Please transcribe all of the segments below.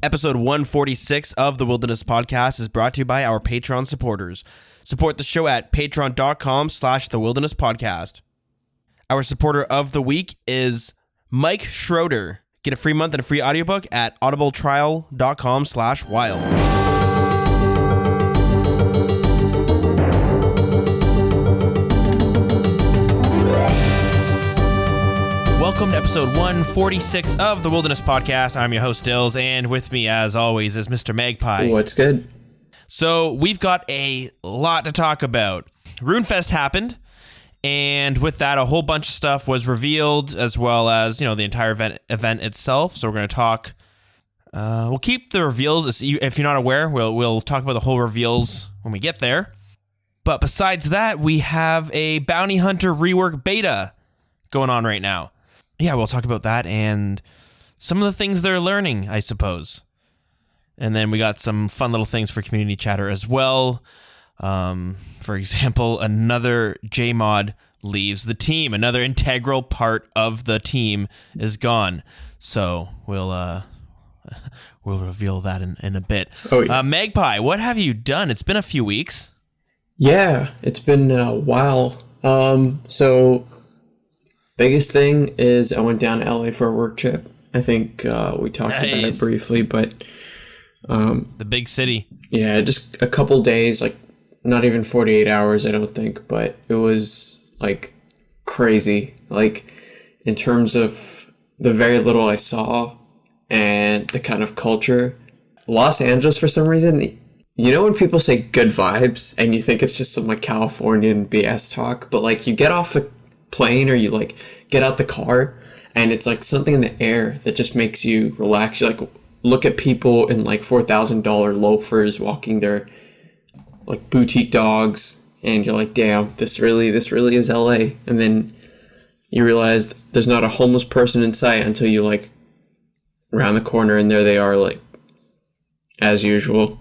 Episode 146 of the Wilderness Podcast is brought to you by our Patreon supporters. Support the show at patreon.com/The Wilderness Podcast. Our supporter of the week is Mike Schroder. Get a free month and a free audiobook at audibletrial.com/wild. Welcome to episode 146 of the Wilderness Podcast. I'm your host, Dills, and with me, as always, is Mr. Magpie. What's good? So, we've got a lot to talk about. Runefest happened, and with that, a whole bunch of stuff was revealed, as well as, the entire event itself. So, we're going to talk. We'll keep the reveals. If you're not aware, we'll talk about the whole reveals when we get there. But besides that, we have a Bounty Hunter rework beta going on right now. Yeah, we'll talk about that and some of the things they're learning, I suppose. And then we got some fun little things for community chatter as well. For example, another JMod leaves the team. Another integral part of the team is gone. So we'll reveal that in a bit. Oh, yeah. Magpie, what have you done? It's been a few weeks. Yeah, it's been a while. So biggest thing is I went down to LA for a work trip. I think we talked about it briefly, but the big city. Yeah, just a couple days, like not even 48 hours, I don't think, but it was like crazy. Like in terms of the very little I saw and the kind of culture. Los Angeles, for some reason, when people say good vibes and you think it's just some like Californian BS talk, but like you get off the plane or you like get out the car and it's like something in the air that just makes you relax. You like look at people in like $4,000 loafers walking their like boutique dogs and you're like, damn, this really is LA. And then you realize there's not a homeless person in sight until you like round the corner and there they are, like as usual.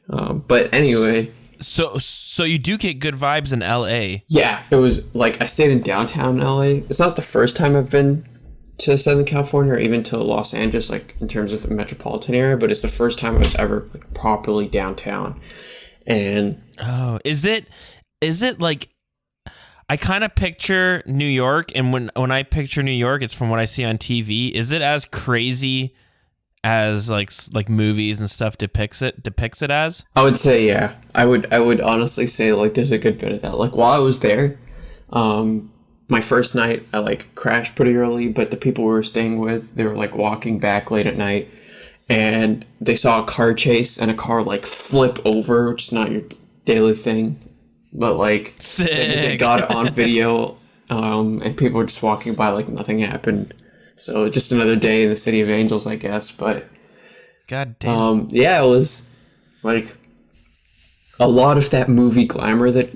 But anyway, So you do get good vibes in LA. Yeah, it was like I stayed in downtown LA. It's not the first time I've been to Southern California or even to Los Angeles, like in terms of the metropolitan area, but it's the first time I was ever like, properly downtown. And is it like I kind of picture New York, and when I picture New York, it's from what I see on TV. Is it as crazy as like movies and stuff depicts it as? I would say, yeah. I would honestly say like there's a good bit of that. Like while I was there, my first night I like crashed pretty early, but the people we were staying with, they were like walking back late at night and they saw a car chase and a car like flip over, which is not your daily thing. But like they got it on video, and people were just walking by like nothing happened. So just another day in the City of Angels, I guess. But God damn. Yeah, it was like a lot of that movie glamour that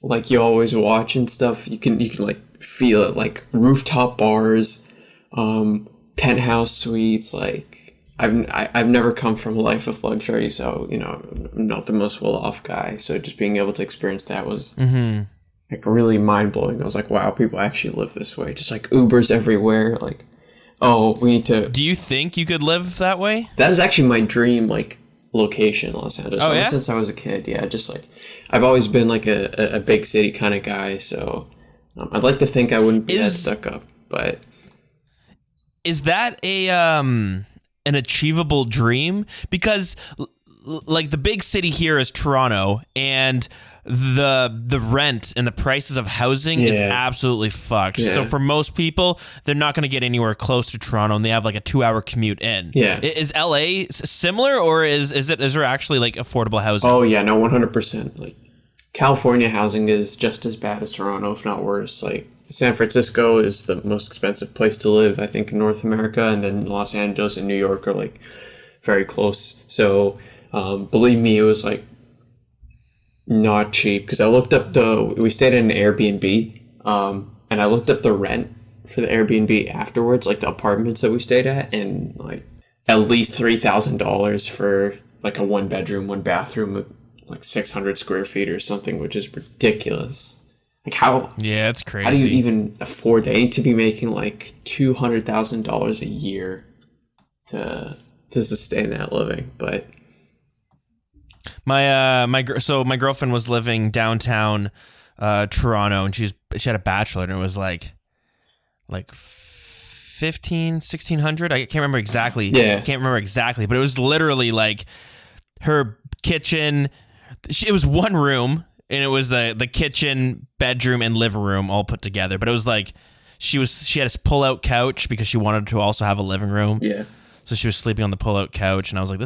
like you always watch and stuff. You can like feel it, like rooftop bars, penthouse suites. Like I've never come from a life of luxury, so I'm not the most well off guy. So just being able to experience that was. Mm-hmm. Like really mind-blowing. I was like, wow, people actually live this way. Just like Ubers everywhere. Like, oh, we need to... Do you think you could live that way? That is actually my dream, like, location, Los Angeles. Oh, yeah? Since I was a kid, yeah. Just like, I've always been like a big city kind of guy, so I'd like to think I wouldn't be that stuck up, but... Is that an achievable dream? Because, like, the big city here is Toronto, and... The rent and the prices of housing is absolutely fucked. Yeah. So for most people, they're not going to get anywhere close to Toronto, and they have like a 2-hour commute in. Yeah. Is LA similar, or is there actually like affordable housing? Oh yeah, no, 100%. Like California housing is just as bad as Toronto, if not worse. Like San Francisco is the most expensive place to live, I think, in North America, and then Los Angeles and New York are like very close. So believe me, it was like not cheap, because I looked up we stayed in an Airbnb, and I looked up the rent for the Airbnb afterwards, like the apartments that we stayed at, and like at least $3,000 for like a 1-bedroom, 1-bathroom with like 600 square feet or something, which is ridiculous. Like how? Yeah, it's crazy. How do you even afford that? You need to be making like $200,000 a year to to sustain that living. But my girlfriend was living downtown Toronto, and she had a bachelor, and it was like 1,600. I can't remember exactly. Yeah. I can't remember exactly, but it was literally like her kitchen. It was one room, and it was the kitchen, bedroom, and living room all put together. But it was like she had a pull-out couch because she wanted to also have a living room. yeah. So she was sleeping on the pull-out couch, and I was like,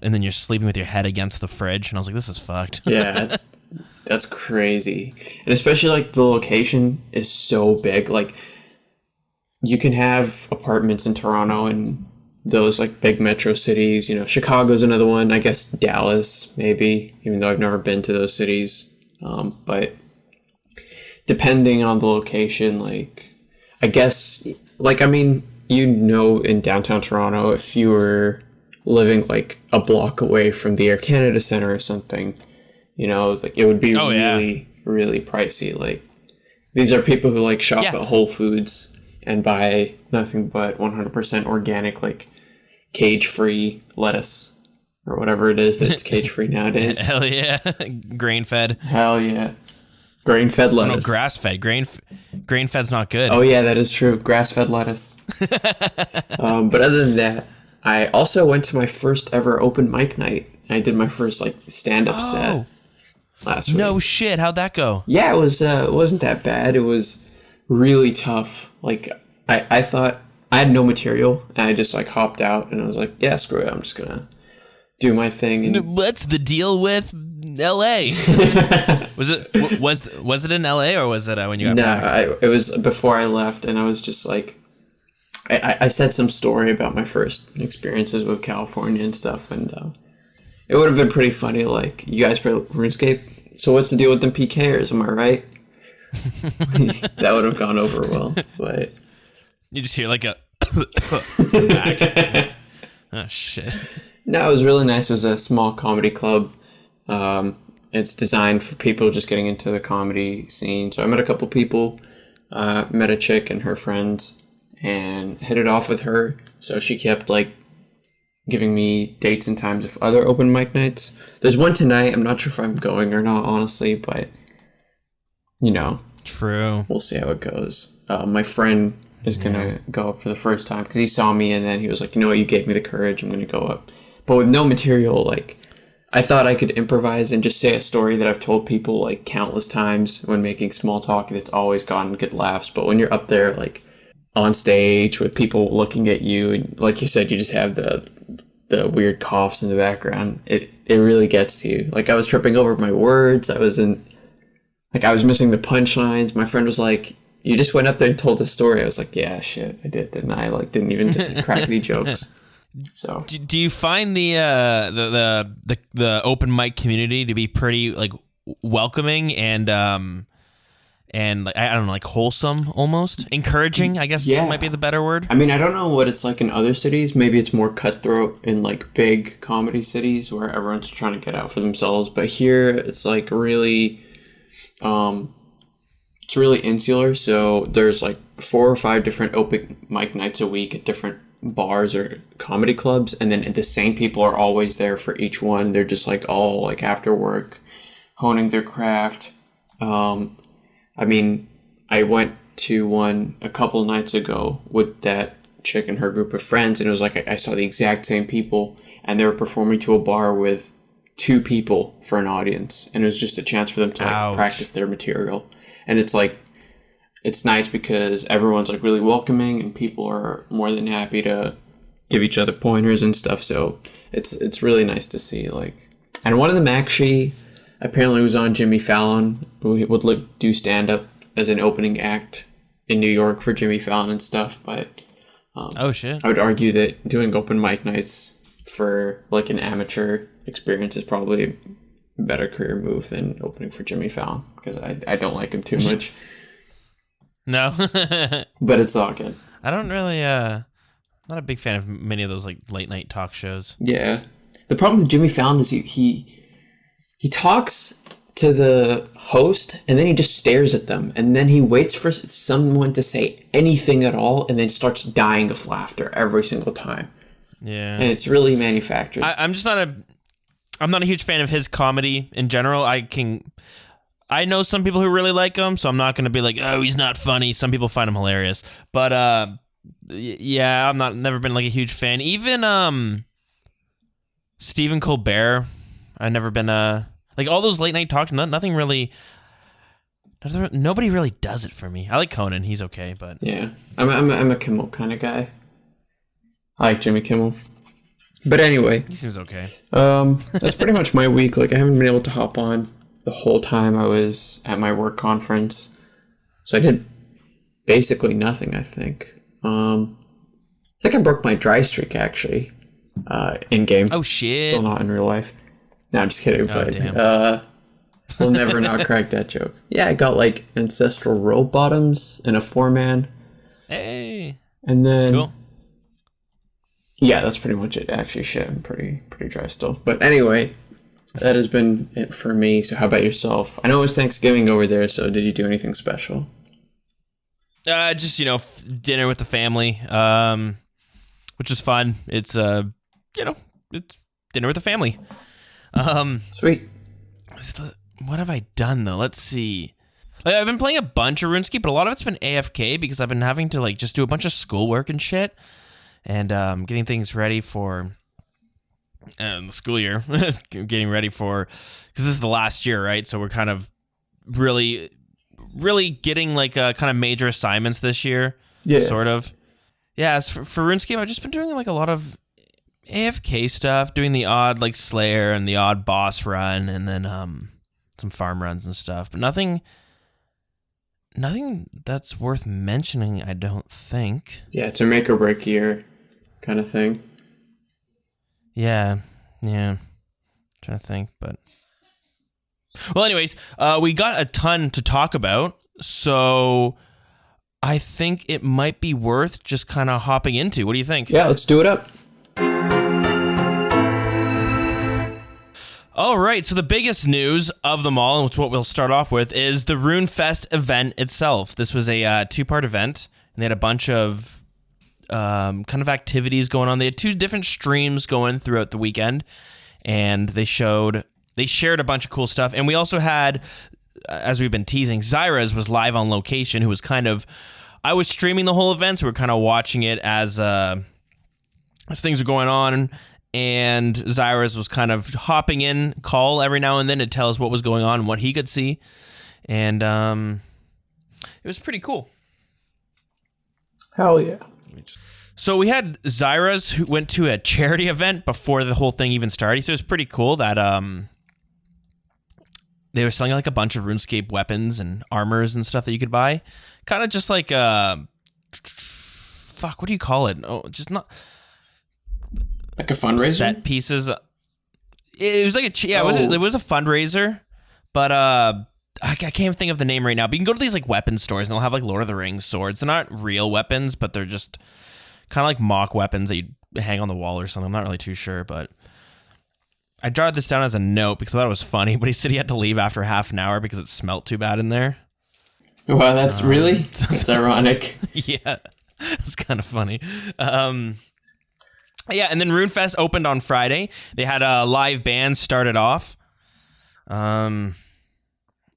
and then you're sleeping with your head against the fridge, and I was like, this is fucked. Yeah, that's crazy. And especially like the location is so big. Like you can have apartments in Toronto and those like big metro cities, Chicago's another one, I guess Dallas maybe, even though I've never been to those cities. But depending on the location, like I guess like, I mean, in downtown Toronto, if you were living like a block away from the Air Canada Centre or something, like it would be really pricey. Like these are people who like shop at Whole Foods and buy nothing but 100% organic, like cage-free lettuce or whatever it is that's cage-free nowadays. Hell yeah. Grain-fed. Hell yeah. Grain-fed lettuce. No, grass-fed. Grain-fed's not good. Oh yeah, that is true. Grass-fed lettuce. But other than that, I also went to my first ever open mic night. I did my first like stand-up set last week. No shit. How'd that go? Yeah, it wasn't that bad. It was really tough. Like I thought I had no material, and I just like hopped out, and I was like, yeah, screw it. I'm just gonna do my thing. And what's the deal with L.A.? was it in L.A. or was it when you got back? No, it was before I left, and I was just like, I said some story about my first experiences with California and stuff, and it would have been pretty funny. Like, you guys play RuneScape, so what's the deal with them PKers? Am I right? That would have gone over well, but you just hear like a back. Oh shit. No, it was really nice. It was a small comedy club. It's designed for people just getting into the comedy scene. So I met a couple people, met a chick and her friends, and hit it off with her. So she kept like giving me dates and times of other open mic nights. There's one tonight. I'm not sure if I'm going or not, honestly, but True. We'll see how it goes. My friend is gonna go up for the first time because he saw me, and then he was like, you know what, you gave me the courage, I'm gonna go up. But with no material, like, I thought I could improvise and just say a story that I've told people like countless times when making small talk, and it's always gotten good laughs. But when you're up there like on stage with people looking at you, and like you said, you just have the weird coughs in the background, it really gets to you. Like, I was tripping over my words. I was missing the punchlines. My friend was like, you just went up there and told a story. I was like, yeah, shit, I did, didn't I? Like, didn't even crack any jokes. So, do you find the open mic community to be pretty like welcoming and like, I don't know, like wholesome, almost encouraging? I guess might be the better word. I mean, I don't know what it's like in other cities. Maybe it's more cutthroat in like big comedy cities where everyone's trying to get out for themselves. But here, it's like really. It's really insular, so there's like 4 or 5 different open mic nights a week at different bars or comedy clubs, and then the same people are always there for each one. They're just like all like after work, honing their craft. I mean, I went to one a couple nights ago with that chick and her group of friends, and it was like I saw the exact same people, and they were performing to a bar with 2 people for an audience, and it was just a chance for them to like practice their material. And it's like, it's nice because everyone's like really welcoming, and people are more than happy to give each other pointers and stuff. So it's really nice to see. Like, and one of them actually apparently was on Jimmy Fallon, who would do stand up as an opening act in New York for Jimmy Fallon and stuff. But oh shit, I would argue that doing open mic nights for like an amateur experience is probably a better career move than opening for Jimmy Fallon, because I don't like him too much. No. But it's all good. I don't really not a big fan of many of those like late night talk shows. Yeah. The problem with Jimmy Fallon is he talks to the host and then he just stares at them, and then he waits for someone to say anything at all and then starts dying of laughter every single time. Yeah. And it's really manufactured. I'm not a huge fan of his comedy in general. I know some people who really like him, so I'm not going to be like, oh, he's not funny. Some people find him hilarious. But yeah, never been like a huge fan. Even Stephen Colbert, I've never been like all those late night talks, nothing really. Nobody really does it for me. I like Conan; he's okay, but yeah, I'm a Kimmel kind of guy. I like Jimmy Kimmel, but anyway, he seems okay. That's pretty much my week. Like I haven't been able to hop on the whole time I was at my work conference, so I did basically nothing. I think I broke my dry streak actually, in game. Oh shit! Still not in real life. No, I'm just kidding. Oh, but damn. we'll never not crack that joke. Yeah, I got like ancestral row bottoms and a 4-man. Hey. And then Cool. Yeah, that's pretty much it. Actually, shit, I'm pretty dry still. But anyway, that has been it for me. So how about yourself? I know it was Thanksgiving over there, so did you do anything special? Just dinner with the family, which is fun. It's it's dinner with the family. Sweet. What have I done though? Let's see. Like I've been playing a bunch of RuneScape, but a lot of it's been AFK because I've been having to like just do a bunch of schoolwork and shit, and getting things ready for the school year. Getting ready for because this is the last year, right? So we're kind of really getting like kind of major assignments this year. Yeah. Sort of. Yeah. As for RuneScape, I've just been doing like a lot of AFK stuff, doing the odd like Slayer and the odd boss run, and then some farm runs and stuff, but nothing that's worth mentioning, I don't think. Yeah, it's a make or break year kind of thing. Yeah. Trying to think, but well, anyways, we got a ton to talk about, so I think it might be worth just kind of hopping into. What do you think? Yeah, let's do it up. All right, so the biggest news of them all, and it's what we'll start off with, is the Runefest event itself. This was a two-part event, and they had a bunch of kind of activities going on. They had two different streams going throughout the weekend, and they shared a bunch of cool stuff. And we also had, as we've been teasing, Zyras was live on location, who was I was streaming the whole event, so we're kind of watching it as things are going on. And Zyras was kind of hopping in call every now and then to tell us what was going on and what he could see. And it was pretty cool. Hell yeah. So we had Zyras who went to a charity event before the whole thing even started. So it was pretty cool that they were selling like a bunch of RuneScape weapons and armors and stuff that you could buy. Kind of just like what do you call it? Oh, just not... Like a fundraiser? Set pieces. It was like it was a fundraiser, but I can't think of the name right now. But you can go to these like weapon stores and they'll have like Lord of the Rings swords. They're not real weapons, but they're just kind of like mock weapons that you hang on the wall or something. I'm not really too sure, but I jotted this down as a note because I thought it was funny. But he said he had to leave after half an hour because it smelt too bad in there. Wow, that's that's ironic. Yeah, that's kind of funny. Yeah, and then Runefest opened on Friday. They had a live band started off, and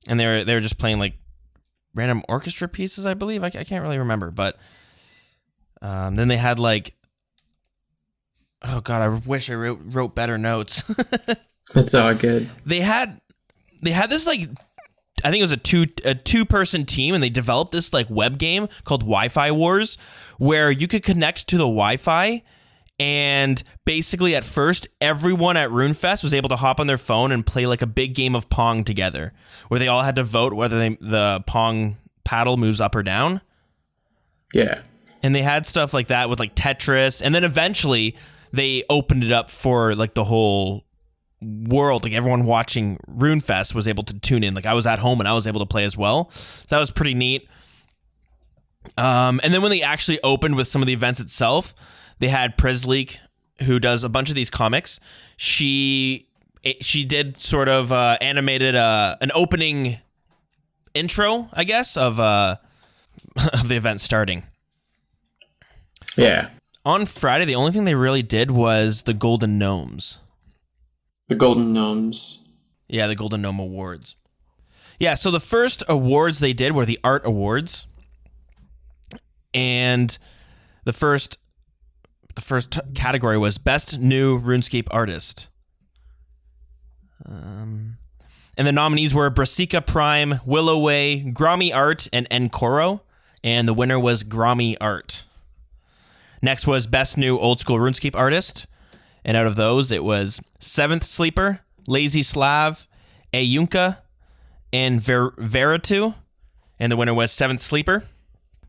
they were just playing like random orchestra pieces, I believe. I can't really remember, but then they had like, oh god, I wish I wrote better notes. That's all good. They had this like, I think it was a two-person team, and they developed this like web game called Wi-Fi Wars, where you could connect to the Wi-Fi. And basically, at first, everyone at Runefest was able to hop on their phone and play like a big game of Pong together, where they all had to vote whether the Pong paddle moves up or down. Yeah. And they had stuff like that with like Tetris. And then eventually, they opened it up for like the whole world. Like everyone watching Runefest was able to tune in. Like I was at home and I was able to play as well. So that was pretty neat. And then when they actually opened with some of the events itself, they had Presleek, who does a bunch of these comics. She did sort of animated an opening intro, I guess, of the event starting. Yeah. On Friday, the only thing they really did was the Golden Gnomes. The Golden Gnomes. Yeah, the Golden Gnome Awards. Yeah, so the first awards they did were the Art Awards. And the first category was Best New RuneScape Artist. And the nominees were Brassica Prime, Willowway, Grommy Art, and Encoro. And the winner was Grommy Art. Next was Best New Old School RuneScape Artist. And out of those, it was Seventh Sleeper, Lazy Slav, Ayunka, and Veritu. And the winner was Seventh Sleeper.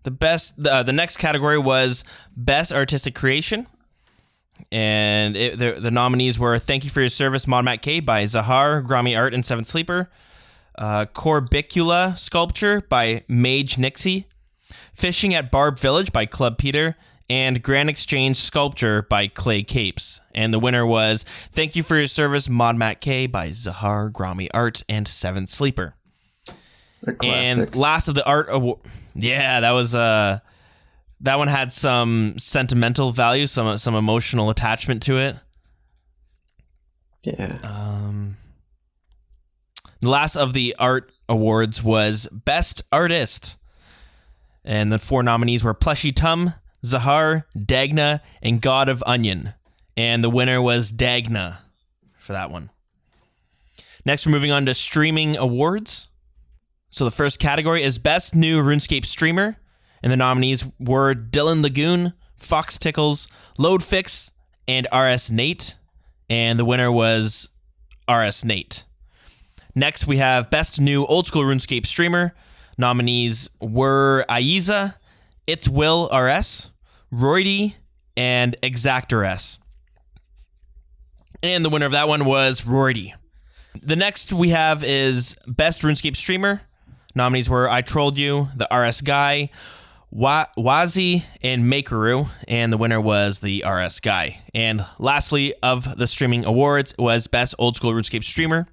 The next category was Best Artistic Creation. And the nominees were Thank You for Your Service, Mod Matt K by Zahar, Grommy Art, and Seventh Sleeper. Corbicula Sculpture by Mage Nixie. Fishing at Barb Village by Club Peter. And Grand Exchange Sculpture by Clay Capes. And the winner was Thank You for Your Service, Mod Matt K by Zahar, Grommy Art, and Seventh Sleeper. And last of the art award. Yeah, that was that one had some sentimental value, some emotional attachment to it. Yeah. The last of the art awards was Best Artist. And the 4 nominees were Plushy Tum, Zahar, Dagna, and God of Onion. And the winner was Dagna for that one. Next, we're moving on to streaming awards. So the first category is Best New RuneScape Streamer. And the nominees were Dylan Lagoon, Fox Tickles, Loadfix, and RS Nate. And the winner was RS Nate. Next, we have Best New Old School RuneScape Streamer. Nominees were Aiza, It's Will RS, Roydy, and Exactor S. And the winner of that one was Roydy. The next we have is Best RuneScape Streamer. Nominees were I Trolled You, the RS Guy, Wazi, and Makeru, and the winner was the RS Guy. And lastly, of the streaming awards was Best Old School RuneScape Streamer.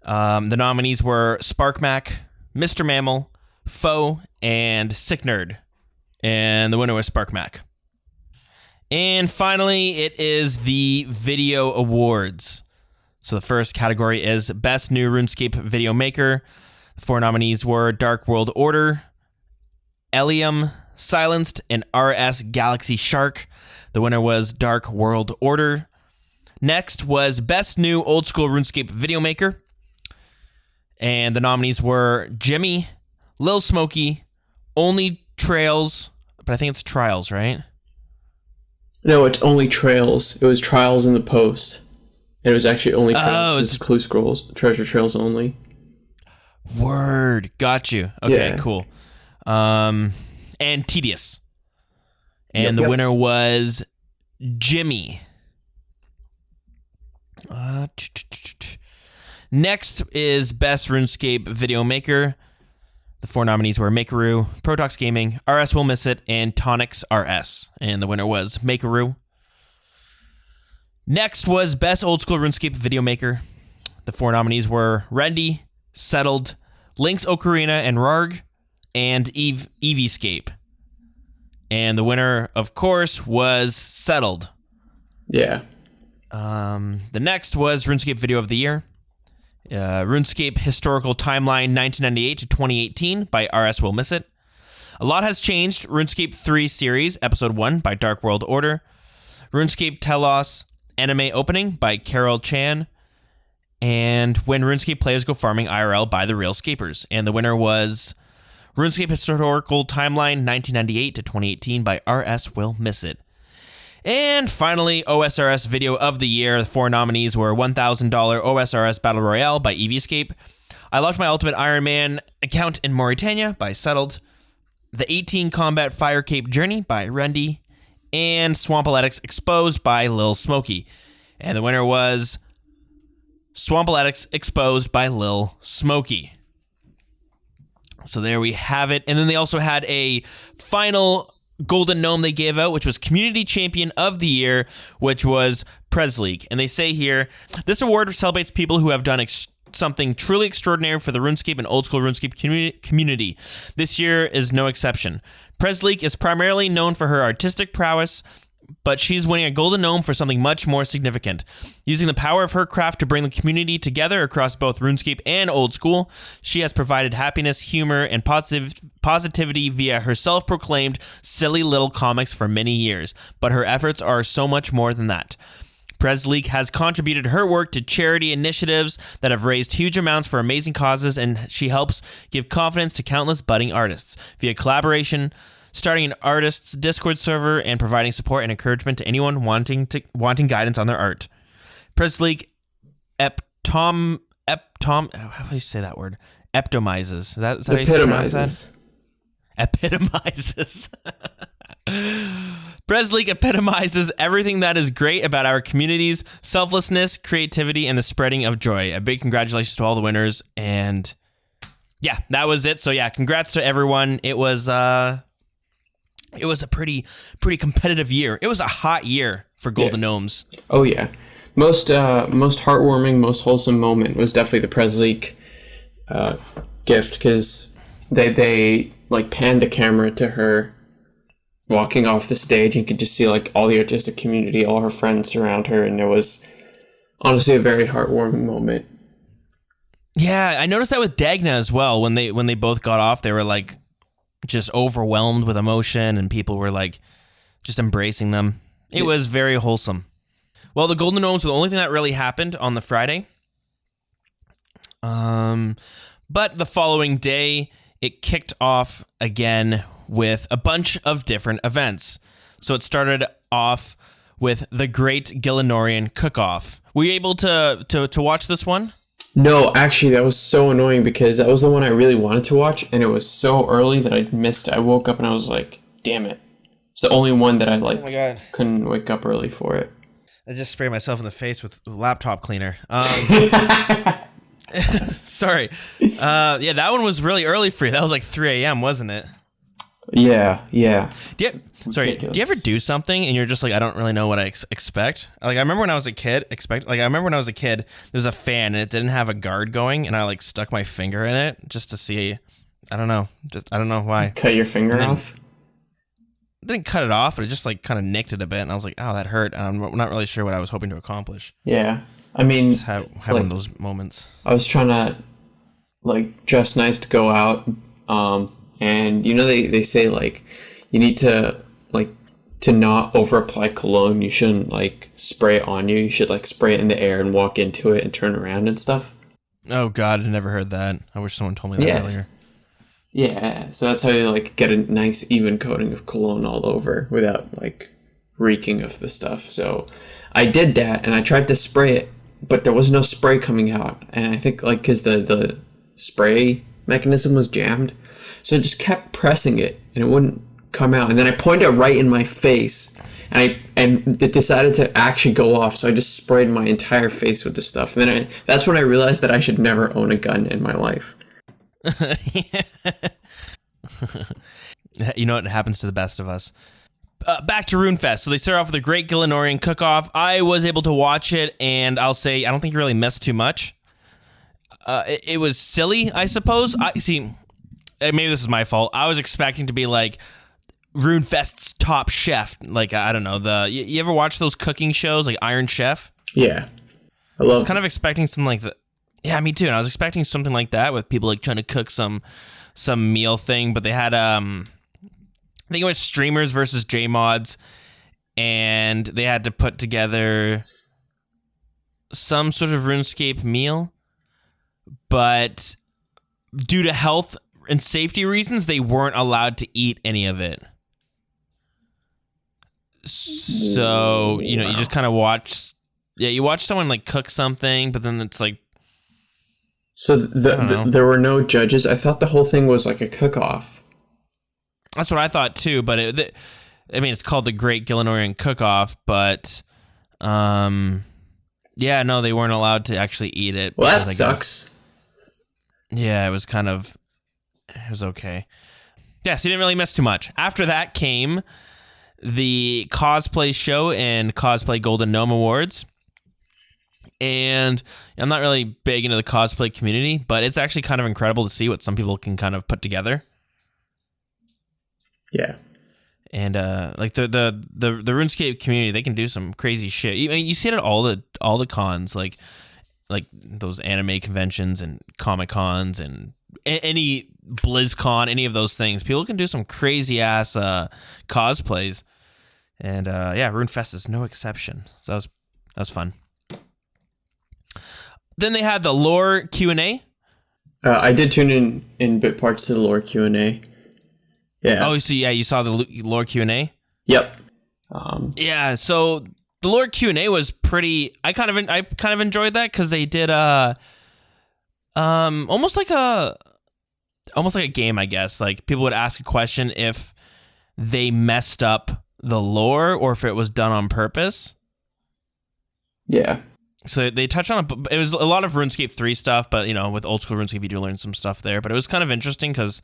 The nominees were SparkMac, Mr. Mammal, Foe, and Sick Nerd. And the winner was SparkMac. And finally, it is the Video Awards. So the first category is Best New RuneScape Video Maker. The 4 nominees were Dark World Order, Elium, Silenced, and RS Galaxy Shark. The winner was Dark World Order. Next was Best New Old School RuneScape Video Maker. And the nominees were Jimmy, Lil Smokey, Only Trails, but I think it's Trials, right? No, it's only Trails. It was Trials in the post. It was actually only Trails. It's Clue Scrolls, Treasure Trails only. Word, got you. Okay, Yeah. cool. And Tedious. And the winner was Jimmy. Next is Best RuneScape Video Maker. The 4 nominees were Makeru, Protox Gaming, RS Will Miss It, and Tonix RS. And the winner was Makeru. Next was Best Old School RuneScape Video Maker. The 4 nominees were Rendy, Settled, Lynx Ocarina and Rarg, and Eevescape. And the winner, of course, was Settled. Yeah. The next was RuneScape Video of the Year. RuneScape Historical Timeline 1998 to 2018 by RS Will Miss It. A lot has changed. RuneScape 3 Series, Episode 1 by Dark World Order. RuneScape Telos Anime Opening by Carol Chan. And When RuneScape Players Go Farming IRL by The Real Scapers. And the winner was RuneScape Historical Timeline 1998 to 2018 by RS Will Miss It. And finally, OSRS Video of the Year. The 4 nominees were $1,000 OSRS Battle Royale by Eevescape, I Locked My Ultimate Iron Man Account in Mauritania by Settled, The 18 Combat Fire Cape Journey by Rendy, and Swampaletics Exposed by Lil Smokey. And the winner was Swampaletics Exposed by Lil Smokey. So there we have it. And then they also had a final Golden Gnome they gave out, which was Community Champion of the Year, which was Pres League. And they say here, this award celebrates people who have done something truly extraordinary for the RuneScape and old school RuneScape community. This year is no exception. Presleek is primarily known for her artistic prowess, but she's winning a golden gnome for something much more significant. Using the power of her craft to bring the community together across both RuneScape and old school, she has provided happiness, humor, and positivity via her self-proclaimed silly little comics for many years, but her efforts are so much more than that. Presleek has contributed her work to charity initiatives that have raised huge amounts for amazing causes, and she helps give confidence to countless budding artists via collaboration, starting an artist's Discord server, and providing support and encouragement to anyone wanting guidance on their art. Presleek how do you say that word? Eptomizes. Is that how you pronounce that? Epitomizes. Presleek epitomizes everything that is great about our communities: selflessness, creativity, and the spreading of joy. A big congratulations to all the winners. And yeah, that was it. So yeah, congrats to everyone. It was a pretty competitive year. It was a hot year for Golden Gnomes. Oh yeah. Most heartwarming, most wholesome moment was definitely the Presleek gift, because they like panned the camera to her walking off the stage, and could just see like all the artistic community, all her friends around her, and it was honestly a very heartwarming moment. Yeah, I noticed that with Dagna as well. When they both got off, they were like just overwhelmed with emotion, and people were like just embracing them. It was very wholesome. Well, the Golden Gnomes were the only thing that really happened on the Friday. But the following day, it kicked off again with a bunch of different events. So it started off with the Great Gillenorian Cook-Off. Were you able to watch this one? No, actually, that was so annoying, because that was the one I really wanted to watch, and it was so early that I missed it. I woke up and I was like, damn it. It's the only one that I couldn't wake up early for it. I just sprayed myself in the face with laptop cleaner. Sorry. Yeah, that one was really early for you. That was like 3 a.m., wasn't it? Yeah. Do you ever do something and you're just like, I don't really know what I expect? Like, I remember when I was a kid, there's a fan and it didn't have a guard going, and I like stuck my finger in it just to see. I don't know. I don't know why. Cut your finger off? I didn't cut it off, but it just like kind of nicked it a bit, and I was like, oh, that hurt. And I'm not really sure what I was hoping to accomplish. Yeah. I mean, just have one of those moments. I was trying to like dress nice to go out, and you know they say like you need to not over apply cologne. You shouldn't like spray it on you. You should like spray it in the air and walk into it and turn around and stuff. Oh God, I never heard that. I wish someone told me that earlier. Yeah, so that's how you like get a nice even coating of cologne all over without like reeking of the stuff. So I did that, and I tried to spray it, but there was no spray coming out, and I think like because the spray mechanism was jammed, so I just kept pressing it and it wouldn't come out. And then I pointed it right in my face, and it decided to actually go off, so I just sprayed my entire face with the stuff. And then that's when I realized that I should never own a gun in my life. You know what happens to the best of us. Back to Runefest. So they start off with a Great Gillenorian Cook-Off. I was able to watch it, and I'll say I don't think you really missed too much. It was silly, I suppose. Maybe this is my fault. I was expecting to be like Runefest's Top Chef. Like, I don't know, you ever watch those cooking shows like Iron Chef? Yeah. I was kind of expecting something like that. Yeah, me too. And I was expecting something like that with people like trying to cook some meal thing, but they had I think it was streamers versus JMods, and they had to put together some sort of RuneScape meal, but due to health and safety reasons, they weren't allowed to eat any of it. So, you know, you just kind of watch. Yeah, you watch someone like cook something, but then it's like. So there were no judges? I thought the whole thing was like a cook-off. That's what I thought too, but it's called the Great Gillenorian Cook-Off, but yeah, no, they weren't allowed to actually eat it. Well, that sucks. Yeah, it was okay. Yeah, so you didn't really miss too much. After that came the cosplay show and cosplay Golden Gnome Awards. And I'm not really big into the cosplay community, but it's actually kind of incredible to see what some people can kind of put together. Yeah. And like the RuneScape community, they can do some crazy shit. I mean, you see it at all the cons, like those anime conventions and Comic Cons and any BlizzCon, any of those things. People can do some crazy ass cosplays, and Runefest is no exception. So that was fun. Then they had the lore Q&A. I did tune in bit parts to the lore Q&A. Yeah. Oh, so yeah, you saw the lore Q&A? Yep. Yeah, so the lore Q&A was pretty. I kind of enjoyed that because they did almost like a game, I guess. Like people would ask a question if they messed up the lore or if it was done on purpose. Yeah. So they touched on it. It was a lot of RuneScape 3 stuff, but with old school RuneScape, you do learn some stuff there. But it was kind of interesting because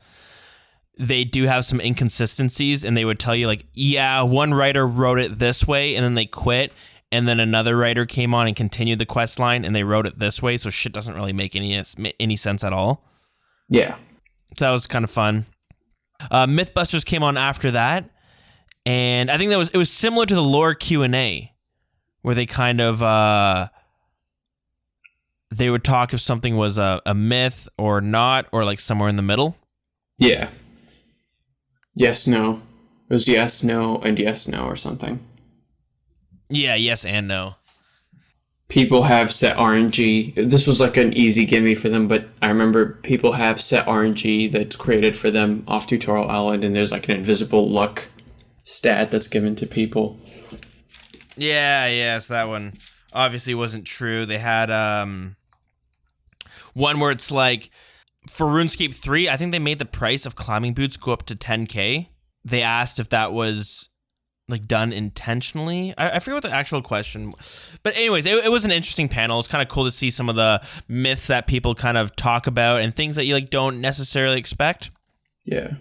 they do have some inconsistencies, and they would tell you like, yeah, one writer wrote it this way, and then they quit, and then another writer came on and continued the quest line, and they wrote it this way, so shit doesn't really make any sense at all. Yeah. So that was kind of fun. Mythbusters came on after that, and I think it was similar to the lore Q&A, where they kind of they would talk if something was a myth or not, or like somewhere in the middle. Yeah. Yes, no. It was yes, no, and yes, no, or something. Yeah, yes and no. People have set RNG. This was like an easy gimme for them, but I remember people have set RNG that's created for them off Tutorial Island, and there's like an invisible luck stat that's given to people. Yeah, so that one obviously wasn't true. They had one where it's like, for RuneScape 3, I think they made the price of climbing boots go up to 10K. They asked if that was like done intentionally. I forget what the actual question, but anyways, it was an interesting panel. It's kind of cool to see some of the myths that people kind of talk about and things that you like don't necessarily expect. Yeah.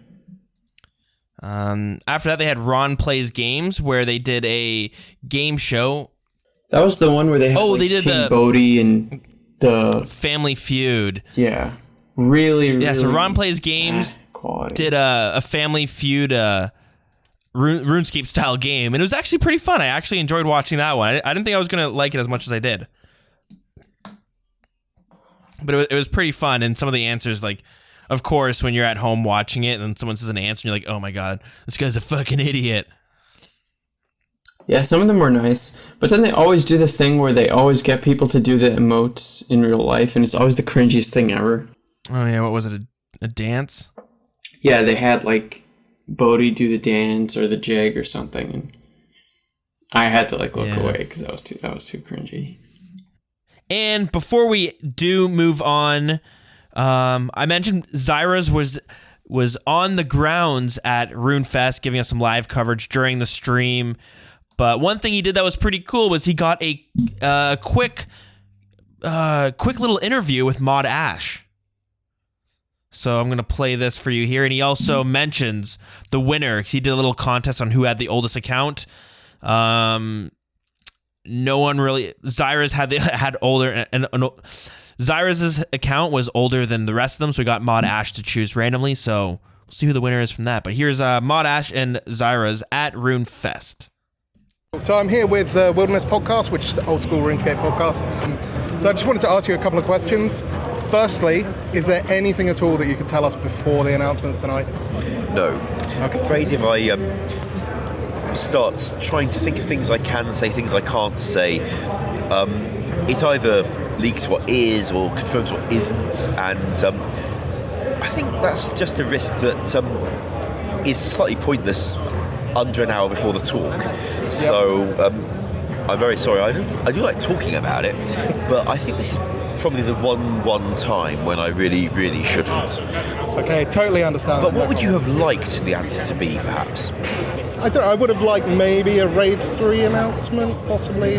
After that, they had Ron Plays Games, where they did a game show. That was the one where they had they did King the Bodhi and the Family Feud. Yeah. Really. Yeah, so Ron Plays Games did a Family Feud RuneScape style game, and it was actually pretty fun. I actually enjoyed watching that one. I didn't think I was going to like it as much as I did. But it was pretty fun, and some of the answers, like, of course, when you're at home watching it and someone says an answer, and you're like, oh my god, this guy's a fucking idiot. Yeah, some of them were nice, but then they always do the thing where they always get people to do the emotes in real life, and it's always the cringiest thing ever. Oh yeah, what was it, a dance? Yeah, they had like Bodhi do the dance or the jig or something, and I had to like look away because that was too cringy. And before we do move on, I mentioned Zyras was on the grounds at Runefest, giving us some live coverage during the stream. But one thing he did that was pretty cool was he got a quick little interview with Mod Ash. So I'm going to play this for you here. And he also mentions the winner, because he did a little contest on who had the oldest account. No one really... Zyras had older... and Zyras' account was older than the rest of them, so we got Mod Ash to choose randomly. So we'll see who the winner is from that. But here's Mod Ash and Zyras at Runefest. So I'm here with the Wilderness Podcast, which is the old school RuneScape podcast. So I just wanted to ask you a couple of questions. Firstly, is there anything at all that you could tell us before the announcements tonight? No. I'm afraid if I start trying to think of things I can say, things I can't say, it either leaks what is or confirms what isn't, and I think that's just a risk that is slightly pointless under an hour before the talk. Yep. So I'm very sorry. I do like talking about it, but I think this is probably the one time when I really shouldn't. Okay, totally understand. But what would you have liked the answer to be, perhaps? I would have liked maybe a Raid 3 announcement, possibly.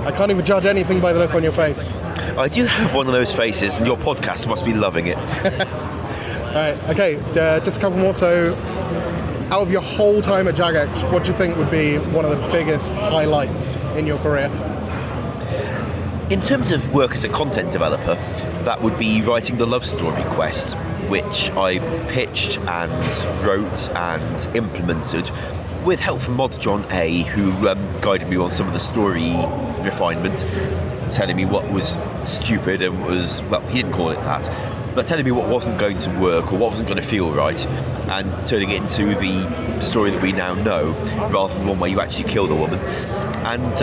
I can't even judge anything by the look on your face. I do have one of those faces, and your podcast must be loving it. Alright, okay, just a couple more. So, out of your whole time at Jagex, what do you think would be one of the biggest highlights in your career? In terms of work as a content developer, that would be writing the love story quest, which I pitched and wrote and implemented with help from mod John A, who guided me on some of the story refinement, telling me what was stupid and was, well, he didn't call it that, but telling me what wasn't going to work or what wasn't going to feel right, and turning it into the story that we now know, rather than one where you actually kill the woman. And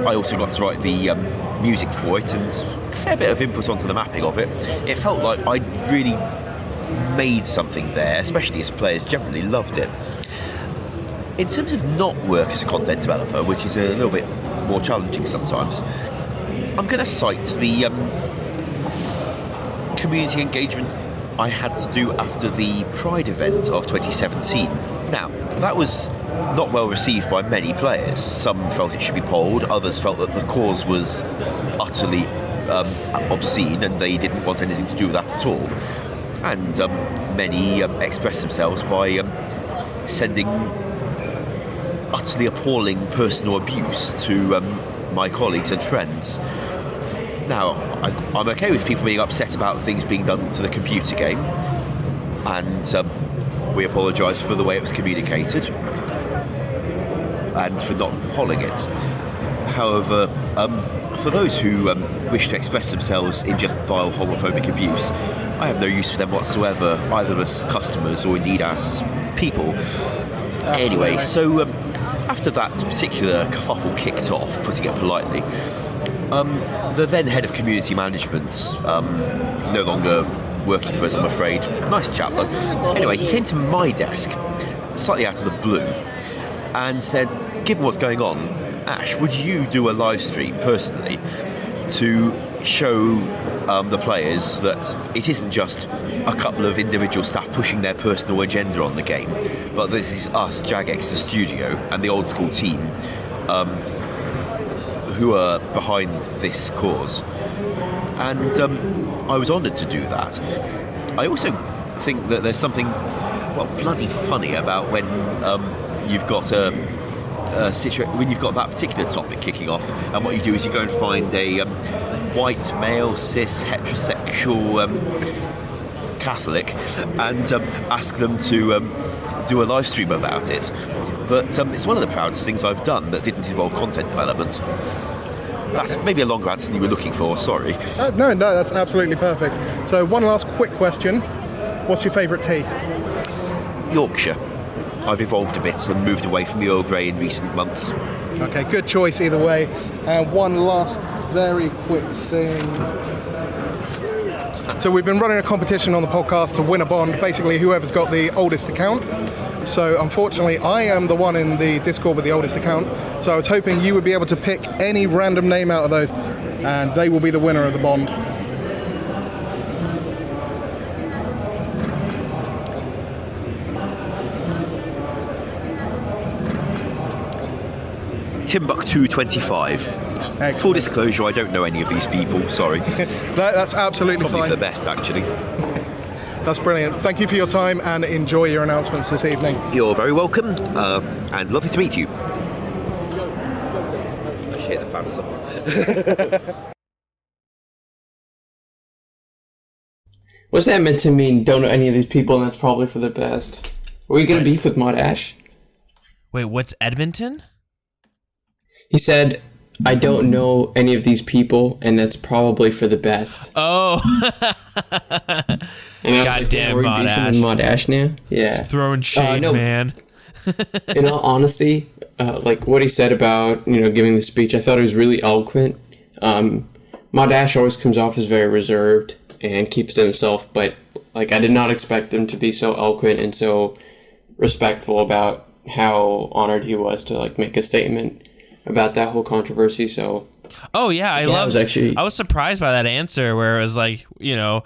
I also got to write the music for it and a fair bit of input onto the mapping of it. It felt like I really made something there, especially as players generally loved it. In terms of not work as a content developer, which is a little bit more challenging sometimes, I'm going to cite the community engagement I had to do after the Pride event of 2017. Now, that was not well received by many players. Some felt it should be polled, others felt that the cause was utterly obscene and they didn't want anything to do with that at all. And many expressed themselves by sending utterly appalling personal abuse to my colleagues and friends. Now, I'm okay with people being upset about things being done to the computer game, and we apologise for the way it was communicated and for not polling it. However, for those who wish to express themselves in just vile homophobic abuse, I have no use for them whatsoever, either as customers or indeed as people. Absolutely. Anyway, so after that particular kerfuffle kicked off, putting it politely, the then head of community management, no longer working for us, I'm afraid, nice chap though. Anyway, he came to my desk, slightly out of the blue, and said, given what's going on, Ash, would you do a live stream personally to show the players that it isn't just a couple of individual staff pushing their personal agenda on the game, but this is us, Jagex, the studio, and the old school team who are behind this cause. And I was honoured to do that. I also think that there's something, well, bloody funny about when you've got when you've got that particular topic kicking off, and what you do is you go and find a white, male, cis, heterosexual Catholic and ask them to do a live stream about it. But it's one of the proudest things I've done that didn't involve content development. That's maybe a longer answer than you were looking for, sorry. No, that's absolutely perfect. So one last quick question. What's your favourite tea? Yorkshire. I've evolved a bit and moved away from the Earl Grey in recent months. Okay, good choice either way. And one last very quick thing. So we've been running a competition on the podcast to win a bond, basically whoever's got the oldest account. So unfortunately, I am the one in the Discord with the oldest account. So I was hoping you would be able to pick any random name out of those, and they will be the winner of the bond. Timbuktu25. Excellent. Full disclosure, I don't know any of these people, sorry. That's absolutely Probably fine. for the best, actually. That's brilliant. Thank you for your time and enjoy your announcements this evening. You're very welcome, and lovely to meet you. I should hit the fan somewhere. Was that meant to mean don't know any of these people and that's probably for the best? Were you going to beef with Mod Ash? Wait, what's Edmonton? He said, I don't know any of these people and that's probably for the best. Oh. Goddamn Mod Ash. Mod Ash now? Yeah. Just throwing shade, no. man. In all honesty, like what he said about, giving the speech, I thought it was really eloquent. Mod Ash always comes off as very reserved and keeps to himself, but like I did not expect him to be so eloquent and so respectful about how honored he was to like make a statement about that whole controversy. So oh yeah, I was surprised by that answer where it was like, you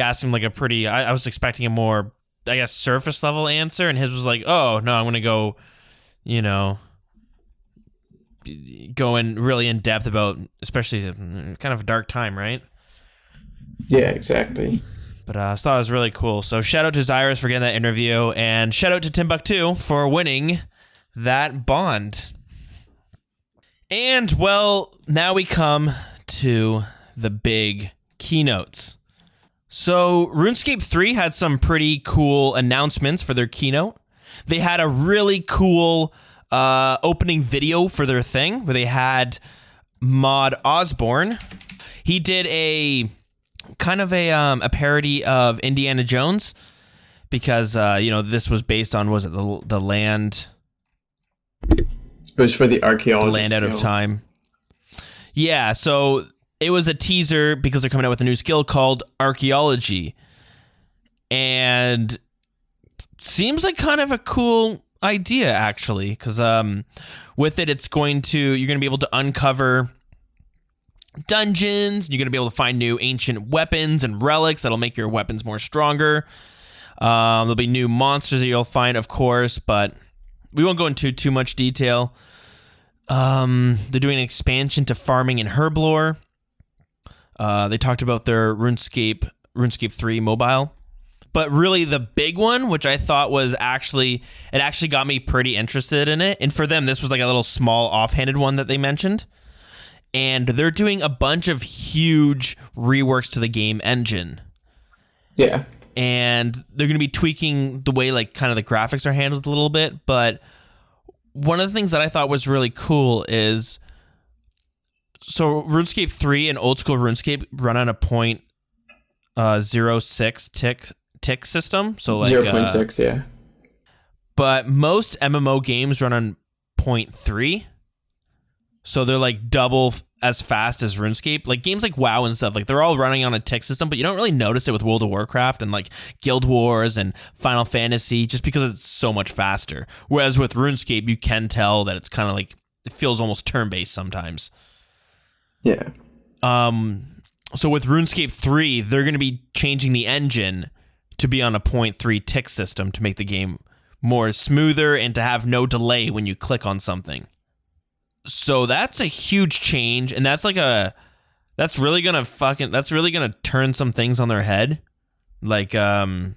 asked him like a pretty, I was expecting a more, I guess, surface level answer, and his was like, oh no, I'm gonna go, going really in depth about, especially kind of a dark time, right? Yeah, exactly. But I thought it was really cool. So shout out to Zyrus for getting that interview, and shout out to Timbuktu for winning that bond. And, well, now we come to the big keynotes. So, RuneScape 3 had some pretty cool announcements for their keynote. They had a really cool opening video for their thing where they had Mod Osborne. He did a kind of a parody of Indiana Jones because, this was based on, was it the land... It was for the archaeologist. Land Out of Time. Yeah, so it was a teaser because they're coming out with a new skill called Archaeology. And seems like kind of a cool idea, actually, because with it, you're going to be able to uncover dungeons. You're going to be able to find new ancient weapons and relics that'll make your weapons more stronger. There'll be new monsters that you'll find, of course, but we won't go into too much detail. They're doing an expansion to farming and herblore. They talked about their RuneScape 3 mobile. But really the big one, which I thought was it actually got me pretty interested in it. And for them, this was like a little small offhanded one that they mentioned. And they're doing a bunch of huge reworks to the game engine. Yeah. And they're going to be tweaking the way like kind of the graphics are handled a little bit. But one of the things that I thought was really cool is, so RuneScape 3 and old school RuneScape run on a 0.06 tick system. So like 0.6, yeah. But most MMO games run on 0.3. So they're like double as fast as RuneScape. Like games like WoW and stuff, like they're all running on a tick system, but you don't really notice it with World of Warcraft and like Guild Wars and Final Fantasy just because it's so much faster. Whereas with RuneScape, you can tell that it's kind of like, it feels almost turn-based sometimes. Yeah. So with RuneScape 3, they're going to be changing the engine to be on a 0.3 tick system to make the game more smoother and to have no delay when you click on something. So that's a huge change, and that's really gonna turn some things on their head. Like it's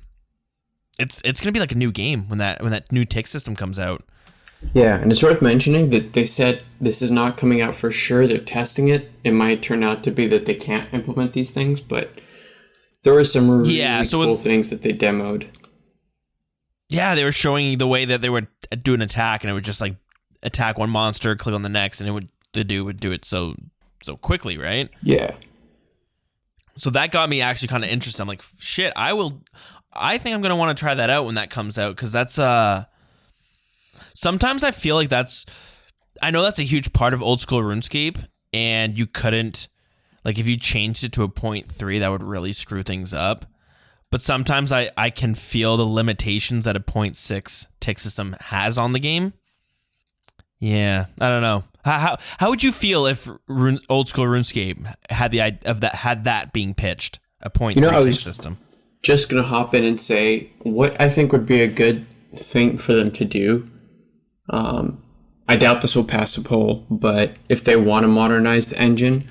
gonna be like a new game when that new tick system comes out. Yeah, and it's worth mentioning that they said this is not coming out for sure. They're testing it. It might turn out to be that they can't implement these things, but there were some really cool things that they demoed. Yeah, they were showing the way that they would do an attack, and it would just like attack one monster, click on the next, and the dude would do it so quickly, right? Yeah. So that got me actually kind of interested. I'm like, shit, I think I'm gonna want to try that out when that comes out, because that's sometimes I feel like I know that's a huge part of old school RuneScape, and you couldn't, like, if you changed it to a 0.3, that would really screw things up. But sometimes I can feel the limitations that a 0.6 tick system has on the game. Yeah, I don't know. How would you feel if old school RuneScape had the idea of that being pitched, a 0.3 tick system? Just gonna hop in and say what I think would be a good thing for them to do. I doubt this will pass the poll, but if they want to modernize the engine,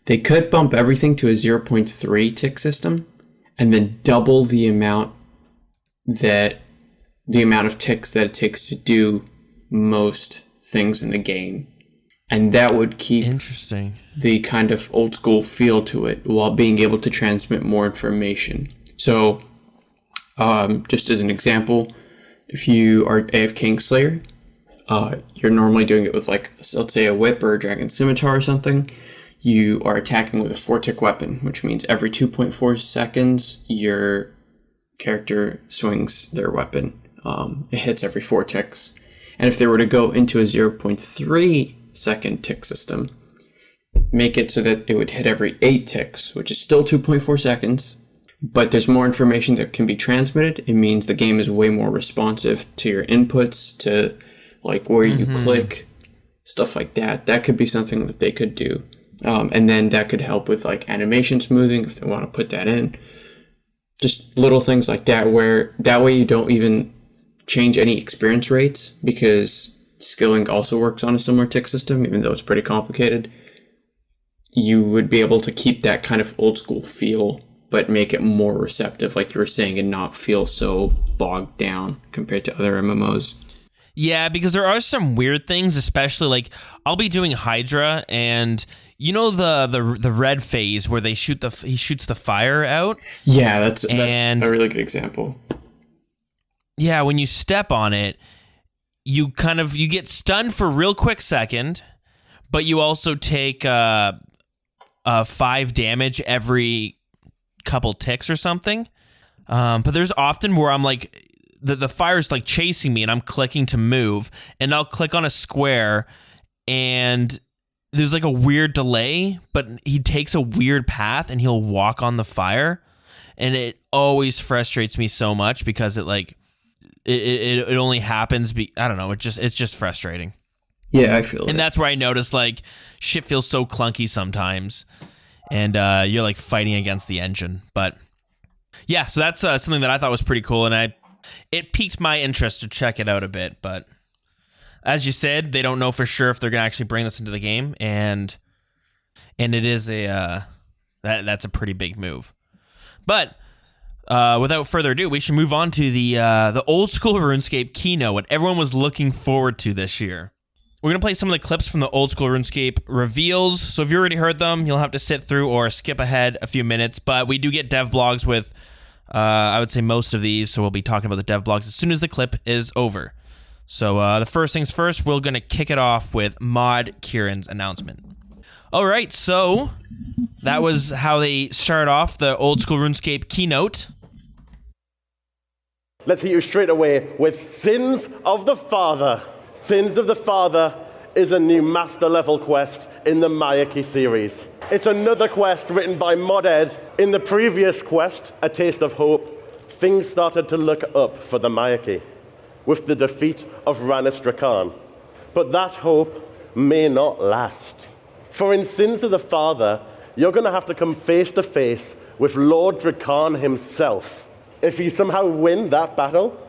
they could bump everything to a 0.3 tick system, and then double the amount of ticks that it takes to do most things in the game, and that would keep the kind of old school feel to it while being able to transmit more information. So just as an example, if you are AF Kingslayer, you're normally doing it with, like, let's say a whip or a dragon scimitar or something. You are attacking with a 4-tick weapon, which means every 2.4 seconds your character swings their weapon. It hits every 4 ticks. And if they were to go into a 0.3 second tick system, make it so that it would hit every 8 ticks, which is still 2.4 seconds, but there's more information that can be transmitted. It means the game is way more responsive to your inputs, to like where you click, stuff like that. That could be something that they could do. And then that could help with like animation smoothing if they want to put that in. Just little things like that, where that way you don't even change any experience rates, because skilling also works on a similar tick system, even though it's pretty complicated. You would be able to keep that kind of old school feel, but make it more receptive, like you were saying, and not feel so bogged down compared to other MMOs. Yeah, because there are some weird things, especially like I'll be doing Hydra, and you know the red phase where he shoots the fire out. Yeah, that's a really good example. Yeah, when you step on it, you get stunned for a real quick second, but you also take 5 damage every couple ticks or something. But there's often where I'm like, the fire's like chasing me and I'm clicking to move, and I'll click on a square and there's like a weird delay, but he takes a weird path and he'll walk on the fire, and it always frustrates me so much because it only happens. I don't know. It's just frustrating. Yeah, I feel it. And that's where I notice like shit feels so clunky sometimes, and you're like fighting against the engine. But yeah, so that's something that I thought was pretty cool, and it piqued my interest to check it out a bit. But as you said, they don't know for sure if they're gonna actually bring this into the game, and it is that's a pretty big move. But without further ado, we should move on to the old school RuneScape keynote, what everyone was looking forward to this year. We're going to play some of the clips from the old school RuneScape reveals. So if you already heard them, you'll have to sit through or skip ahead a few minutes. But we do get dev blogs with, I would say, most of these. So we'll be talking about the dev blogs as soon as the clip is over. So the first things first, we're going to kick it off with Mod Kieran's announcement. All right, so that was how they started off the old school RuneScape keynote. Let's hit you straight away with Sins of the Father. Sins of the Father is a new master level quest in the Mayaki series. It's another quest written by Moded. In the previous quest, A Taste of Hope, things started to look up for the Mayaki with the defeat of Ranis Drakan. But that hope may not last. For in Sins of the Father, you're going to have to come face to face with Lord Drakan himself. If you somehow win that battle,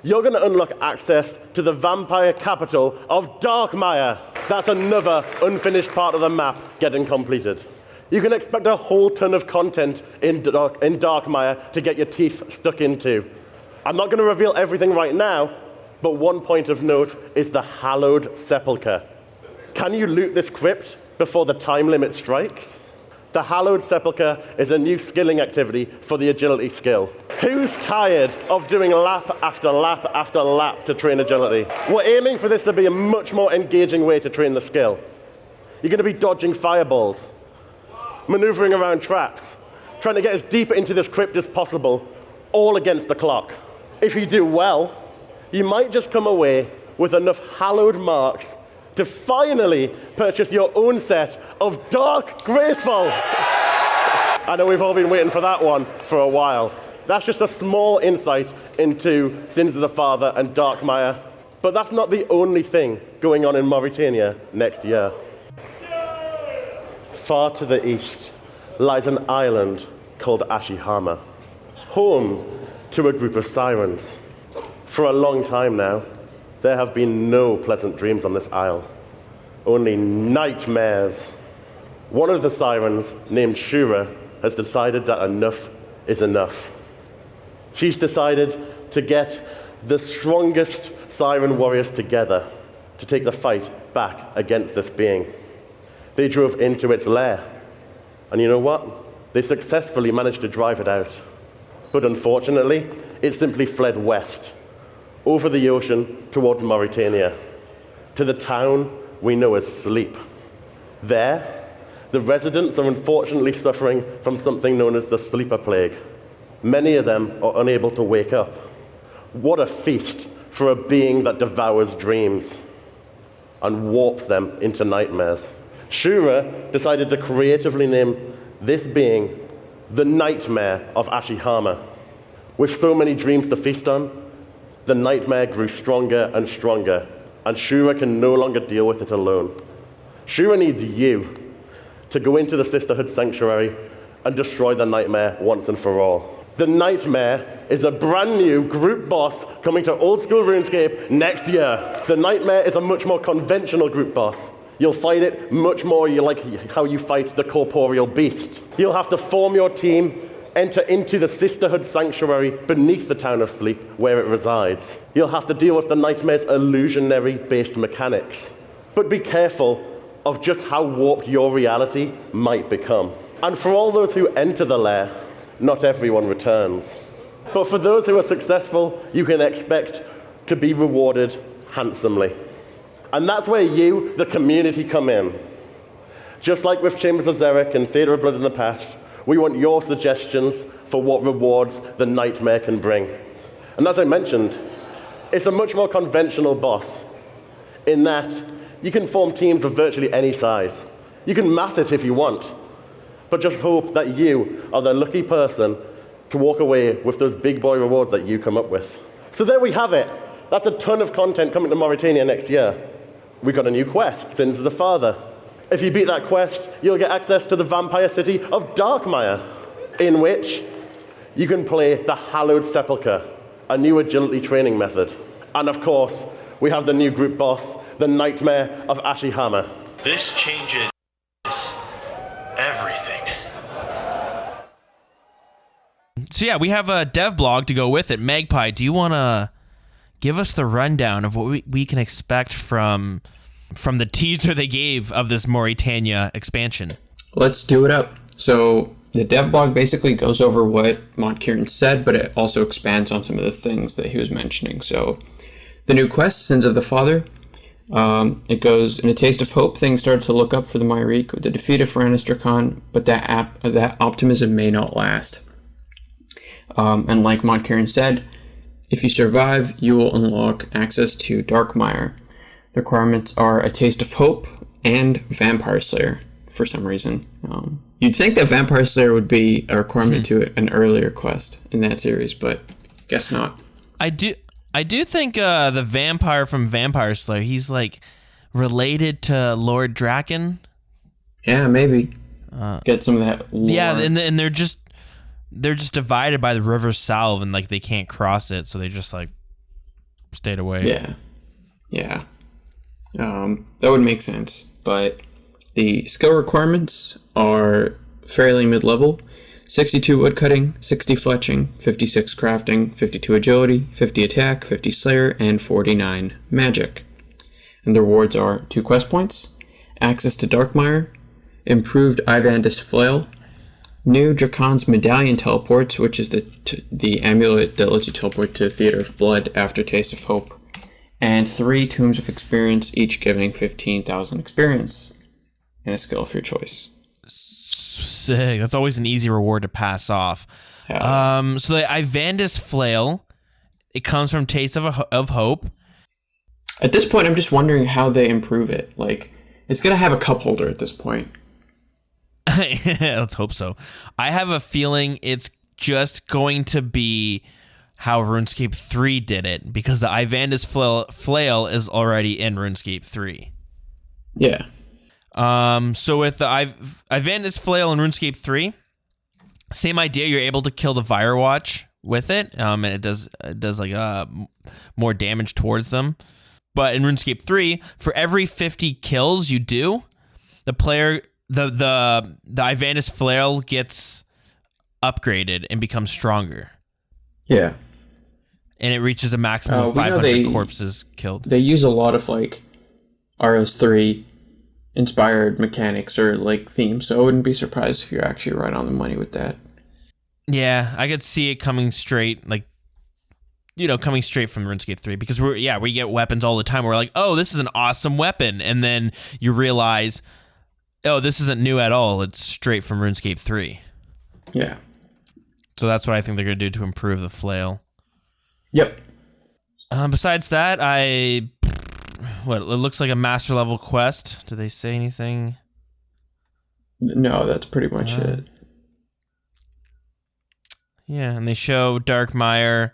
you're going to unlock access to the vampire capital of Darkmire. That's another unfinished part of the map getting completed. You can expect a whole ton of content in Darkmire to get your teeth stuck into. I'm not going to reveal everything right now, but one point of note is the Hallowed Sepulchre. Can you loot this crypt before the time limit strikes? The Hallowed Sepulchre is a new skilling activity for the agility skill. Who's tired of doing lap after lap after lap to train agility? We're aiming for this to be a much more engaging way to train the skill. You're going to be dodging fireballs, maneuvering around traps, trying to get as deep into this crypt as possible, all against the clock. If you do well, you might just come away with enough hallowed marks to finally purchase your own set of Dark Graceful. I know we've all been waiting for that one for a while. That's just a small insight into Sins of the Father and Darkmire, but that's not the only thing going on in Mauritania next year. Far to the east lies an island called Ashihama, home to a group of sirens. For a long time now, there have been no pleasant dreams on this isle, only nightmares. One of the sirens, named Schroder, has decided that enough is enough. She's decided to get the strongest siren warriors together to take the fight back against this being. They drove into its lair, and you know what? They successfully managed to drive it out. But unfortunately, it simply fled west, over the ocean towards Mauritania, to the town we know as Sleep. There, the residents are unfortunately suffering from something known as the sleeper plague. Many of them are unable to wake up. What a feast for a being that devours dreams and warps them into nightmares. Schroder decided to creatively name this being the Nightmare of Ashihama. With so many dreams to feast on, the nightmare grew stronger and stronger, and Schroder can no longer deal with it alone. Schroder needs you to go into the Sisterhood Sanctuary and destroy the nightmare once and for all. The Nightmare is a brand new group boss coming to Old School RuneScape next year. The Nightmare is a much more conventional group boss. You'll fight it much more like how you fight the corporeal beast. You'll have to form your team enter into the Sisterhood Sanctuary beneath the Town of Sleep, where it resides. You'll have to deal with the nightmare's illusionary-based mechanics. But be careful of just how warped your reality might become. And for all those who enter the lair, not everyone returns. But for those who are successful, you can expect to be rewarded handsomely. And that's where you, the community, come in. Just like with Chambers of Xeric and Theatre of Blood in the past, we want your suggestions for what rewards the nightmare can bring. And as I mentioned, it's a much more conventional boss in that you can form teams of virtually any size. You can mass it if you want, but just hope that you are the lucky person to walk away with those big boy rewards that you come up with. So there we have it. That's a ton of content coming to Mauritania next year. We've got a new quest, Sins of the Father. If you beat that quest, you'll get access to the vampire city of Darkmire, in which you can play the Hallowed Sepulchre, a new agility training method. And of course, we have the new group boss, the Nightmare of Ashihama. This changes everything. So yeah, we have a dev blog to go with it. Magpie, do you want to give us the rundown of what we can expect from the teaser they gave of this Mauritania expansion? Let's do it up. So the dev blog basically goes over what Kieran said, but it also expands on some of the things that he was mentioning. So the new quest, Sins of the Father, it goes, in a taste of hope, things started to look up for the Myrique with the defeat of Ferranus Dracan, but that optimism may not last. And like Kieran said, if you survive, you will unlock access to Darkmire. The requirements are a taste of hope and Vampire Slayer for some reason. You'd think that Vampire Slayer would be a requirement to an earlier quest in that series, but guess not. I do think the vampire from Vampire Slayer, he's like related to Lord Draken. Yeah, maybe. Get some of that lore. Yeah, and they're just divided by the River Salve, and like they can't cross it, so they just like stayed away. Yeah. That would make sense, but the skill requirements are fairly mid-level. 62 woodcutting, 60 fletching, 56 crafting, 52 agility, 50 attack, 50 slayer, and 49 magic. And the rewards are 2 quest points, access to Darkmire, improved Ivandis Flail, new Dracon's Medallion teleports, which is the amulet that lets you teleport to Theatre of Blood after Taste of Hope, and 3 Tombs of Experience, each giving 15,000 experience, and a skill of your choice. Sick. That's always an easy reward to pass off. Yeah. So the Ivandis Flail, it comes from Taste of Hope. At this point, I'm just wondering how they improve it. Like, it's going to have a cup holder at this point. Let's hope so. I have a feeling it's just going to be how RuneScape 3 did it, because the Ivandis Flail is already in RuneScape 3. Yeah. So with the Ivandis Flail in RuneScape 3, same idea. You're able to kill the Firewatch with it, and it does like more damage towards them. But in RuneScape 3, for every 50 kills you do, the player the Ivandis Flail gets upgraded and becomes stronger. Yeah. And it reaches a maximum of 500 corpses killed. They use a lot of like RS3 inspired mechanics or like themes, so I wouldn't be surprised if you're actually right on the money with that. Yeah, I could see it coming straight, like, coming straight from RuneScape 3, because we get weapons all the time. We're like, oh, this is an awesome weapon, and then you realize, oh, this isn't new at all. It's straight from RuneScape 3. Yeah. So that's what I think they're going to do to improve the flail. Yep. Besides that, it looks like a master level quest. Did they say anything? No, that's pretty much it. Yeah, and they show Darkmire.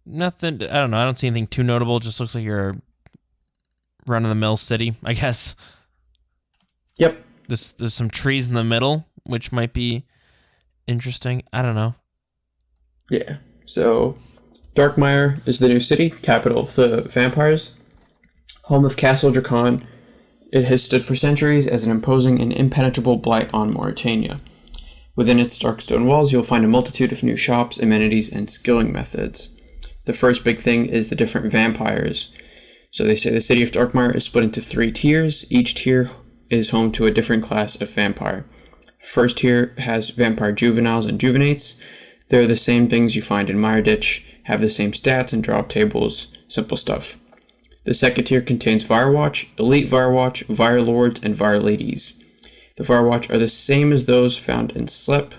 Nothing, I don't know. I don't see anything too notable. It just looks like you're a run-of-the-mill city, I guess. Yep. There's some trees in the middle, which might be interesting. I don't know. Yeah. So, Darkmire is the new city, capital of the vampires, home of Castle Dracan. It has stood for centuries as an imposing and impenetrable blight on Mauritania. Within its dark stone walls, you'll find a multitude of new shops, amenities, and skilling methods. The first big thing is the different vampires. So they say the city of Darkmire is split into 3 tiers. Each tier is home to a different class of vampire. First tier has vampire juveniles and juvenates. They're the same things you find in Mireditch, have the same stats and drop tables, simple stuff. The second tier contains Firewatch, Elite Firewatch, Firelords, and Fireladies. The Firewatch are the same as those found in Slip,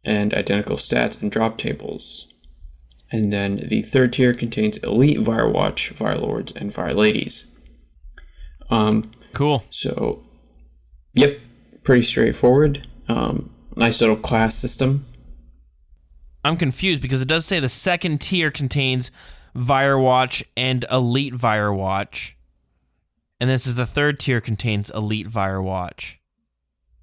and identical stats and drop tables. And then the third tier contains Elite Firewatch, Firelords, and Fireladies. Cool. So, yep, pretty straightforward. Nice little class system. I'm confused because it does say the second tier contains Firewatch and Elite Firewatch. And this is the third tier contains Elite Firewatch.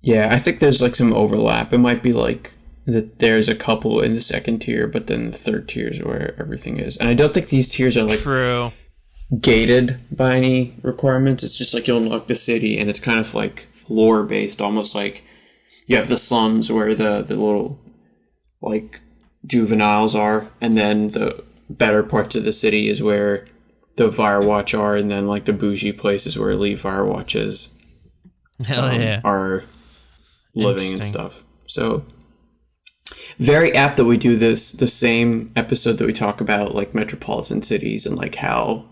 Yeah, I think there's like some overlap. It might be like that there's a couple in the second tier, but then the third tier is where everything is. And I don't think these tiers are like True. gated by any requirements. It's just like you unlock the city, and it's kind of like lore based, almost like you have the slums where the little like juveniles are, and then the better parts of the city is where the Firewatch are, and then like the bougie places where Elite Firewatch is. Hell yeah. Are living and stuff. So very apt that we do the same episode that we talk about like metropolitan cities and like how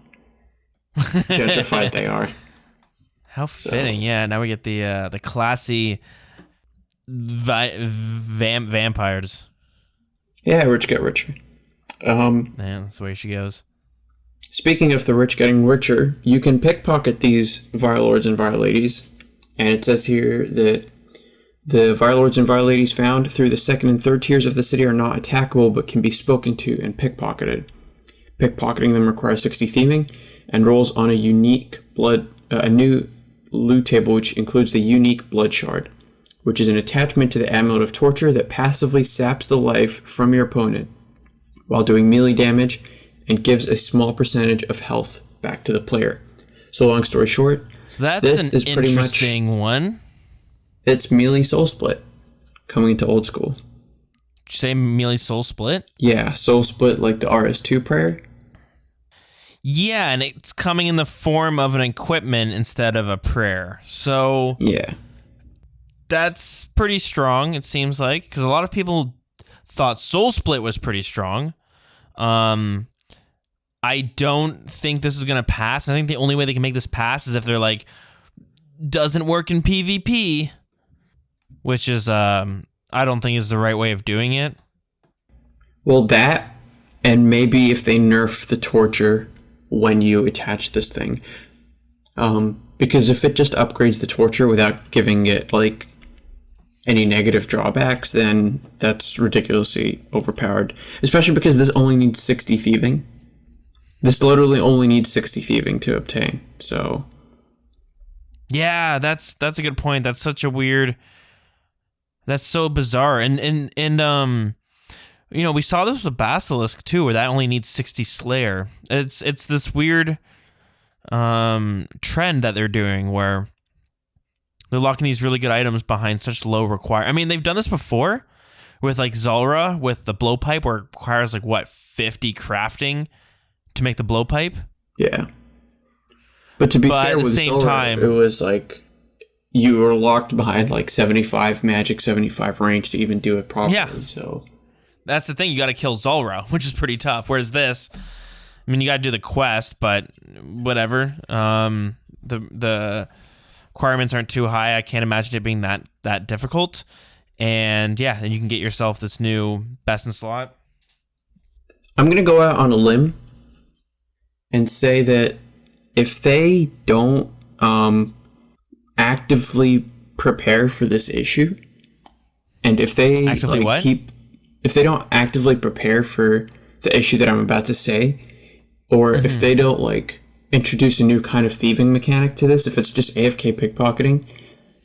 gentrified they are. How fitting, yeah. Now we get the classy vampires. Yeah, rich get richer. Yeah, that's the way she goes. Speaking of the rich getting richer, you can pickpocket these Firelords and Fireladies, and it says here that the Firelords and Fireladies found through the second and third tiers of the city are not attackable but can be spoken to and pickpocketed. Pickpocketing them requires 60 thieving and rolls on a new loot table which includes the unique blood shard, which is an attachment to the amulet of torture that passively saps the life from your opponent while doing melee damage and gives a small percentage of health back to the player. So long story short, so that's this an is pretty interesting one. It's melee soul split coming into old school. Did you say melee soul split? Yeah, soul split like the RS2 prayer. Yeah, and it's coming in the form of an equipment instead of a prayer. So yeah, that's pretty strong, it seems like, because a lot of people thought soul split was pretty strong. I don't think this is going to pass. I think the only way they can make this pass is if they're like, doesn't work in PvP, which is, I don't think is the right way of doing it. Well, that, and maybe if they nerf the torture when you attach this thing. Because if it just upgrades the torture without giving it, like, any negative drawbacks, then that's ridiculously overpowered. Especially because this only needs 60 thieving. This literally only needs 60 thieving to obtain, so... Yeah, that's a good point. That's such a weird... That's so bizarre. And you know, we saw this with Basilisk, too, where that only needs 60 Slayer. It's this weird trend that they're doing, where they're locking these really good items behind such low require. I mean, they've done this before with, like, Zulrah, with the blowpipe, where it requires, like, what, 50 crafting to make the blowpipe? Yeah. But to be fair, with Zulrah, it was like you were locked behind like 75 magic, 75 range to even do it properly. Yeah. So that's the thing. You got to kill Zulrah, which is pretty tough. Whereas this, I mean, you got to do the quest, but whatever. The requirements aren't too high. I can't imagine it being that difficult. And yeah, then you can get yourself this new best in slot. I'm gonna go out on a limb and say that if they don't actively prepare for this issue, and if they actively if they don't actively prepare for the issue that I'm about to say, or if they don't like introduce a new kind of thieving mechanic to this, if it's just AFK pickpocketing,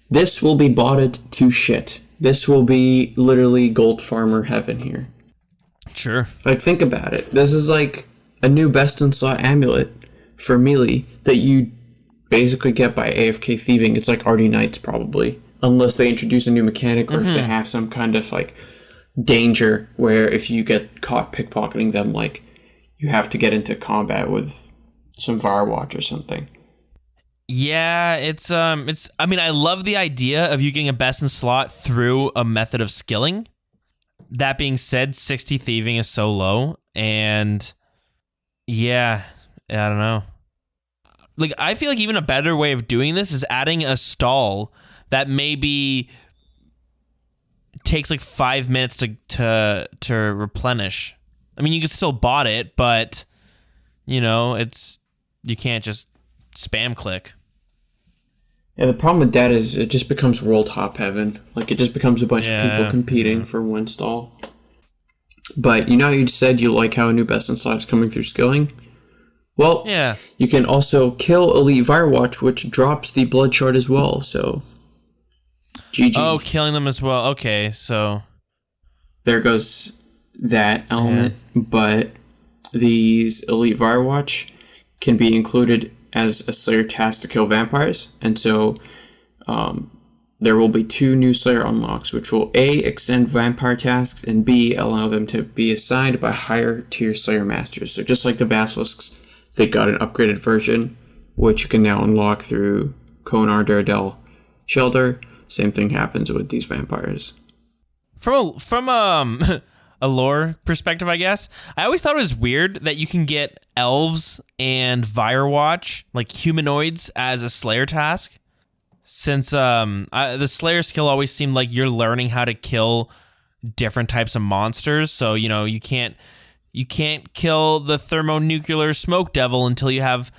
this will be botted to shit. This will be literally gold farmer heaven here. Sure. Like, think about it. This is like a new best in slot amulet for melee that you basically get by AFK thieving. It's like RD Knights probably, unless they introduce a new mechanic or if they have some kind of like danger where if you get caught pickpocketing them, like you have to get into combat with some Firewatch or something. Yeah, it's I mean, I love the idea of you getting a best in slot through a method of skilling. That being said, 60 thieving is so low, and yeah, I don't know. Like, I feel like even a better way of doing this is adding a stall that maybe takes like 5 minutes to replenish. I mean, you could still bot it, but you can't just spam click. Yeah, the problem with that is it just becomes world hop heaven. Like, it just becomes a bunch of people competing for one stall. But you said you like how a new best in slot is coming through skilling? Well, yeah. You can also kill Elite Firewatch, which drops the Blood Shard as well, so GG. Oh, killing them as well. Okay, so there goes that element. Yeah. But these Elite Firewatch can be included as a Slayer task to kill vampires, and so there will be 2 new Slayer unlocks, which will A, extend vampire tasks, and B, allow them to be assigned by higher tier Slayer masters. So just like the Basilisks, they got an upgraded version, which you can now unlock through Konar, Daredel, Schroder. Same thing happens with these vampires. From a lore perspective, I guess, I always thought it was weird that you can get elves and Firewatch, like humanoids, as a Slayer task. Since the Slayer skill always seemed like you're learning how to kill different types of monsters. So, you can't kill the thermonuclear smoke devil until you have,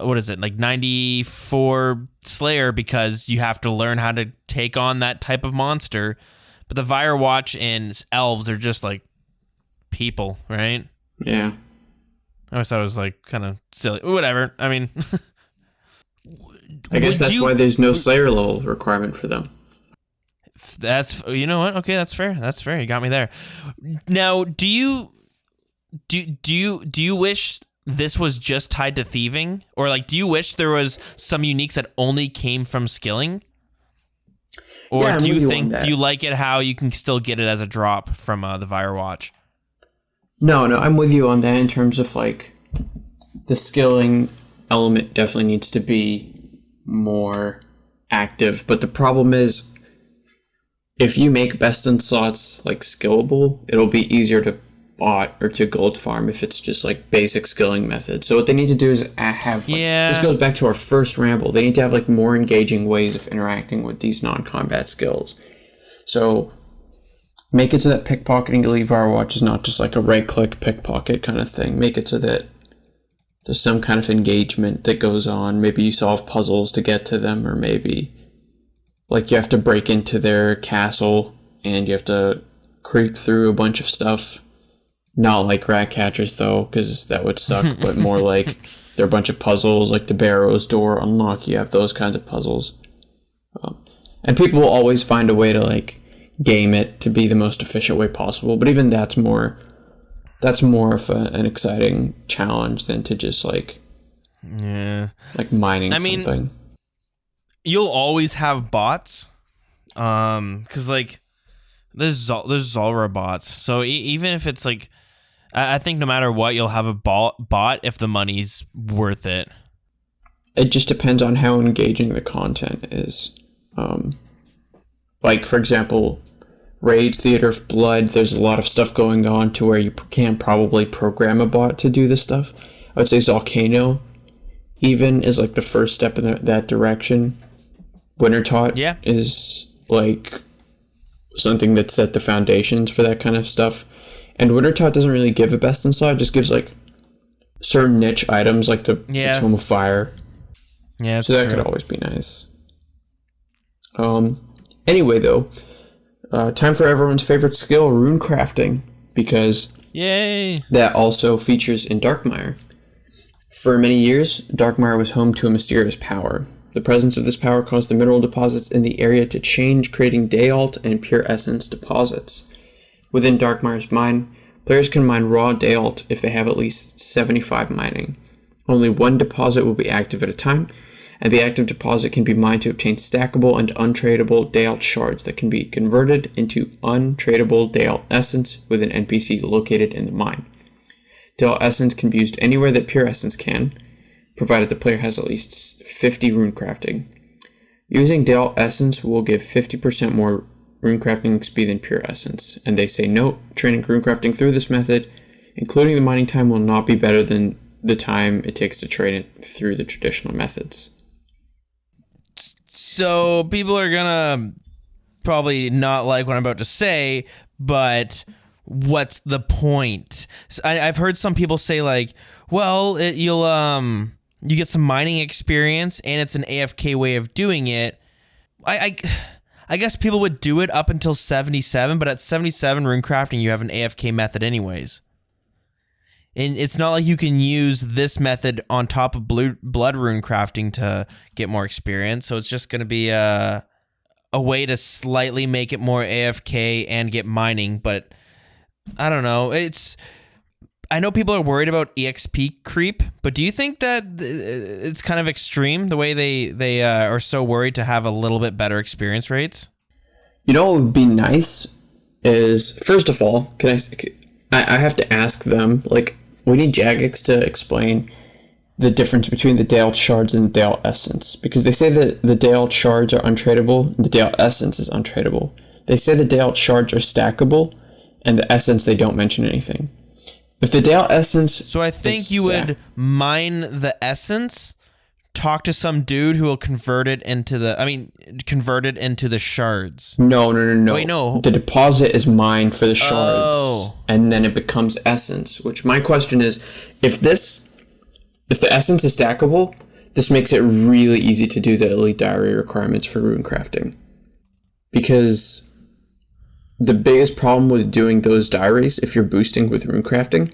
94 Slayer, because you have to learn how to take on that type of monster. But the Firewatch and elves are just like people, right? Yeah. I always thought it was like kind of silly. Whatever. I mean, I guess that's why there's no Slayer level requirement for them. That's, you know what? Okay, that's fair. That's fair. You got me there. Now, do you wish this was just tied to thieving, or like, do you wish there was some uniques that only came from skilling? Or do you like it how you can still get it as a drop from the Firewatch? No, I'm with you on that in terms of like the skilling element definitely needs to be more active. But the problem is, if you make best in slots like skillable, it'll be easier to bot or to gold farm if it's just like basic skilling methods. So what they need to do is have this goes back to our first ramble. They need to have like more engaging ways of interacting with these non-combat skills. So make it so that pickpocketing Elite Firewatch is not just like a right click pickpocket kind of thing. Make it so that there's some kind of engagement that goes on. Maybe you solve puzzles to get to them, or maybe like you have to break into their castle and you have to creep through a bunch of stuff. Not like rat catchers though, because that would suck, but more like there are a bunch of puzzles, like the Barrow's door unlock. You have those kinds of puzzles. And people will always find a way to like game it to be the most efficient way possible, but even that's more of an exciting challenge than to just like mining something. You'll always have bots, because like there's Zulrah bots, so even if it's like, I think no matter what, you'll have a bot if the money's worth it. It just depends on how engaging the content is. Like, for example, Raids, Theater of Blood, there's a lot of stuff going on to where you can probably program a bot to do this stuff. I would say Volcano even is like the first step in that direction. Wintertot is like something that set the foundations for that kind of stuff. And Wintertot doesn't really give a best in slot, it just gives like certain niche items like the Tome of Fire. Yeah, so that could always be nice. Anyway though, time for everyone's favorite skill, rune crafting, because that also features in Darkmire. For many years, Darkmire was home to a mysterious power. The presence of this power caused the mineral deposits in the area to change, creating Dayalt and Pure Essence deposits. Within Darkmire's mine, players can mine raw Dayalt if they have at least 75 mining. Only one deposit will be active at a time, and the active deposit can be mined to obtain stackable and untradeable Day-Alt shards that can be converted into untradeable Day-Alt essence with an NPC located in the mine. Day-Alt essence can be used anywhere that pure essence can, provided the player has at least 50 rune crafting. Using Day-Alt essence will give 50% more rune crafting XP than pure essence, and they say note, training rune crafting through this method, including the mining time, will not be better than the time it takes to train it through the traditional methods. So people are gonna probably not like what I'm about to say, but what's the point? I've heard some people say like, well, you get some mining experience and it's an AFK way of doing it. I guess people would do it up until 77, but at 77 rune crafting you have an AFK method anyways. And it's not like you can use this method on top of blood rune crafting to get more experience. So it's just going to be a way to slightly make it more AFK and get mining. But I don't know. I know people are worried about EXP creep, but do you think that it's kind of extreme the way they are so worried to have a little bit better experience rates? You know what would be nice is, first of all, I have to ask them, like, we need Jagex to explain the difference between the Day-Alt shards and the Day-Alt essence, because they say that the Day-Alt shards are untradeable and the Day-Alt essence is untradeable. They say the Day-Alt shards are stackable, and the essence they don't mention anything. If the Day-Alt essence, so I think you would mine the essence, talk to some dude who will convert it into the shards. No. Wait, no. The deposit is mined for the shards, and then it becomes essence. Which my question is, if the essence is stackable, this makes it really easy to do the elite diary requirements for rune crafting. Because the biggest problem with doing those diaries, if you're boosting with rune crafting,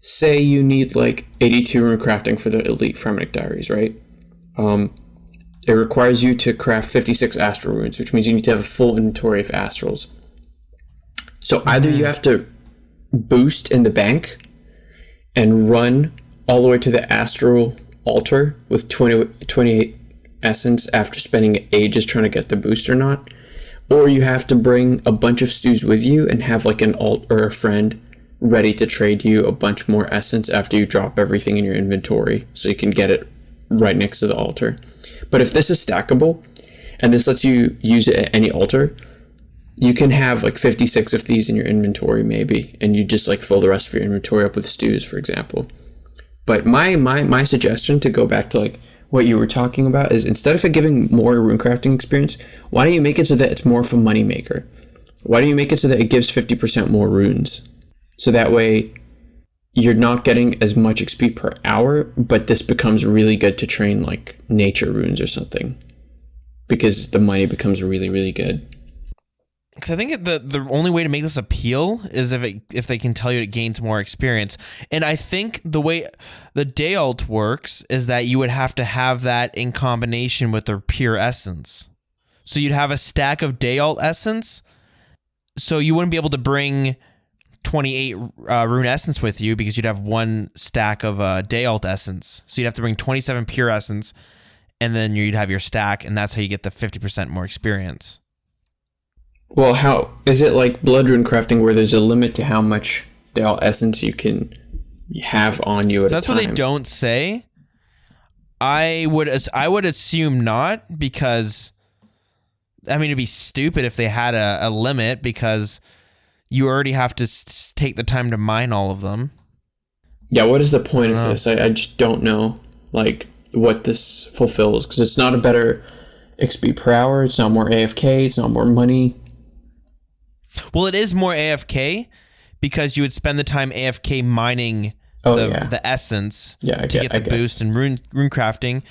say you need like 82 rune crafting for the elite Fremennik diaries, right? It requires you to craft 56 astral runes, which means you need to have a full inventory of astrals. So either you have to boost in the bank and run all the way to the astral altar with 28 essence after spending ages trying to get the boost or not, or you have to bring a bunch of stews with you and have like an alt or a friend ready to trade you a bunch more essence after you drop everything in your inventory so you can get it right next to the altar. But if this is stackable and this lets you use it at any altar, you can have like 56 of these in your inventory maybe, and you just like fill the rest of your inventory up with stews, for example. But my suggestion, to go back to like what you were talking about, is instead of it giving more runecrafting experience, why don't you make it so that it's more of a moneymaker? Why don't you make it so that it gives 50% more runes? So that way you're not getting as much XP per hour, but this becomes really good to train like nature runes or something, because the money becomes really, really good. Because I think the only way to make this appeal is if they can tell you it gains more experience. And I think the way the Day-Alt works is that you would have to have that in combination with the pure essence. So you'd have a stack of Day-Alt essence, so you wouldn't be able to bring 28 rune essence with you because you'd have one stack of Day-Alt essence. So you'd have to bring 27 pure essence, and then you'd have your stack, and that's how you get the 50% more experience. Well, how is it like blood rune crafting, where there's a limit to how much Day-Alt essence you can have on you at a time? That's what they don't say. I would assume not, because I mean, it'd be stupid if they had a limit, because you already have to take the time to mine all of them. Yeah, what is the point of this? I just don't know like what this fulfills, because it's not a better XP per hour, it's not more AFK, it's not more money. Well, it is more AFK, because you would spend the time AFK mining the essence to get the boost and rune crafting.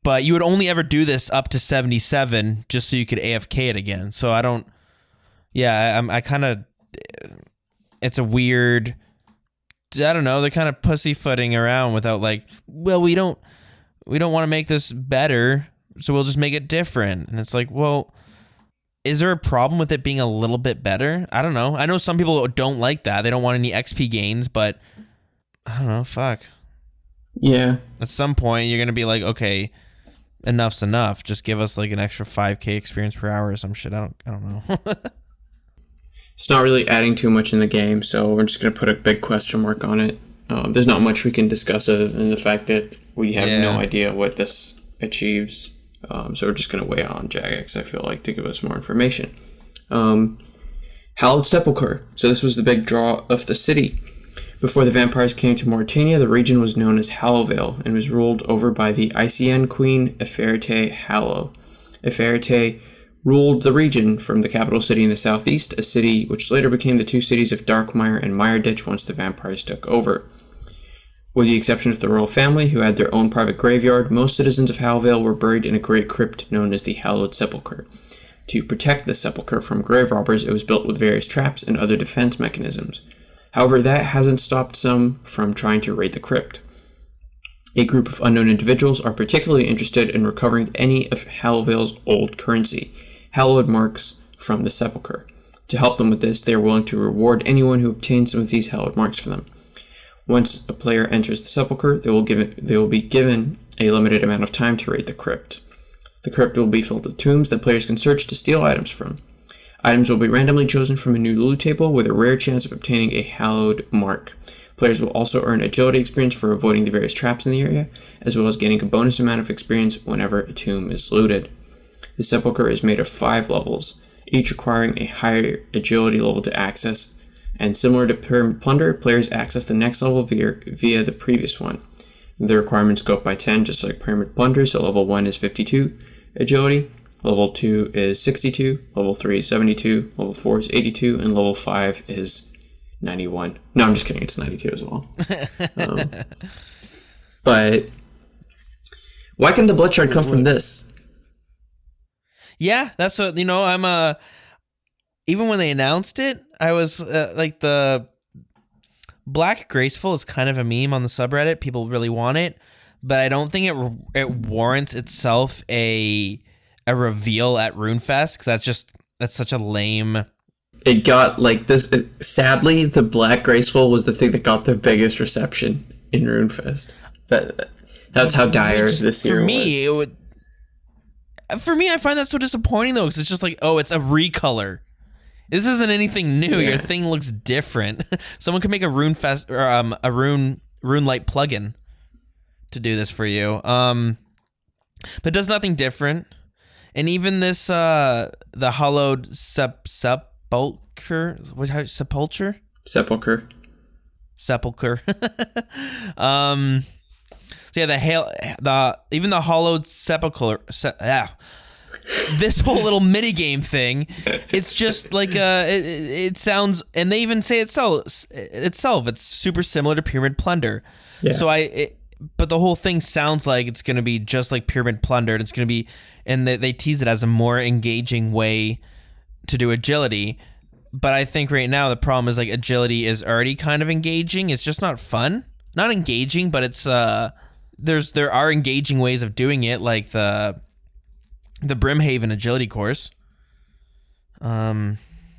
But you would only ever do this up to 77 just so you could AFK it again. So I don't... Yeah, I kind of... It's a weird... I don't know, they're kind of pussyfooting around without like, well, we don't want to make this better, so we'll just make it different. And it's like, well... Is there a problem with it being a little bit better? I don't know. I know some people don't like that. They don't want any XP gains, but I don't know. Fuck. Yeah. At some point, you're gonna be like, okay, enough's enough. Just give us like an extra 5K experience per hour or some shit. I don't know. It's not really adding too much in the game, so we're just going to put a big question mark on it. There's not much we can discuss other than the fact that we have no idea what this achieves. So we're just going to wait on Jagex, I feel like, to give us more information. Hallowed Sepulchre. So this was the big draw of the city. Before the vampires came to Mauritania, the region was known as Hallowvale and was ruled over by the Icen queen Eferite Hallow. Eferite ruled the region from the capital city in the southeast, a city which later became the two cities of Darkmire and Mireditch once the vampires took over. With the exception of the royal family, who had their own private graveyard, most citizens of Hallowvale were buried in a great crypt known as the Hallowed Sepulchre. To protect the sepulchre from grave robbers, it was built with various traps and other defense mechanisms. However, that hasn't stopped some from trying to raid the crypt. A group of unknown individuals are particularly interested in recovering any of Hallowvale's old currency, hallowed marks from the sepulchre. To help them with this, they are willing to reward anyone who obtains some of these hallowed marks for them. Once a player enters the sepulchre, they will be given a limited amount of time to raid the crypt. The crypt will be filled with tombs that players can search to steal items from. Items will be randomly chosen from a new loot table with a rare chance of obtaining a hallowed mark. Players will also earn agility experience for avoiding the various traps in the area, as well as gaining a bonus amount of experience whenever a tomb is looted. The sepulchre is made of 5 levels, each requiring a higher agility level to access, and similar to Pyramid Plunder, players access the next level via the previous one. The requirements go up by 10, just like Pyramid Plunder, so level 1 is 52 agility, level 2 is 62, level 3 is 72, level 4 is 82, and level 5 is 91. No, I'm just kidding, it's 92 as well. But why can the blood shard come from this? Yeah, that's what, I'm even when they announced it, I was like, the Black Graceful is kind of a meme on the subreddit. People really want it, but I don't think it warrants itself a reveal at Runefest, because that's such a lame. It got like this. Sadly, the Black Graceful was the thing that got the biggest reception in Runefest. That's how dire this year was. For me, I find that so disappointing though, because it's just like, oh, it's a recolor. This isn't anything new. Yeah. Your thing looks different. Someone could make a Runefest or a RuneLite plugin to do this for you. But it does nothing different. And even this, the hollowed sepulcher. So yeah, even the hollowed sepulcher. This whole little mini game thing, it's just like it sounds, and they even say itself it's super similar to Pyramid Plunder. Yeah. So but the whole thing sounds like it's going to be just like Pyramid Plunder, and it's going to be, and they tease it as a more engaging way to do agility. But I think right now the problem is, like, agility is already kind of engaging. It's just not fun, not engaging, but it's there are engaging ways of doing it, like the Brimhaven agility course.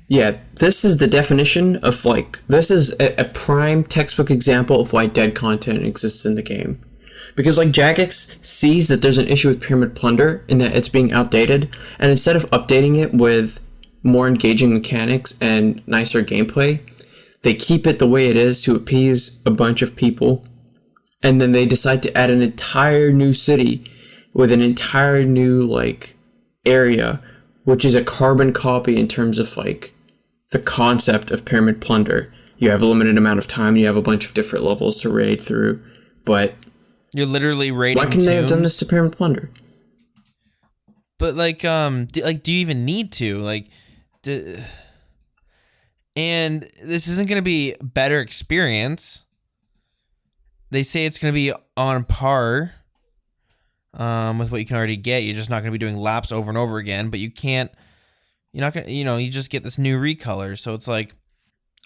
Yeah, this is the definition of, like, this is a prime textbook example of why dead content exists in the game. Because, like, Jagex sees that there's an issue with Pyramid Plunder in that it's being outdated, and instead of updating it with more engaging mechanics and nicer gameplay, they keep it the way it is to appease a bunch of people, and then they decide to add an entire new city with an entire new, like, area, which is a carbon copy in terms of, like, the concept of Pyramid Plunder. You have a limited amount of time, you have a bunch of different levels to raid through, but you're literally raiding why couldn't they have done this to Pyramid Plunder? But, like, do you even need to? Like, and this isn't going to be a better experience. They say it's going to be on par with what you can already get. You're just not going to be doing laps over and over again, but you're not going to, you just get this new recolor. So it's like,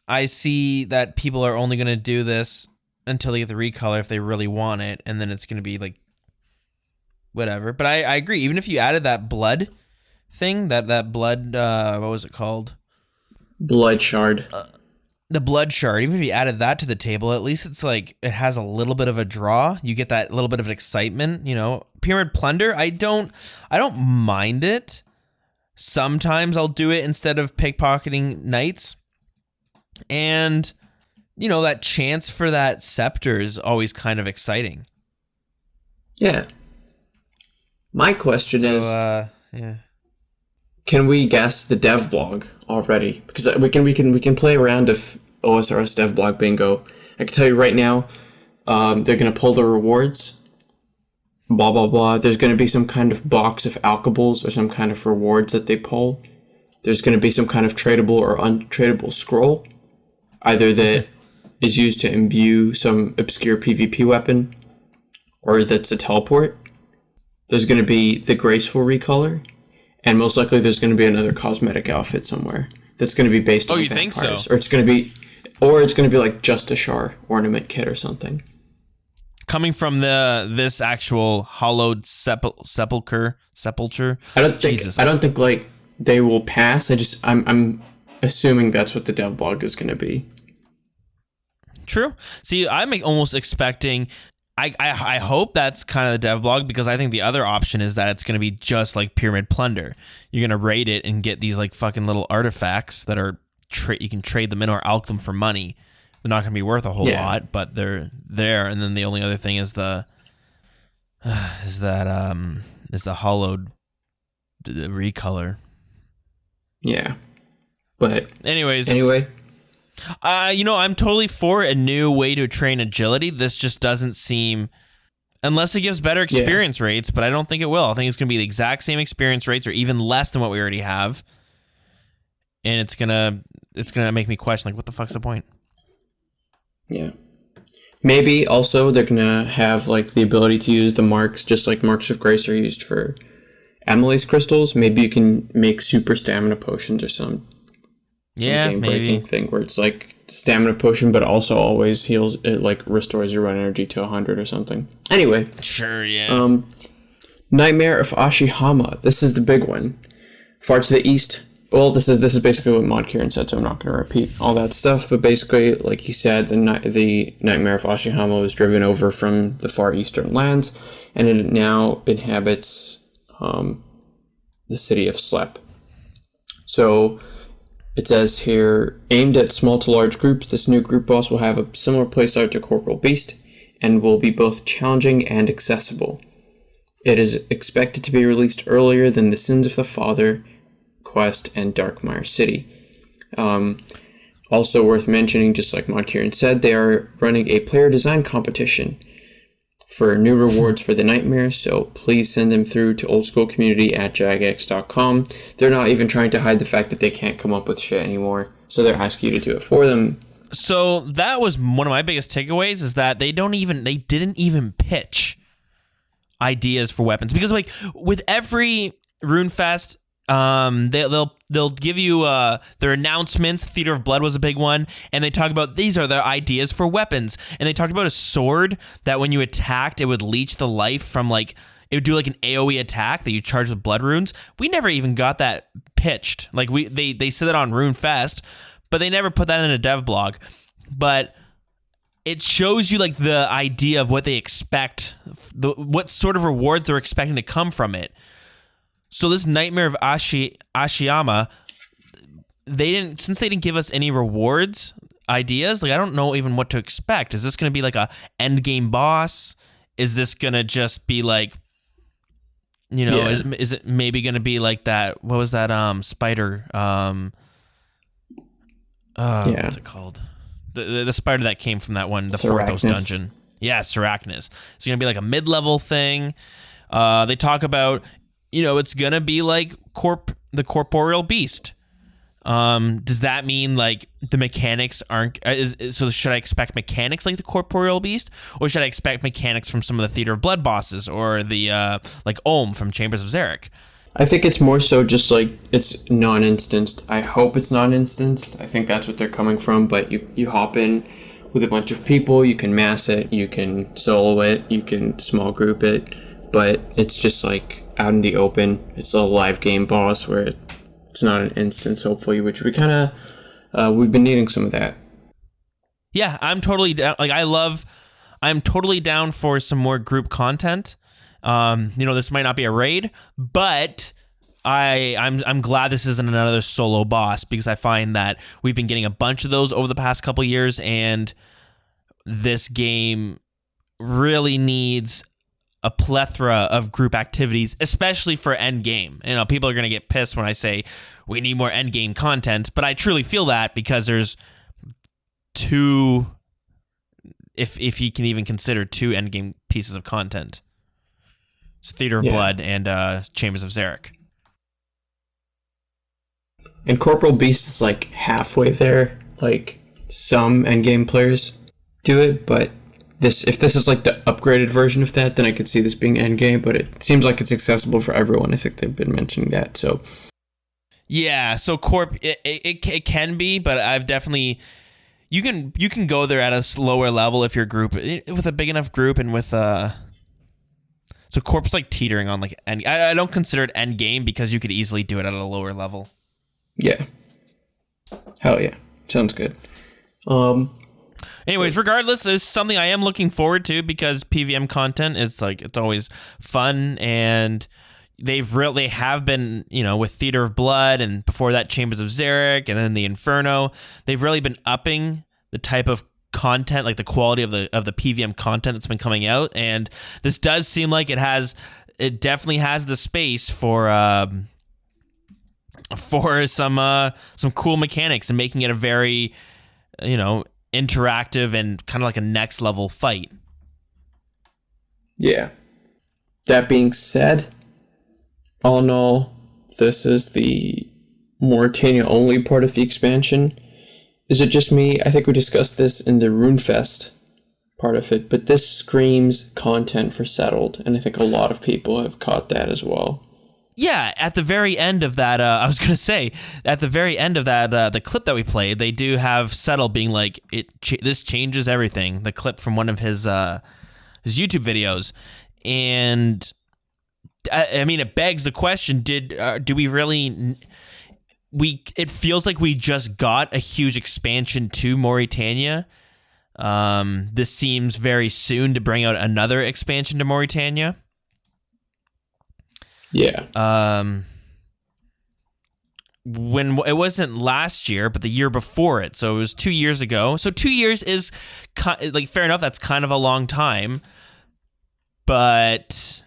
I see that people are only going to do this until they get the recolor if they really want it, and then it's going to be like, whatever. But I agree. Even if you added that blood thing, that blood, what was it called? Blood shard. the blood shard, even if you added that to the table, at least it's like it has a little bit of a draw. You get that little bit of excitement, you know. Pyramid plunder, I don't mind it. Sometimes I'll do it instead of pickpocketing knights. And you know, that chance for that scepter is always kind of exciting. Yeah. My question is, yeah. Can we guess the dev blog already? Because we can play a round of OSRS dev blog bingo. I can tell you right now, they're gonna pull the rewards. Blah blah blah. There's gonna be some kind of box of alkables or some kind of rewards that they pull. There's gonna be some kind of tradable or untradeable scroll, either that is used to imbue some obscure PvP weapon, or that's a teleport. There's gonna be the graceful recolor. And most likely there's going to be another cosmetic outfit somewhere that's going to be based on you think so? Or it's going to be like just a Char ornament kit or something. Coming from this actual hollowed sepulcher. I don't think like they will pass. I'm assuming that's what the dev blog is going to be. True. See, I'm almost expecting. I hope that's kind of the dev blog, because I think the other option is that it's going to be just like Pyramid Plunder. You're going to raid it and get these like fucking little artifacts that are you can trade them in or alch them for money. They're not going to be worth a whole lot, but they're there. And then the only other thing is the hollowed recolor. Yeah. But anyway. You know, I'm totally for a new way to train agility. This just doesn't seem, unless it gives better experience rates, but I don't think it will. I think it's going to be the exact same experience rates or even less than what we already have. And it's going to make me question, like, what the fuck's the point? Yeah. Maybe also they're going to have like the ability to use the marks, just like marks of grace are used for Emily's crystals. Maybe you can make super stamina potions or some game-breaking thing where it's like stamina potion, but also always heals. It like restores your run energy to 100 or something. Anyway, sure, yeah. Nightmare of Ashihama. This is the big one. Far to the east. Well, this is basically what Mod Kieran said, so I'm not going to repeat all that stuff. But basically, like he said, the Nightmare of Ashihama was driven over from the far eastern lands, and it now inhabits the city of Slep. So it says here, aimed at small to large groups, this new group boss will have a similar playstyle to Corporal Beast and will be both challenging and accessible. It is expected to be released earlier than the Sins of the Father quest and Darkmire City. Also worth mentioning, just like Mod Kieran said, they are running a player design competition for new rewards for the Nightmares, so please send them through to oldschoolcommunity@jagex.com. They're not even trying to hide the fact that they can't come up with shit anymore, so they're asking you to do it for them. So that was one of my biggest takeaways, is that they didn't even pitch ideas for weapons, because like with every Runefest, they'll give you their announcements. Theater of Blood was a big one, and they talk about these are the ideas for weapons, and they talked about a sword that when you attacked it would leech the life from, like, it would do like an AoE attack that you charge with blood runes. We never even got that pitched. Like they said that on Runefest, but they never put that in a dev blog. But it shows you like the idea of what they expect, what sort of rewards they're expecting to come from it. So this Nightmare of Ashiyama, since they didn't give us any rewards ideas, like I don't know even what to expect. Is this going to be like a end game boss? Is this going to just be like, you know, is it maybe going to be like that? What was that spider? What's it called? The spider that came from that one, the Forthos dungeon. Yeah, Sarachnis. It's going to be like a mid-level thing. They talk about, you know, it's going to be like the corporeal beast. Does that mean like the mechanics aren't... so should I expect mechanics like the corporeal beast? Or should I expect mechanics from some of the Theater of Blood bosses? Or the like Olm from Chambers of Zarek? I think it's more so just like it's non-instanced. I hope it's non-instanced. I think that's what they're coming from. But you hop in with a bunch of people. You can mass it. You can solo it. You can small group it. But it's just like out in the open. It's a live game boss where it's not an instance, hopefully, which we kind of we've been needing some of that Yeah, I'm totally down. Like, I'm totally down for some more group content. This might not be a raid, but I'm glad this isn't another solo boss, because I find that we've been getting a bunch of those over the past couple years, and this game really needs a plethora of group activities, especially for end game. People are going to get pissed when I say we need more end game content, but I truly feel that because there's two, if you can even consider two end game pieces of content. It's Theater of Blood and Chambers of Xeric. And Corporal Beast is like halfway there. Like, some endgame players do it, but if this is like the upgraded version of that, then I could see this being endgame, but it seems like it's accessible for everyone. I think they've been mentioning that, so. Yeah, so Corp, it can be, but I've definitely... You can go there at a lower level if your group... With a big enough group and with... So Corp's like teetering on like... I don't consider it endgame because you could easily do it at a lower level. Yeah. Hell yeah. Sounds good. Anyways, regardless, it's something I am looking forward to because PVM content is like, it's always fun, and they have been, with Theater of Blood, and before that Chambers of Xeric, and then the Inferno, they've really been upping the type of content, like the quality of the PVM content that's been coming out, and this does seem like it definitely has the space for some cool mechanics and making it a very, interactive and kind of like a next level fight. Yeah. That being said, all in all, this is the Mauritania only part of the expansion. Is it just me? I think we discussed this in the Runefest part of it, but this screams content for Settled, and I think a lot of people have caught that as well. Yeah, at the very end of that, the clip that we played, they do have Settle being like, this changes everything. The clip from one of his YouTube videos, and I mean, it begs the question: do we really? It feels like we just got a huge expansion to Mauritania. This seems very soon to bring out another expansion to Mauritania. Yeah. When it wasn't last year, but the year before it, so it was 2 years ago. So 2 years is like, fair enough. That's kind of a long time, but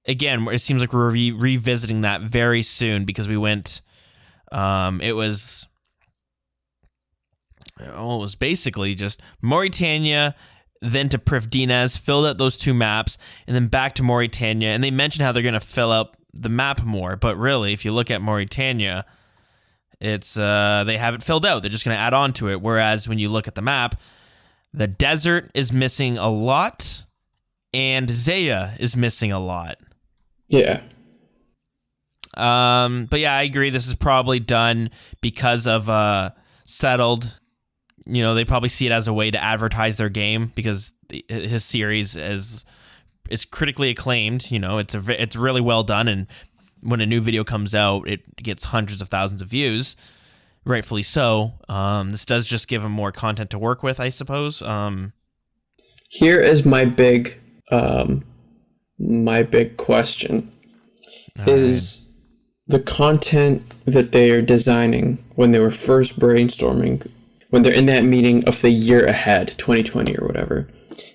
again, it seems like we're revisiting that very soon because we went. It was basically just Mauritania, then to Privdines, filled out those two maps, and then back to Mauritania. And they mentioned how they're going to fill up the map more, but really, if you look at Mauritania, it's they have it filled out. They're just going to add on to it. Whereas when you look at the map, the desert is missing a lot, and Zaya is missing a lot. Yeah. But yeah, I agree. This is probably done because of Settled. They probably see it as a way to advertise their game because his series is critically acclaimed. It's really well done, and when a new video comes out, it gets hundreds of thousands of views, rightfully so. This does just give him more content to work with, I suppose. Here is my big question: is the content that they are designing when they were first brainstorming, when they're in that meeting of the year ahead, 2020 or whatever,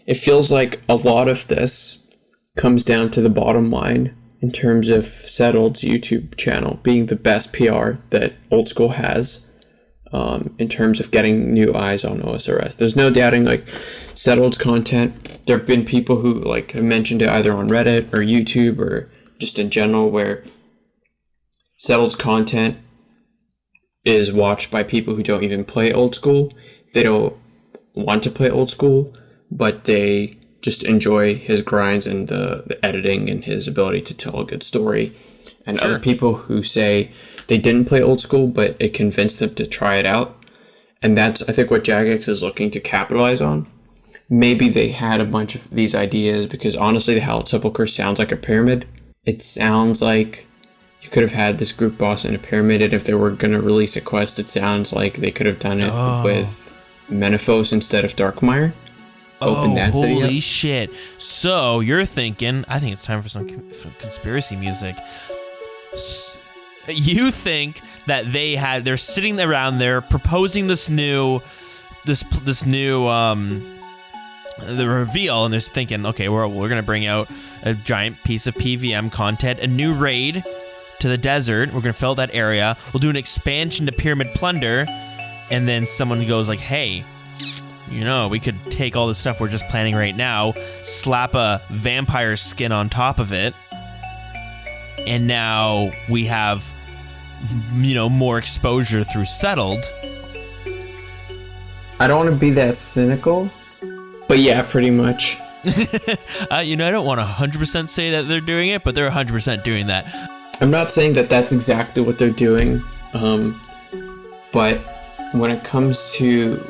it feels like a lot of this comes down to the bottom line in terms of Settled's YouTube channel being the best PR that Old School has, in terms of getting new eyes on OSRS. There's no doubting, like, Settled's content. There have been people who have mentioned it either on Reddit or YouTube or just in general, where Settled's content is watched by people who don't even play Old School. They don't want to play Old School, but they just enjoy his grinds and the editing and his ability to tell a good story. And Sure. Other people who say they didn't play Old School, but it convinced them to try it out. And that's, I think, what Jagex is looking to capitalize on. Maybe they had a bunch of these ideas because honestly, the Hallowed Sepulchre sounds like a pyramid. It sounds like you could have had this group boss in a pyramid, and if they were going to release a quest, it sounds like they could have done it with Menaphos instead of Darkmire. Open that city up. Holy shit. So you're thinking, I think it's time for some conspiracy music. You think that they're sitting around there proposing this new the reveal, and they're thinking, okay, we're gonna bring out a giant piece of PVM content, a new raid to the desert. We're gonna fill that area. We'll do an expansion to Pyramid Plunder, and then someone goes like, hey, we could take all the stuff we're just planning right now, slap a vampire skin on top of it, and now we have, more exposure through Settled. I don't want to be that cynical, but yeah, pretty much. I don't want to 100% say that they're doing it, but they're 100% doing that. I'm not saying that that's exactly what they're doing, but when it comes to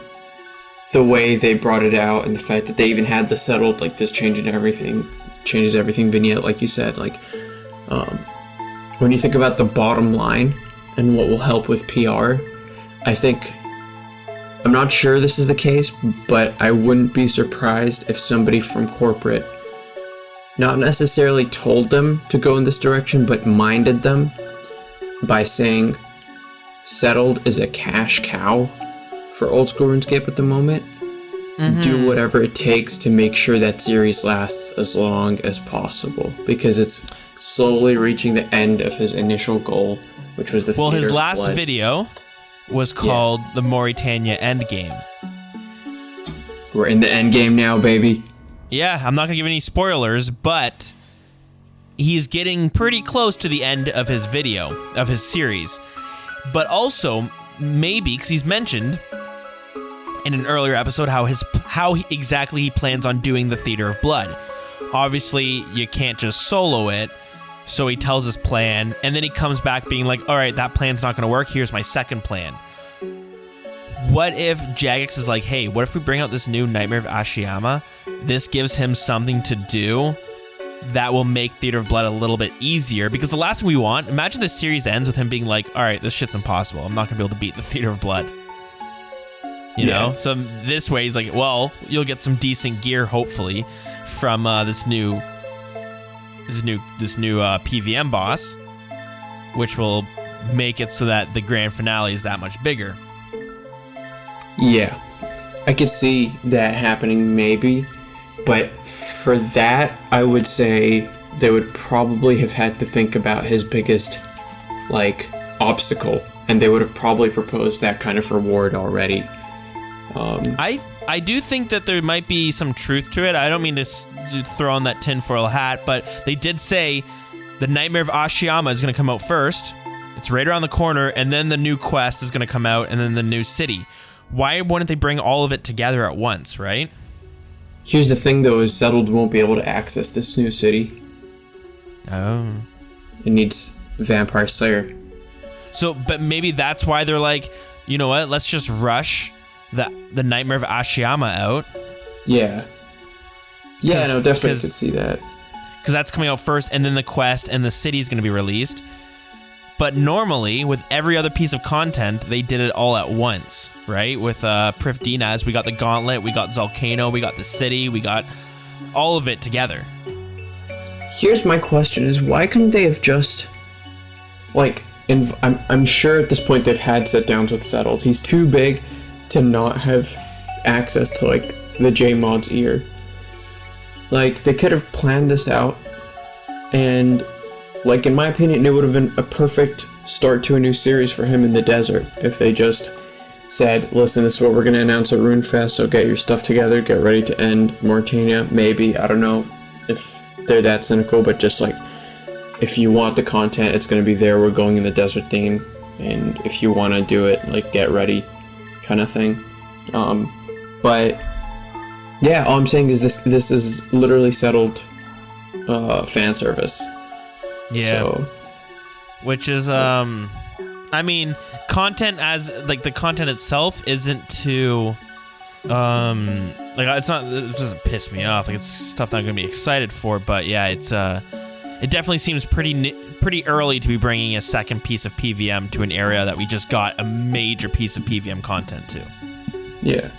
the way they brought it out and the fact that they even had the Settled, like, this changes everything vignette, like you said, like, when you think about the bottom line and what will help with PR, I'm not sure this is the case, but I wouldn't be surprised if somebody from corporate not necessarily told them to go in this direction, but minded them by saying Settled is a cash cow for old school RuneScape at the moment. Mm-hmm. Do whatever it takes to make sure that series lasts as long as possible, because it's slowly reaching the end of his initial goal, which was the Theater his of last Blood. video was called the Mauritania Endgame. We're in the endgame now, baby. Yeah, I'm not going to give any spoilers, but he's getting pretty close to the end of his video, of his series. But also, maybe, because he's mentioned in an earlier episode how exactly he plans on doing the Theater of Blood. Obviously, you can't just solo it, so he tells his plan, and then he comes back being like, all right, that plan's not going to work, here's my second plan. What if Jagex is like, hey, what if we bring out this new Nightmare of Ashiyama? This gives him something to do that will make Theater of Blood a little bit easier, because the last thing we want, imagine the series ends with him being like, all right, this shit's impossible. I'm not going to be able to beat the Theater of Blood. You know? So this way, he's like, well, you'll get some decent gear, hopefully, from this new PVM boss, which will make it so that the grand finale is that much bigger. Yeah, I could see that happening maybe, but for that, I would say they would probably have had to think about his biggest, obstacle, and they would have probably proposed that kind of reward already. I do think that there might be some truth to it. I don't mean to throw on that tinfoil hat, but they did say the Nightmare of Ashiyama is going to come out first. It's right around the corner, and then the new quest is going to come out, and then the new city. Why wouldn't they bring all of it together at once, right? Here's the thing, though, is Settled won't be able to access this new city. Oh. It needs Vampire Slayer. So, but maybe that's why they're like, you know what, let's just rush the Nightmare of Ashiyama out. Yeah. Yeah, no, definitely could see that. Because that's coming out first, and then the quest and the city is going to be released. But normally, with every other piece of content, they did it all at once, right? With Prif Dinaz, we got the Gauntlet, we got Zalcano, we got the city, we got all of it together. Here's my question, is why couldn't they have just, I'm sure at this point they've had sit-downs with Settled. He's too big to not have access to, the J-Mod's ear. They could have planned this out, and in my opinion, it would have been a perfect start to a new series for him in the desert if they just said, listen, this is what we're going to announce at Runefest, so get your stuff together, get ready to end Mauritania. Maybe, I don't know if they're that cynical, but just if you want the content, it's going to be there, we're going in the desert theme, and if you want to do it, get ready kind of thing. But yeah, all I'm saying is this is literally Settled fan service. Yeah. So. Which is, I mean, content as, the content itself isn't too, it's not, this doesn't piss me off. It's stuff that I'm going to be excited for, but yeah, it's, it definitely seems pretty early to be bringing a second piece of PVM to an area that we just got a major piece of PVM content to. Yeah.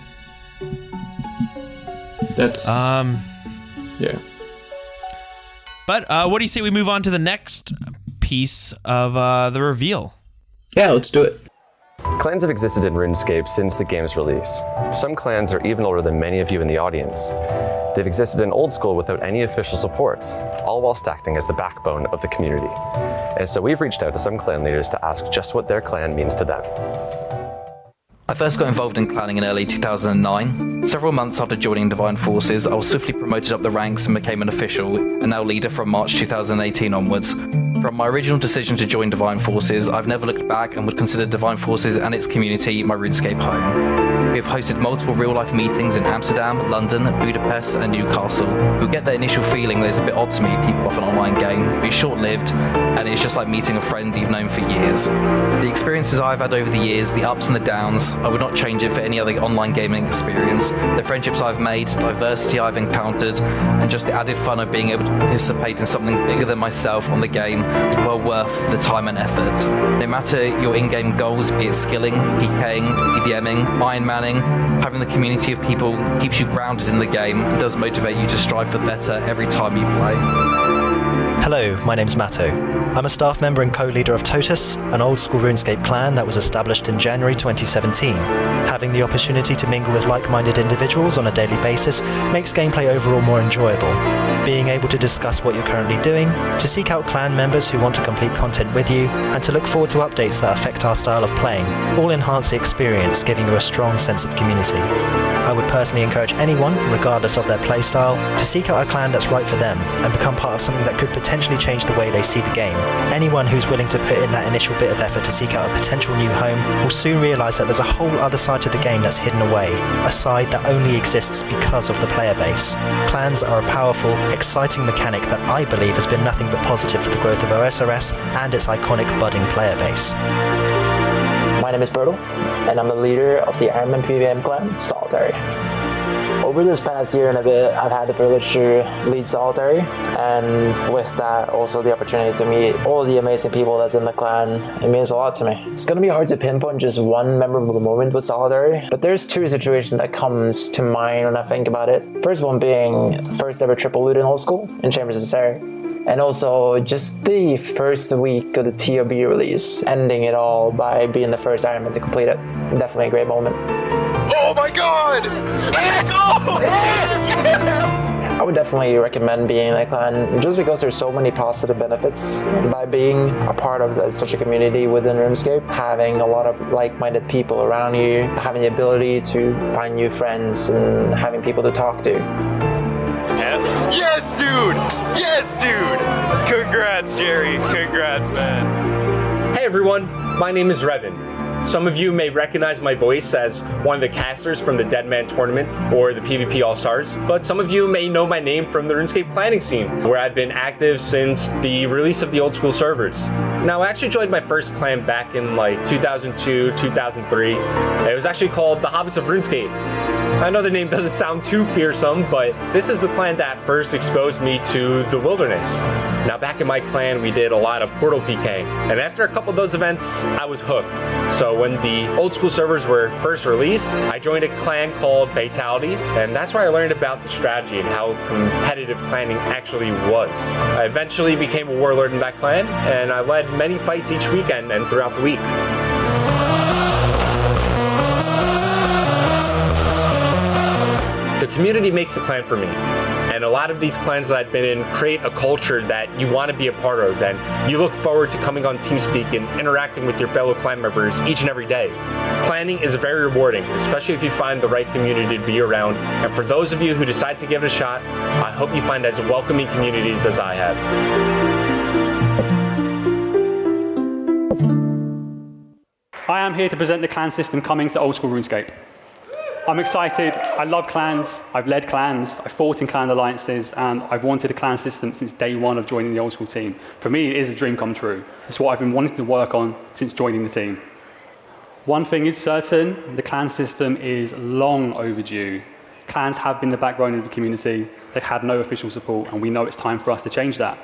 That's yeah. But what do you say we move on to the next piece of the reveal? Yeah, let's do it. Clans have existed in RuneScape since the game's release. Some clans are even older than many of you in the audience. They've existed in old school without any official support, all whilst acting as the backbone of the community. And so we've reached out to some clan leaders to ask just what their clan means to them. I first got involved in clanning in early 2009. Several months after joining Divine Forces, I was swiftly promoted up the ranks and became an official, and now leader from March 2018 onwards. From my original decision to join Divine Forces, I've never looked back and would consider Divine Forces and its community my RuneScape home. We have hosted multiple real-life meetings in Amsterdam, London, Budapest and Newcastle. You'll get the initial feeling that it's a bit odd to meet people off an online game, but it's short-lived, and it's just like meeting a friend you've known for years. The experiences I've had over the years, the ups and the downs, I would not change it for any other online gaming experience. The friendships I've made, diversity I've encountered, and just the added fun of being able to participate in something bigger than myself on the game is well worth the time and effort. No matter your in-game goals, be it skilling, PKing, PVMing, Iron Manning, having the community of people keeps you grounded in the game and does motivate you to strive for better every time you play. Hello, my name's Matto. I'm a staff member and co-leader of Totus, an old-school RuneScape clan that was established in January 2017. Having the opportunity to mingle with like-minded individuals on a daily basis makes gameplay overall more enjoyable. Being able to discuss what you're currently doing, to seek out clan members who want to complete content with you, and to look forward to updates that affect our style of playing, all enhance the experience, giving you a strong sense of community. I would personally encourage anyone, regardless of their playstyle, to seek out a clan that's right for them and become part of something that could potentially change the way they see the game. Anyone who's willing to put in that initial bit of effort to seek out a potential new home will soon realise that there's a whole other side to the game that's hidden away, a side that only exists because of the player base. Clans are a powerful, exciting mechanic that I believe has been nothing but positive for the growth of OSRS and its iconic budding player base. My name is Bertel, and I'm the leader of the Iron Man PVM clan, Solitary. Over this past year and a bit, I've had the privilege to lead Solitary, and with that, also the opportunity to meet all the amazing people that's in the clan. It means a lot to me. It's gonna be hard to pinpoint just one memorable moment with Solitary, but there's two situations that comes to mind when I think about it. First one being first ever triple loot in old school in Chambers of Sarah. And also just the first week of the TOB release, ending it all by being the first Iron Man to complete it. Definitely a great moment. Oh my god! I would definitely recommend being in a clan just because there's so many positive benefits by being a part of such a community within RuneScape, having a lot of like-minded people around you, having the ability to find new friends and having people to talk to. Yes, dude! Yes, dude! Congrats, Jerry. Congrats, man. Hey everyone, my name is Revan. Some of you may recognize my voice as one of the casters from the Dead Man Tournament or the PvP All-Stars, but some of you may know my name from the RuneScape planning scene, where I've been active since the release of the old school servers. Now, I actually joined my first clan back in like 2002, 2003. It was actually called the Hobbits of RuneScape. I know the name doesn't sound too fearsome, but this is the clan that first exposed me to the wilderness. Now, back in my clan, we did a lot of portal PK, and after a couple of those events, I was hooked. So when the old school servers were first released, I joined a clan called Fatality, and that's where I learned about the strategy and how competitive clanning actually was. I eventually became a warlord in that clan, and I led many fights each weekend and throughout the week. The community makes the clan for me, and a lot of these clans that I've been in create a culture that you want to be a part of, and you look forward to coming on TeamSpeak and interacting with your fellow clan members each and every day. Clanning is very rewarding, especially if you find the right community to be around, and for those of you who decide to give it a shot, I hope you find as welcoming communities as I have. I am here to present the clan system coming to old school RuneScape. I'm excited. I love clans. I've led clans. I've fought in clan alliances, and I've wanted a clan system since day one of joining the old school team. For me, it is a dream come true. It's what I've been wanting to work on since joining the team. One thing is certain, the clan system is long overdue. Clans have been the backbone of the community. They've had no official support, and we know it's time for us to change that.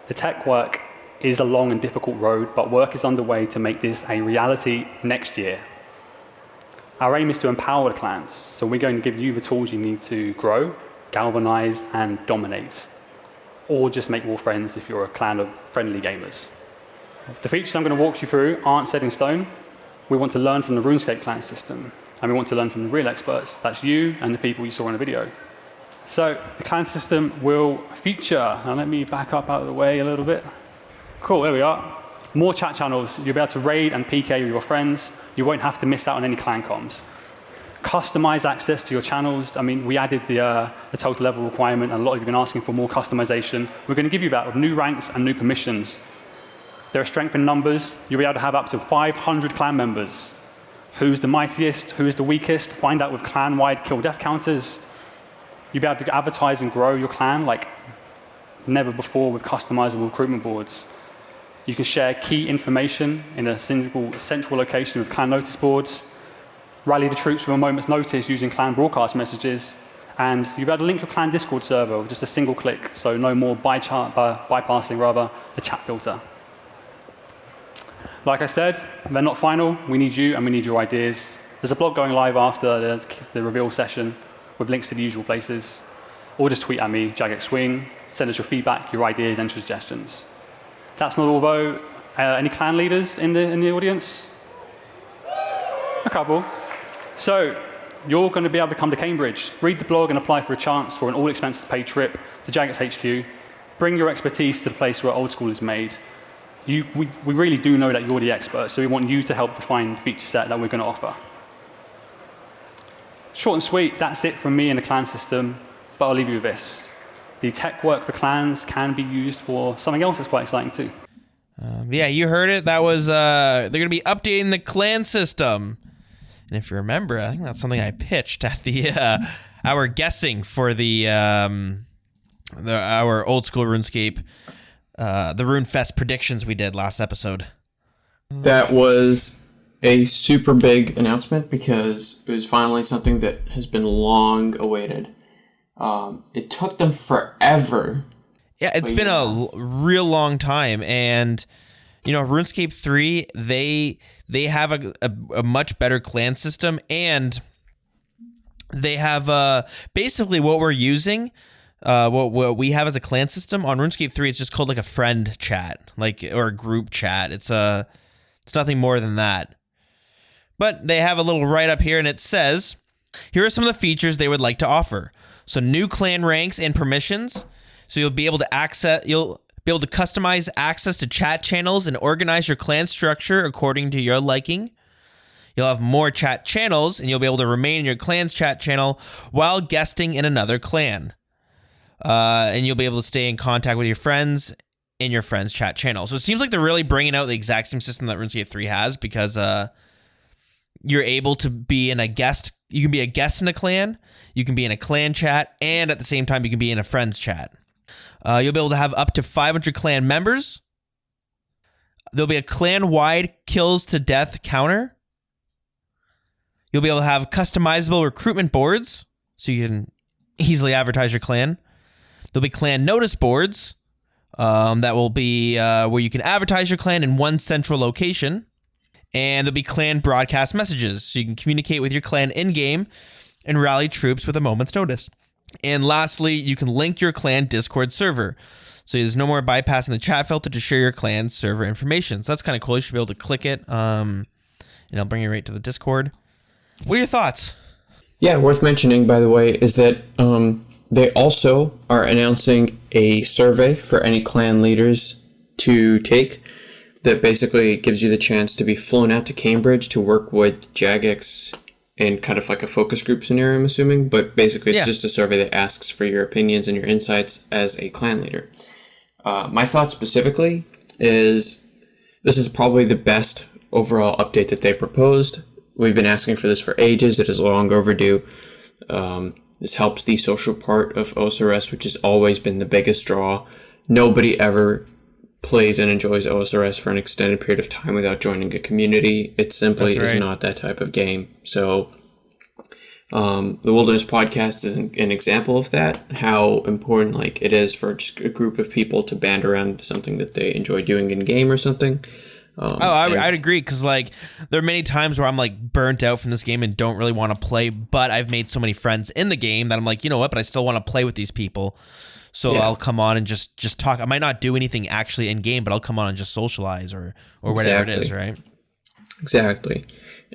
The tech work is a long and difficult road, but work is underway to make this a reality next year. Our aim is to empower the clans, so we're going to give you the tools you need to grow galvanize, and dominate. Or just make more friends if you're a clan of friendly gamers. The features I'm going to walk you through aren't set in stone. We want to learn from the RuneScape clan system, and we want to learn from the real experts. That's you and the people you saw in the video. So the clan system will feature, now let me back up out of the way a little bit. Cool, there we are. More chat channels. You'll be able to raid and PK with your friends. You won't have to miss out on any clan comms. Customize access to your channels. I mean, we added the total level requirement, and a lot of you have been asking for more customization. We're going to give you that with new ranks and new permissions. There are strength in numbers. You'll be able to have up to 500 clan members. Who's the mightiest? Who is the weakest? Find out with clan-wide kill-death counters. You'll be able to advertise and grow your clan like never before with customizable recruitment boards. You can share key information in a single central location with clan notice boards. Rally the troops with a moment's notice using clan broadcast messages. And you'll be able to link your clan Discord server with just a single click, so no more bypassing the chat filter. Like I said, they're not final. We need you and we need your ideas. There's a blog going live after the reveal session with links to the usual places. Or just tweet at me, JagXSwing, send us your feedback, your ideas and suggestions. That's not all though. Any clan leaders in the audience? A couple. So you're going to be able to come to Cambridge, read the blog and apply for a chance for an all expenses paid trip to Jagex HQ. Bring your expertise to the place where old school is made. We really do know that you're the expert, so we want you to help define the feature set that we're going to offer. Short and sweet, that's it from me in the clan system, but I'll leave you with this. The tech work for clans can be used for something else that's quite exciting too. Yeah, you heard it. That was, they're going to be updating the clan system. And if you remember, I think that's something I pitched at the, our guessing for our old school RuneScape, the Runefest predictions we did last episode. That was a super big announcement because it was finally something that has been long awaited. It took them forever. Yeah, it's been a real long time, and you know, RuneScape 3, they have a much better clan system, and they have basically what we're using. What we have as a clan system on RuneScape 3, it's just called like a friend chat, or a group chat. It's nothing more than that. But they have a little write-up here, and it says, here are some of the features they would like to offer. So new clan ranks and permissions. So you'll be able to customize access to chat channels and organize your clan structure according to your liking. You'll have more chat channels, and you'll be able to remain in your clan's chat channel while guesting in another clan. And you'll be able to stay in contact with your friends in your friends' chat channel. So it seems like they're really bringing out the exact same system that RuneScape 3 has, because you're able to be in a guest. You can be a guest in a clan, you can be in a clan chat, and at the same time, you can be in a friend's chat. You'll be able to have up to 500 clan members. There'll be a clan-wide kills to death counter. You'll be able to have customizable recruitment boards, so you can easily advertise your clan. There'll be clan notice boards that will be where you can advertise your clan in one central location. And there'll be clan broadcast messages, so you can communicate with your clan in-game and rally troops with a moment's notice. And lastly, you can link your clan Discord server. So there's no more bypassing the chat filter to share your clan's server information. So that's kind of cool. You should be able to click it, and it'll bring you right to the Discord. What are your thoughts? Yeah, worth mentioning, by the way, is that they also are announcing a survey for any clan leaders to take that basically gives you the chance to be flown out to Cambridge to work with Jagex in kind of like a focus group scenario, I'm assuming. But basically, it's just a survey that asks for your opinions and your insights as a clan leader. My thought specifically is this is probably the best overall update that they proposed. We've been asking for this for ages. It is long overdue. This helps the social part of OSRS, which has always been the biggest draw. Nobody ever plays and enjoys OSRS for an extended period of time without joining a community. It simply is not that type of game. So the Wilderness Podcast is an example of that, how important it is for just a group of people to band around something that they enjoy doing in game or something. I'd agree, because like there are many times where I'm like burnt out from this game and don't really want to play, but I've made so many friends in the game that I'm like, you know what, but I still want to play with these people. So I'll come on and just talk. I might not do anything actually in game, but I'll come on and just socialize or whatever it is, right? Exactly.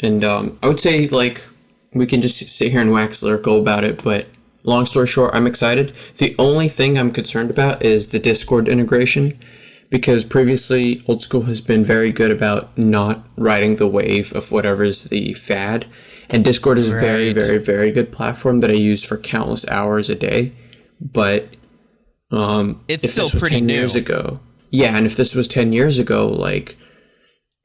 And I would say, like, we can just sit here and wax lyrical about it, but long story short, I'm excited. The only thing I'm concerned about is the Discord integration, because previously Old School has been very good about not riding the wave of whatever's the fad. And Discord is a very, very, very good platform that I use for countless hours a day. But it's still pretty new. Years ago, yeah, and if this was 10 years ago, like,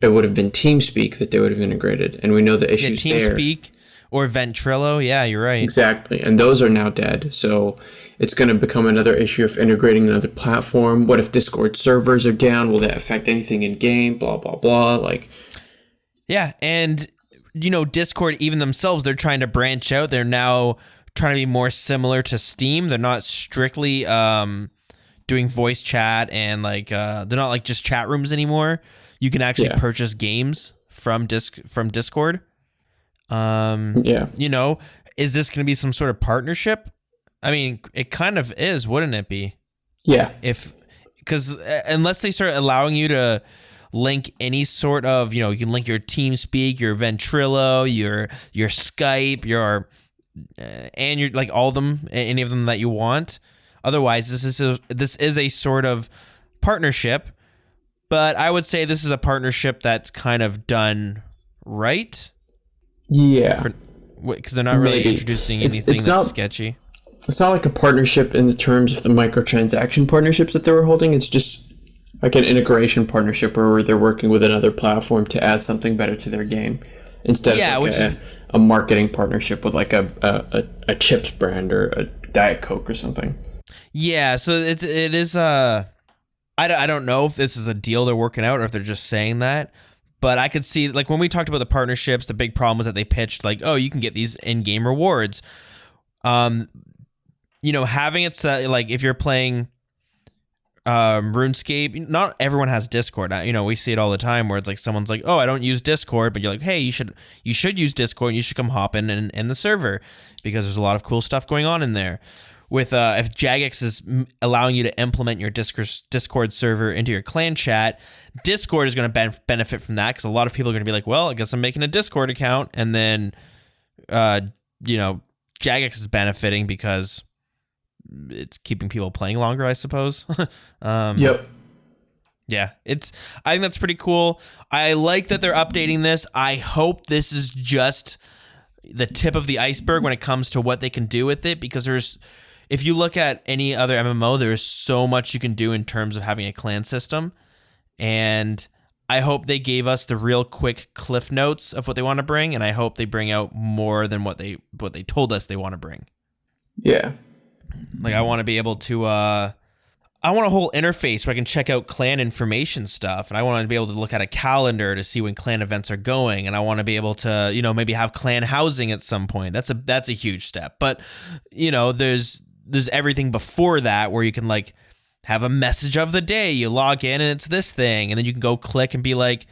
it would have been TeamSpeak that they would have integrated, and we know the issues there. TeamSpeak or Ventrilo, yeah, you're right. Exactly, and those are now dead, so it's going to become another issue of integrating another platform. What if Discord servers are down? Will that affect anything in game? Blah, blah, blah, like... Yeah, and, you know, Discord, even themselves, they're trying to branch out. They're now trying to be more similar to Steam. They're not strictly doing voice chat and like they're not like just chat rooms anymore. You can actually purchase games from Discord. You know, is this going to be some sort of partnership? I mean, it kind of is, wouldn't it be? Yeah. Because unless they start allowing you to link any sort of, you know, you can link your TeamSpeak, your Ventrilo, your Skype, your and your like all of them, any of them that you want. Otherwise, this is a sort of partnership, but I would say this is a partnership that's kind of done right. Yeah, because they're not really introducing anything that's sketchy. It's not like a partnership in the terms of the microtransaction partnerships that they were holding. It's just like an integration partnership where they're working with another platform to add something better to their game, instead of like a marketing partnership with like a chips brand or a Diet Coke or something. Yeah, so it is I don't know if this is a deal they're working out or if they're just saying that, but I could see, like, when we talked about the partnerships, the big problem was that they pitched like, oh, you can get these in-game rewards. You know, having it set, like, if you're playing RuneScape, not everyone has Discord. You know, we see it all the time where it's like someone's like, oh, I don't use Discord, but you're like, hey, you should use Discord and you should come hop in the server because there's a lot of cool stuff going on in there. With if Jagex is allowing you to implement your Discord server into your clan chat, Discord is going to benefit from that, because a lot of people are going to be like, well, I guess I'm making a Discord account, and then you know, Jagex is benefiting because it's keeping people playing longer, I suppose. Yep. Yeah, I think that's pretty cool. I like that they're updating this. I hope this is just the tip of the iceberg when it comes to what they can do with it, because if you look at any other MMO, there's so much you can do in terms of having a clan system, and I hope they gave us the real quick cliff notes of what they want to bring, and I hope they bring out more than what they told us they want to bring. Yeah. Like, I want to be able to, I want a whole interface where I can check out clan information stuff, and I want to be able to look at a calendar to see when clan events are going, and I want to be able to, you know, maybe have clan housing at some point. That's a huge step. But, you know, there's everything before that where you can, like, have a message of the day. You log in and it's this thing, and then you can go click and be like,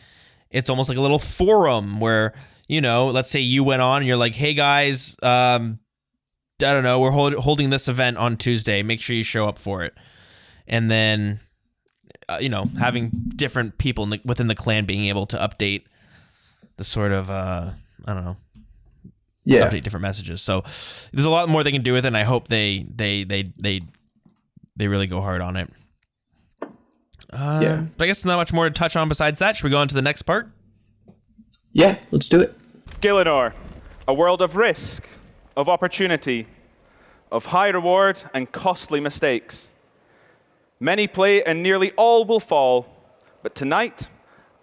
it's almost like a little forum where, you know, let's say you went on and you're like, hey guys, I don't know, we're holding this event on Tuesday. Make sure you show up for it. And then, you know, having different people within the clan being able to update the sort of, I don't know, update different messages. So there's a lot more they can do with it, and I hope they really go hard on it. But I guess not much more to touch on besides that. Should we go on to the next part? Yeah, let's do it. Gielinor, a world of risk, of opportunity, of high reward and costly mistakes. Many play and nearly all will fall, but tonight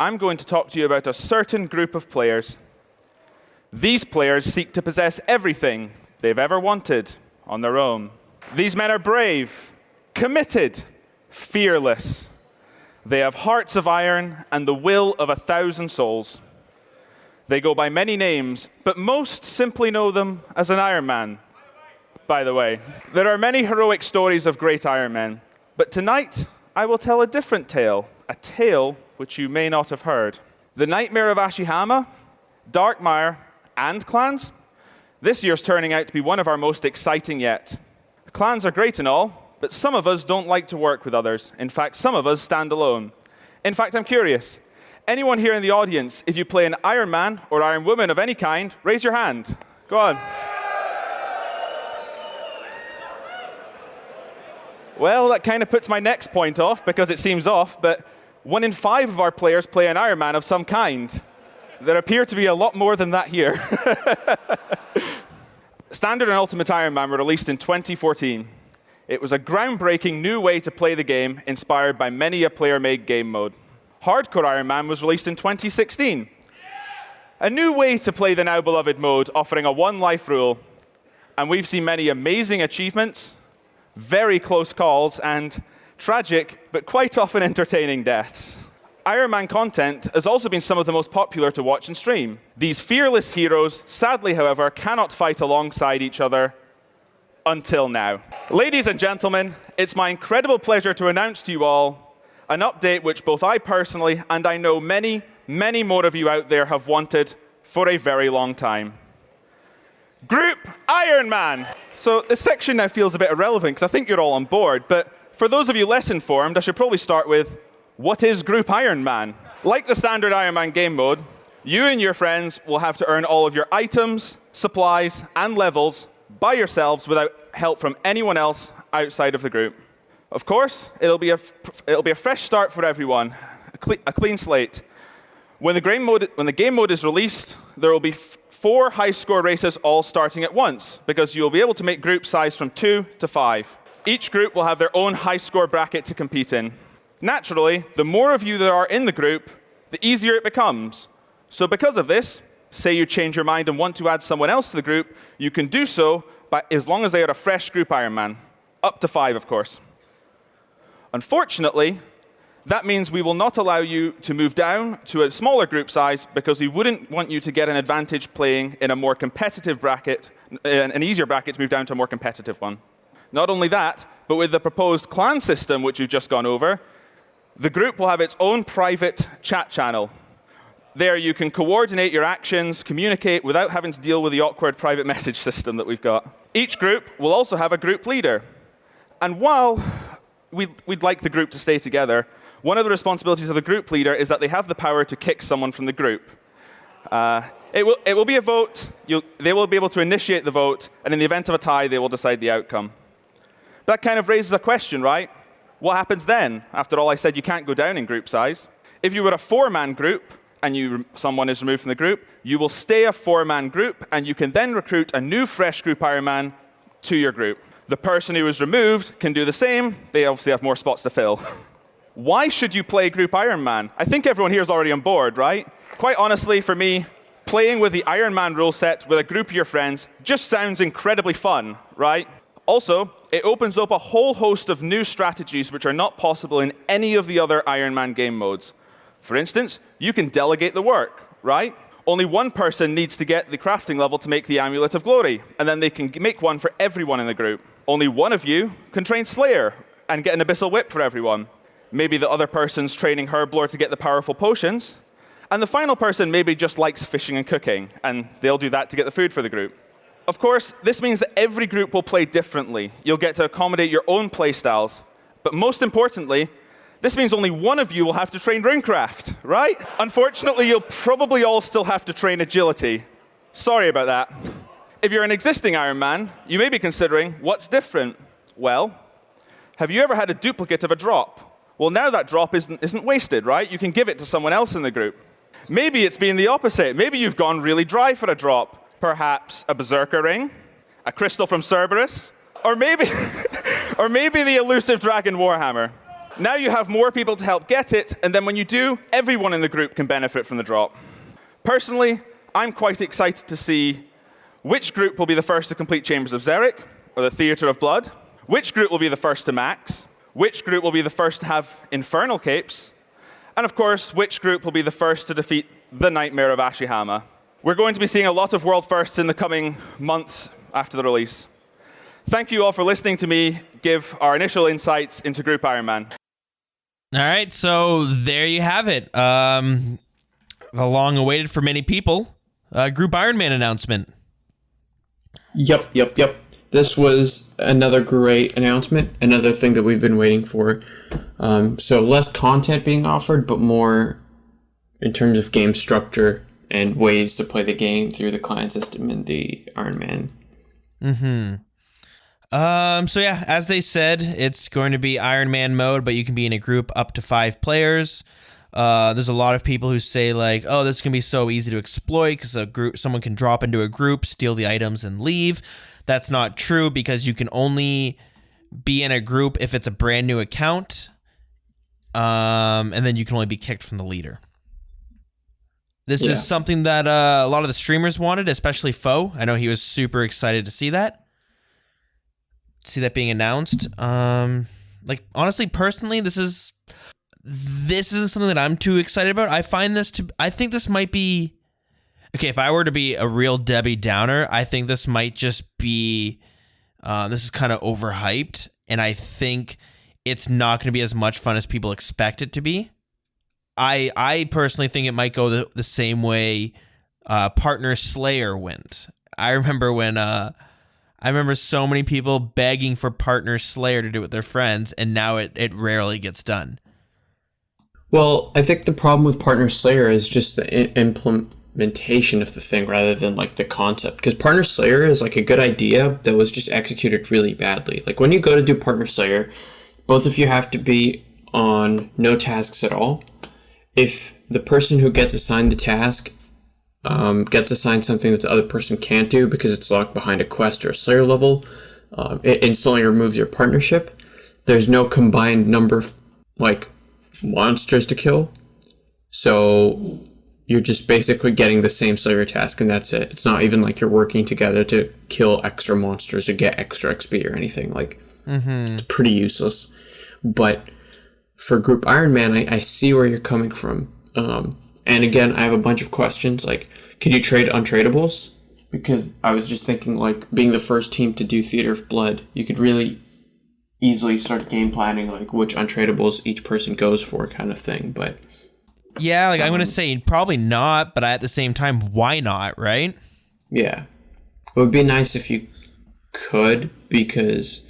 I'm going to talk to you about a certain group of players. These players seek to possess everything they've ever wanted on their own. These men are brave, committed, fearless. They have hearts of iron and the will of 1,000 souls. They go by many names, but most simply know them as an Iron Man. By the way, there are many heroic stories of great Iron Men, but tonight I will tell a different tale, a tale which you may not have heard. The Nightmare of Ashihama, Darkmire, and clans. This year's turning out to be one of our most exciting yet. Clans are great and all, but some of us don't like to work with others. In fact, some of us stand alone. In fact, I'm curious. Anyone here in the audience, if you play an Iron Man or Iron Woman of any kind, raise your hand. Go on. Well, that kind of puts my next point off because it seems off, but 1 in 5 of our players play an Iron Man of some kind. There appear to be a lot more than that here. Standard and Ultimate Iron Man were released in 2014. It was a groundbreaking new way to play the game, inspired by many a player-made game mode. Hardcore Iron Man was released in 2016. A new way to play the now beloved mode, offering a one-life rule. And we've seen many amazing achievements, very close calls, and tragic, but quite often entertaining deaths. Iron Man content has also been some of the most popular to watch and stream. These fearless heroes, sadly, however, cannot fight alongside each other until now. Ladies and gentlemen, it's my incredible pleasure to announce to you all an update which both I personally and I know many, many more of you out there have wanted for a very long time. Group Iron Man. So this section now feels a bit irrelevant because I think you're all on board, but for those of you less informed, I should probably start with, what is Group Iron Man? Like the standard Iron Man game mode, you and your friends will have to earn all of your items, supplies, and levels by yourselves without help from anyone else outside of the group. Of course, it'll be a fresh start for everyone, a clean slate. When the game mode is released, there will be 4 high-score races all starting at once, because you'll be able to make group size from 2 to 5. Each group will have their own high-score bracket to compete in. Naturally, the more of you that are in the group, the easier it becomes. So because of this, say you change your mind and want to add someone else to the group, you can do so as long as they are a fresh group Iron Man. Up to 5, of course. Unfortunately, that means we will not allow you to move down to a smaller group size because we wouldn't want you to get an advantage playing in a more competitive bracket, an easier bracket to move down to a more competitive one. Not only that, but with the proposed clan system, which we've just gone over, the group will have its own private chat channel. There you can coordinate your actions, communicate without having to deal with the awkward private message system that we've got. Each group will also have a group leader. And while we'd like the group to stay together, one of the responsibilities of the group leader is that they have the power to kick someone from the group. It will be a vote. They will be able to initiate the vote, and in the event of a tie, they will decide the outcome. That kind of raises a question, right? What happens then? After all, I said you can't go down in group size. If you were a 4-man group and someone is removed from the group, you will stay a 4-man group, and you can then recruit a new fresh group Iron Man to your group. The person who was removed can do the same. They obviously have more spots to fill. Why should you play Group Iron Man? I think everyone here is already on board, right? Quite honestly, for me, playing with the Iron Man rule set with a group of your friends just sounds incredibly fun, right? Also, it opens up a whole host of new strategies which are not possible in any of the other Iron Man game modes. For instance, you can delegate the work, right? Only one person needs to get the crafting level to make the Amulet of Glory, and then they can make one for everyone in the group. Only one of you can train Slayer and get an Abyssal Whip for everyone. Maybe the other person's training Herblore to get the powerful potions. And the final person maybe just likes fishing and cooking, and they'll do that to get the food for the group. Of course, this means that every group will play differently. You'll get to accommodate your own playstyles. But most importantly, this means only one of you will have to train Runecraft, right? Unfortunately, you'll probably all still have to train Agility. Sorry about that. If you're an existing Iron Man, you may be considering, what's different? Well, have you ever had a duplicate of a drop? Well, now that drop isn't wasted, right? You can give it to someone else in the group. Maybe it's been the opposite. Maybe you've gone really dry for a drop. Perhaps a Berserker Ring, a crystal from Cerberus, or maybe the elusive Dragon Warhammer. Now you have more people to help get it, and then when you do, everyone in the group can benefit from the drop. Personally, I'm quite excited to see which group will be the first to complete Chambers of Xeric, or the Theatre of Blood, which group will be the first to max, which group will be the first to have Infernal Capes, and of course, which group will be the first to defeat the Nightmare of Ashihama. We're going to be seeing a lot of world firsts in the coming months after the release. Thank you all for listening to me give our initial insights into Group Iron Man. All right, so there you have it. The long-awaited for many people Group Ironman announcement. Yep. This was another great announcement, another thing that we've been waiting for. So less content being offered, but more in terms of game structure and ways to play the game through the clan system in the Ironman. So yeah, as they said, it's going to be Iron Man mode, but you can be in a group up to 5 players. There's a lot of people who say like, oh, this can be so easy to exploit because someone can drop into a group, steal the items, and leave. That's not true because you can only be in a group if it's a brand new account, and then you can only be kicked from the leader. This is something that a lot of the streamers wanted, especially Foe. I know he was super excited to see that. Being announced. Like honestly, personally, this isn't something that I'm too excited about. I think this might be okay. If I were to be a real Debbie Downer, I think this might just be this is kind of overhyped, and I think it's not going to be as much fun as people expect it to be. I personally think it might go the same way Partner Slayer went. I remember so many people begging for Partner Slayer to do it with their friends, and now it rarely gets done. Well, I think the problem with Partner Slayer is just the implementation of the thing rather than like the concept. Because Partner Slayer is like a good idea that was just executed really badly. Like when you go to do Partner Slayer, both of you have to be on no tasks at all. If the person who gets assigned the task gets assigned something that the other person can't do because it's locked behind a quest or a Slayer level, it instantly removes your partnership. There's no combined number of like monsters to kill, so you're just basically getting the same Slayer task and that's it. It's not even like you're working together to kill extra monsters or get extra XP or anything. Like it's pretty useless. But for Group Iron Man, I see where you're coming from. And again, I have a bunch of questions like, can you trade untradables? Because I was just thinking like being the first team to do Theater of Blood, you could really easily start game planning like which untradables each person goes for kind of thing. But yeah, like I'm going to say probably not, but at the same time, why not, right? Yeah. It would be nice if you could, because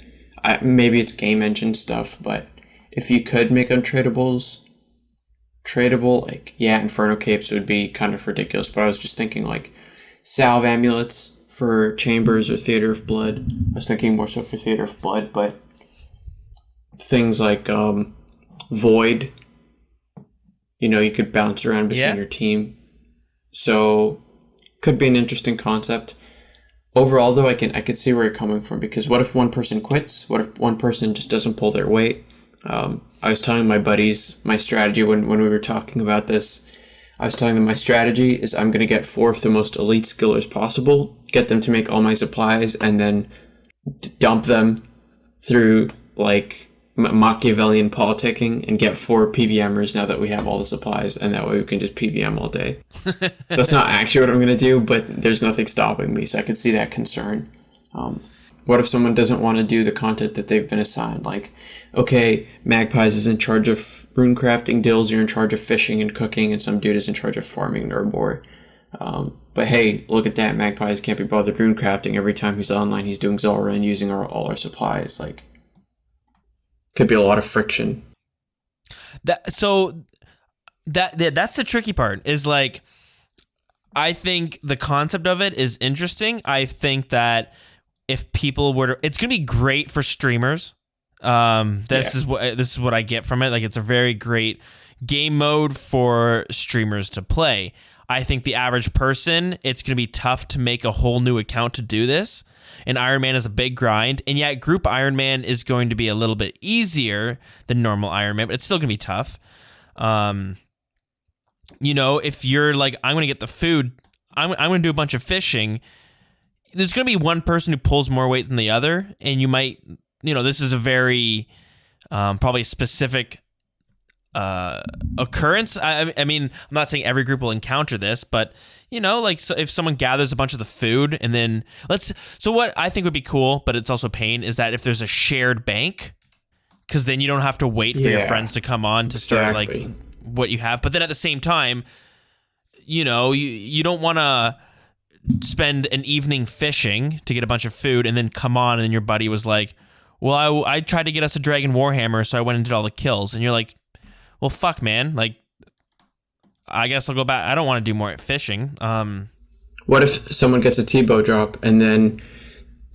maybe it's game engine stuff, but if you could make untradables tradable, like, yeah, Inferno Capes would be kind of ridiculous, but I was just thinking, like, Salve Amulets for Chambers or Theater of Blood. I was thinking more so for Theater of Blood, but things like Void, you know, you could bounce around between your team. So, could be an interesting concept. Overall, though, I could see where you're coming from, because what if one person quits? What if one person just doesn't pull their weight? I was telling my buddies my strategy when we were talking about this. I was telling them my strategy is I'm going to get 4 of the most elite skillers possible, get them to make all my supplies, and then dump them through like Machiavellian politicking and get 4 PVMers now that we have all the supplies, and that way we can just PVM all day. That's not actually what I'm going to do, but there's nothing stopping me, so I could see that concern. What if someone doesn't want to do the content that they've been assigned? Like, okay, Magpies is in charge of rune crafting, Dills, you're in charge of fishing and cooking, and some dude is in charge of farming Nerdbor. But hey, look at that, Magpies can't be bothered rune crafting. Every time he's online, he's doing Zora and using all our supplies. Like, could be a lot of friction. That's the tricky part, is like, I think the concept of it is interesting. I think that if people were to, it's going to be great for streamers. This is what I get from it. Like, it's a very great game mode for streamers to play. I think the average person, it's going to be tough to make a whole new account to do this. And Iron Man is a big grind. And yet Group Iron Man is going to be a little bit easier than normal Iron Man, but it's still going to be tough. You know, if you're like, I'm going to get the food, I'm going to do a bunch of fishing, there's going to be one person who pulls more weight than the other, and you might, you know, this is a very probably specific occurrence. I mean, I'm not saying every group will encounter this, but, you know, like, so if someone gathers a bunch of the food and then so what I think would be cool, but it's also pain, is that if there's a shared bank, because then you don't have to wait for your friends to come on to start like what you have. But then at the same time, you know, you don't want to spend an evening fishing to get a bunch of food and then come on and your buddy was like, well, I tried to get us a Dragon Warhammer, so I went and did all the kills. And you're like, well, fuck, man. Like, I guess I'll go back. I don't want to do more fishing. What if someone gets a T-bow drop and then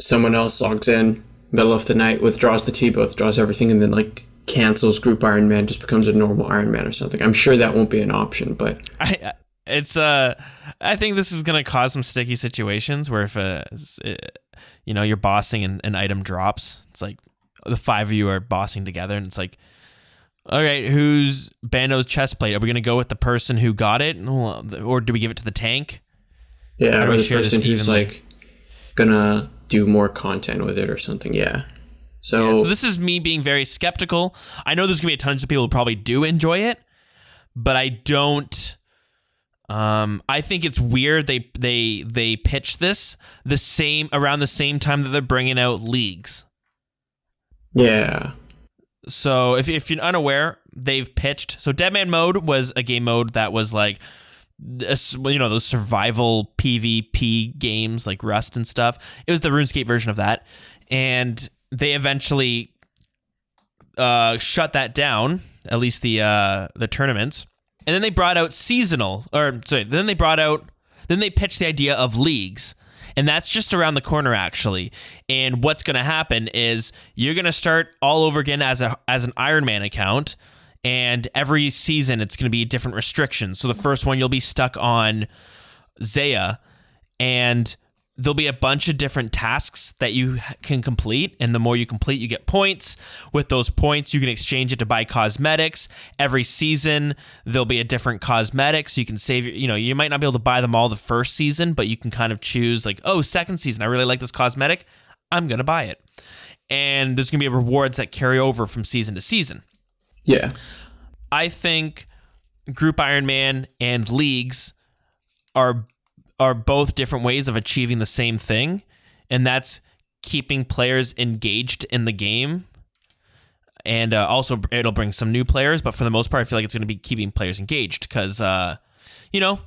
someone else logs in middle of the night, withdraws the T-bow, withdraws everything, and then like cancels Group Iron Man, just becomes a normal Iron Man or something? I'm sure that won't be an option, but I think this is going to cause some sticky situations where if you know, you're bossing and an item drops, it's like the 5 of you are bossing together and it's like, all right, who's Bando's chest plate? Are we going to go with the person who got it, or do we give it to the tank? Yeah, or the person who's like gonna do more content with it or something. Yeah. So this is me being very skeptical. I know there's gonna be a ton of people who probably do enjoy it, but I don't. I think it's weird they pitched this around the same time that they're bringing out leagues. Yeah. So if you're unaware, they've pitched. So Deadman Mode was a game mode that was like, you know, those survival PvP games like Rust and stuff. It was the RuneScape version of that, and they eventually shut that down. At least the tournaments. And then they brought out then they pitched the idea of leagues. And that's just around the corner, actually. And what's going to happen is you're going to start all over again as an Iron Man account. And every season, it's going to be different restrictions. So the first one, you'll be stuck on Zaya. And there'll be a bunch of different tasks that you can complete, and the more you complete, you get points. With those points, you can exchange it to buy cosmetics. Every season, there'll be a different cosmetic, so you can save, you know, you might not be able to buy them all the first season, but you can kind of choose like, oh, second season, I really like this cosmetic, I'm going to buy it. And there's going to be rewards that carry over from season to season. Yeah. I think Group Iron Man and leagues are both different ways of achieving the same thing, and that's keeping players engaged in the game. And also, it'll bring some new players, but for the most part, I feel like it's going to be keeping players engaged because, you know,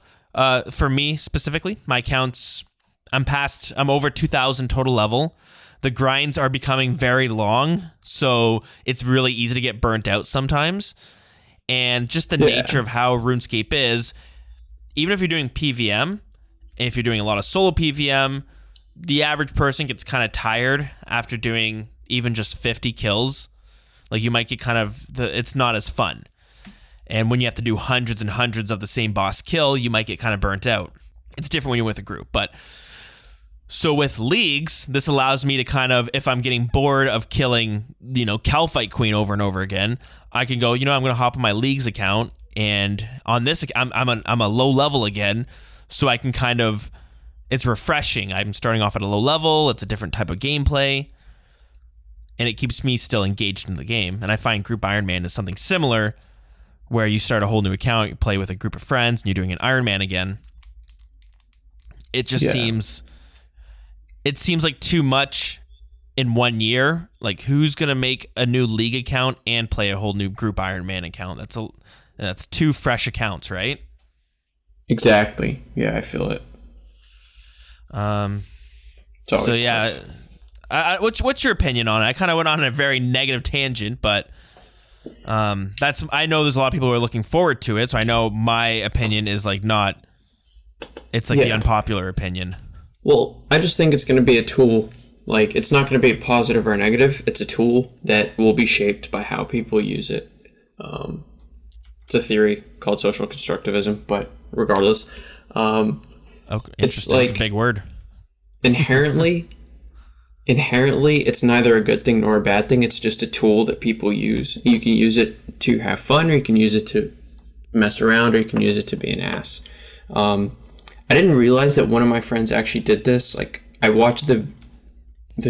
for me specifically, my accounts, I'm over 2,000 total level. The grinds are becoming very long, so it's really easy to get burnt out sometimes. And just the nature of how RuneScape is, even if you're doing PVM, if you're doing a lot of solo PVM, the average person gets kind of tired after doing even just 50 kills. Like you might get it's not as fun. And when you have to do hundreds and hundreds of the same boss kill, you might get kind of burnt out. It's different when you're with a group. But so with leagues, this allows me to kind of, if I'm getting bored of killing, you know, Calfight Queen over and over again, I can go, you know, I'm going to hop on my leagues account, and on this, I'm a low level again. So I can kind of, it's refreshing. I'm starting off at a low level. It's a different type of gameplay. And it keeps me still engaged in the game. And I find Group Iron Man is something similar, where you start a whole new account, you play with a group of friends, and you're doing an Iron Man again. It just seems like too much in 1 year. Like, who's going to make a new league account and play a whole new Group Iron Man account? That's two fresh accounts, right? Exactly. Yeah, I feel it. So yeah, what's your opinion on it? I kind of went on a very negative tangent, but I know there's a lot of people who are looking forward to it. So I know my opinion is like not. It's like the unpopular opinion. Well, I just think it's going to be a tool. Like, it's not going to be a positive or a negative. It's a tool that will be shaped by how people use it. It's a theory called social constructivism, but regardless, okay, it's like, it's a big word. inherently, it's neither a good thing nor a bad thing. It's just a tool that people use. You can use it to have fun, or you can use it to mess around, or you can use it to be an ass. I didn't realize that one of my friends actually did this. Like, I watched the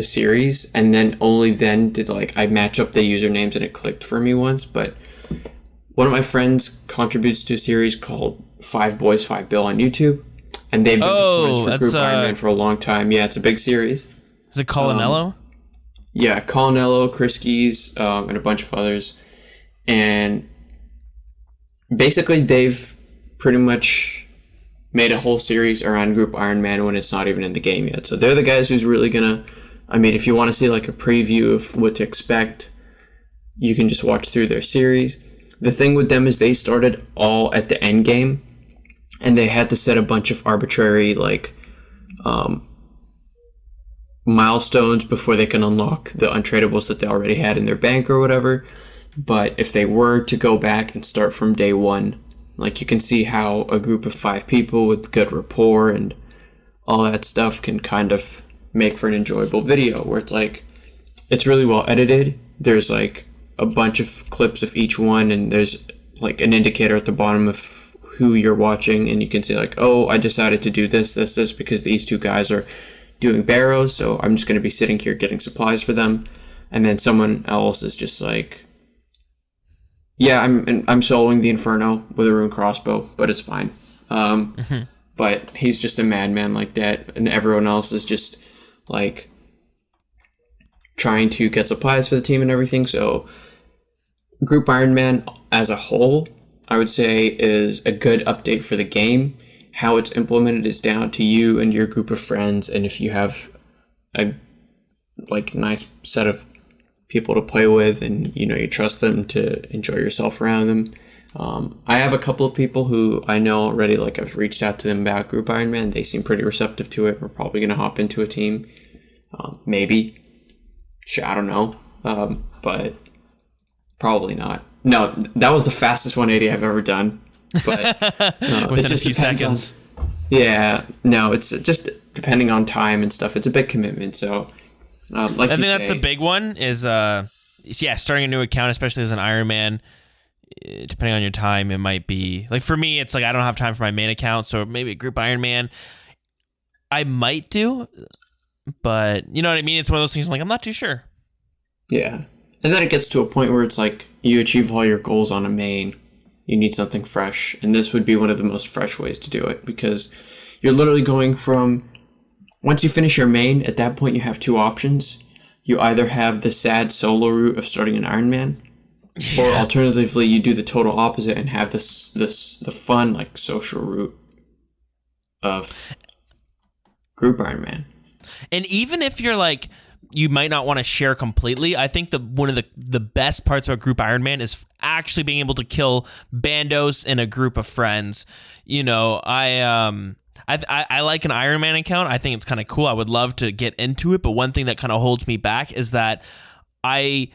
series, and then only then did I match up the usernames, and it clicked for me once. But one of my friends contributes to a series called 5 Boys 5 Bill on YouTube, and they've been proponents for Group Iron Man for a long time. Yeah, it's a big series. Is it Colinello? Yeah, Colonello, Chris Keys, and a bunch of others. And basically they've pretty much made a whole series around Group Iron Man when it's not even in the game yet. So they're the guys who's really gonna, I mean, if you want to see like a preview of what to expect, you can just watch through their series. The thing with them is they started all at the end game, and they had to set a bunch of arbitrary like milestones before they can unlock the untradables that they already had in their bank or whatever. But if they were to go back and start from day one, like you can see how a group of 5 people with good rapport and all that stuff can kind of make for an enjoyable video where it's like, it's really well edited. There's like a bunch of clips of each one, and there's like an indicator at the bottom of who you're watching, and you can see like, oh, I decided to do this because these 2 guys are doing barrows, so I'm just going to be sitting here getting supplies for them. And then someone else is just like, yeah, I'm soloing the Inferno with a rune crossbow, but it's fine. But he's just a madman like that, and everyone else is just like trying to get supplies for the team and everything. So Group Iron Man as a whole, I would say, is a good update for the game. How it's implemented is down to you and your group of friends, and if you have a like nice set of people to play with, and you know you trust them to enjoy yourself around them. I have a couple of people who I know already, like I've reached out to them about Group Iron Man. They seem pretty receptive to it. We're probably going to hop into a team. Maybe. I don't know. But probably not. No, that was the fastest 180 I've ever done. But within a few seconds. Yeah, no, it's just depending on time and stuff. It's a big commitment. So, like I think that's a big one. Is starting a new account, especially as an Iron Man. Depending on your time, it might be like for me. It's like I don't have time for my main account, so maybe a Group Iron Man I might do, but you know what I mean. It's one of those things. I'm like, I'm not too sure. Yeah, and then it gets to a point where it's like you achieve all your goals on a main. You need something fresh, and this would be one of the most fresh ways to do it, because you're literally going from, once you finish your main, at that point you have 2 options. You either have the sad solo route of starting an Iron Man, or alternatively you do the total opposite and have the fun like social route of Group Iron Man. And even if you're like, you might not want to share completely, I think one of the best parts about Group Iron Man is actually being able to kill bandos in a group of friends. You know, I like an Iron Man account. I think it's kind of cool. I would love to get into it, but one thing that kind of holds me back is that I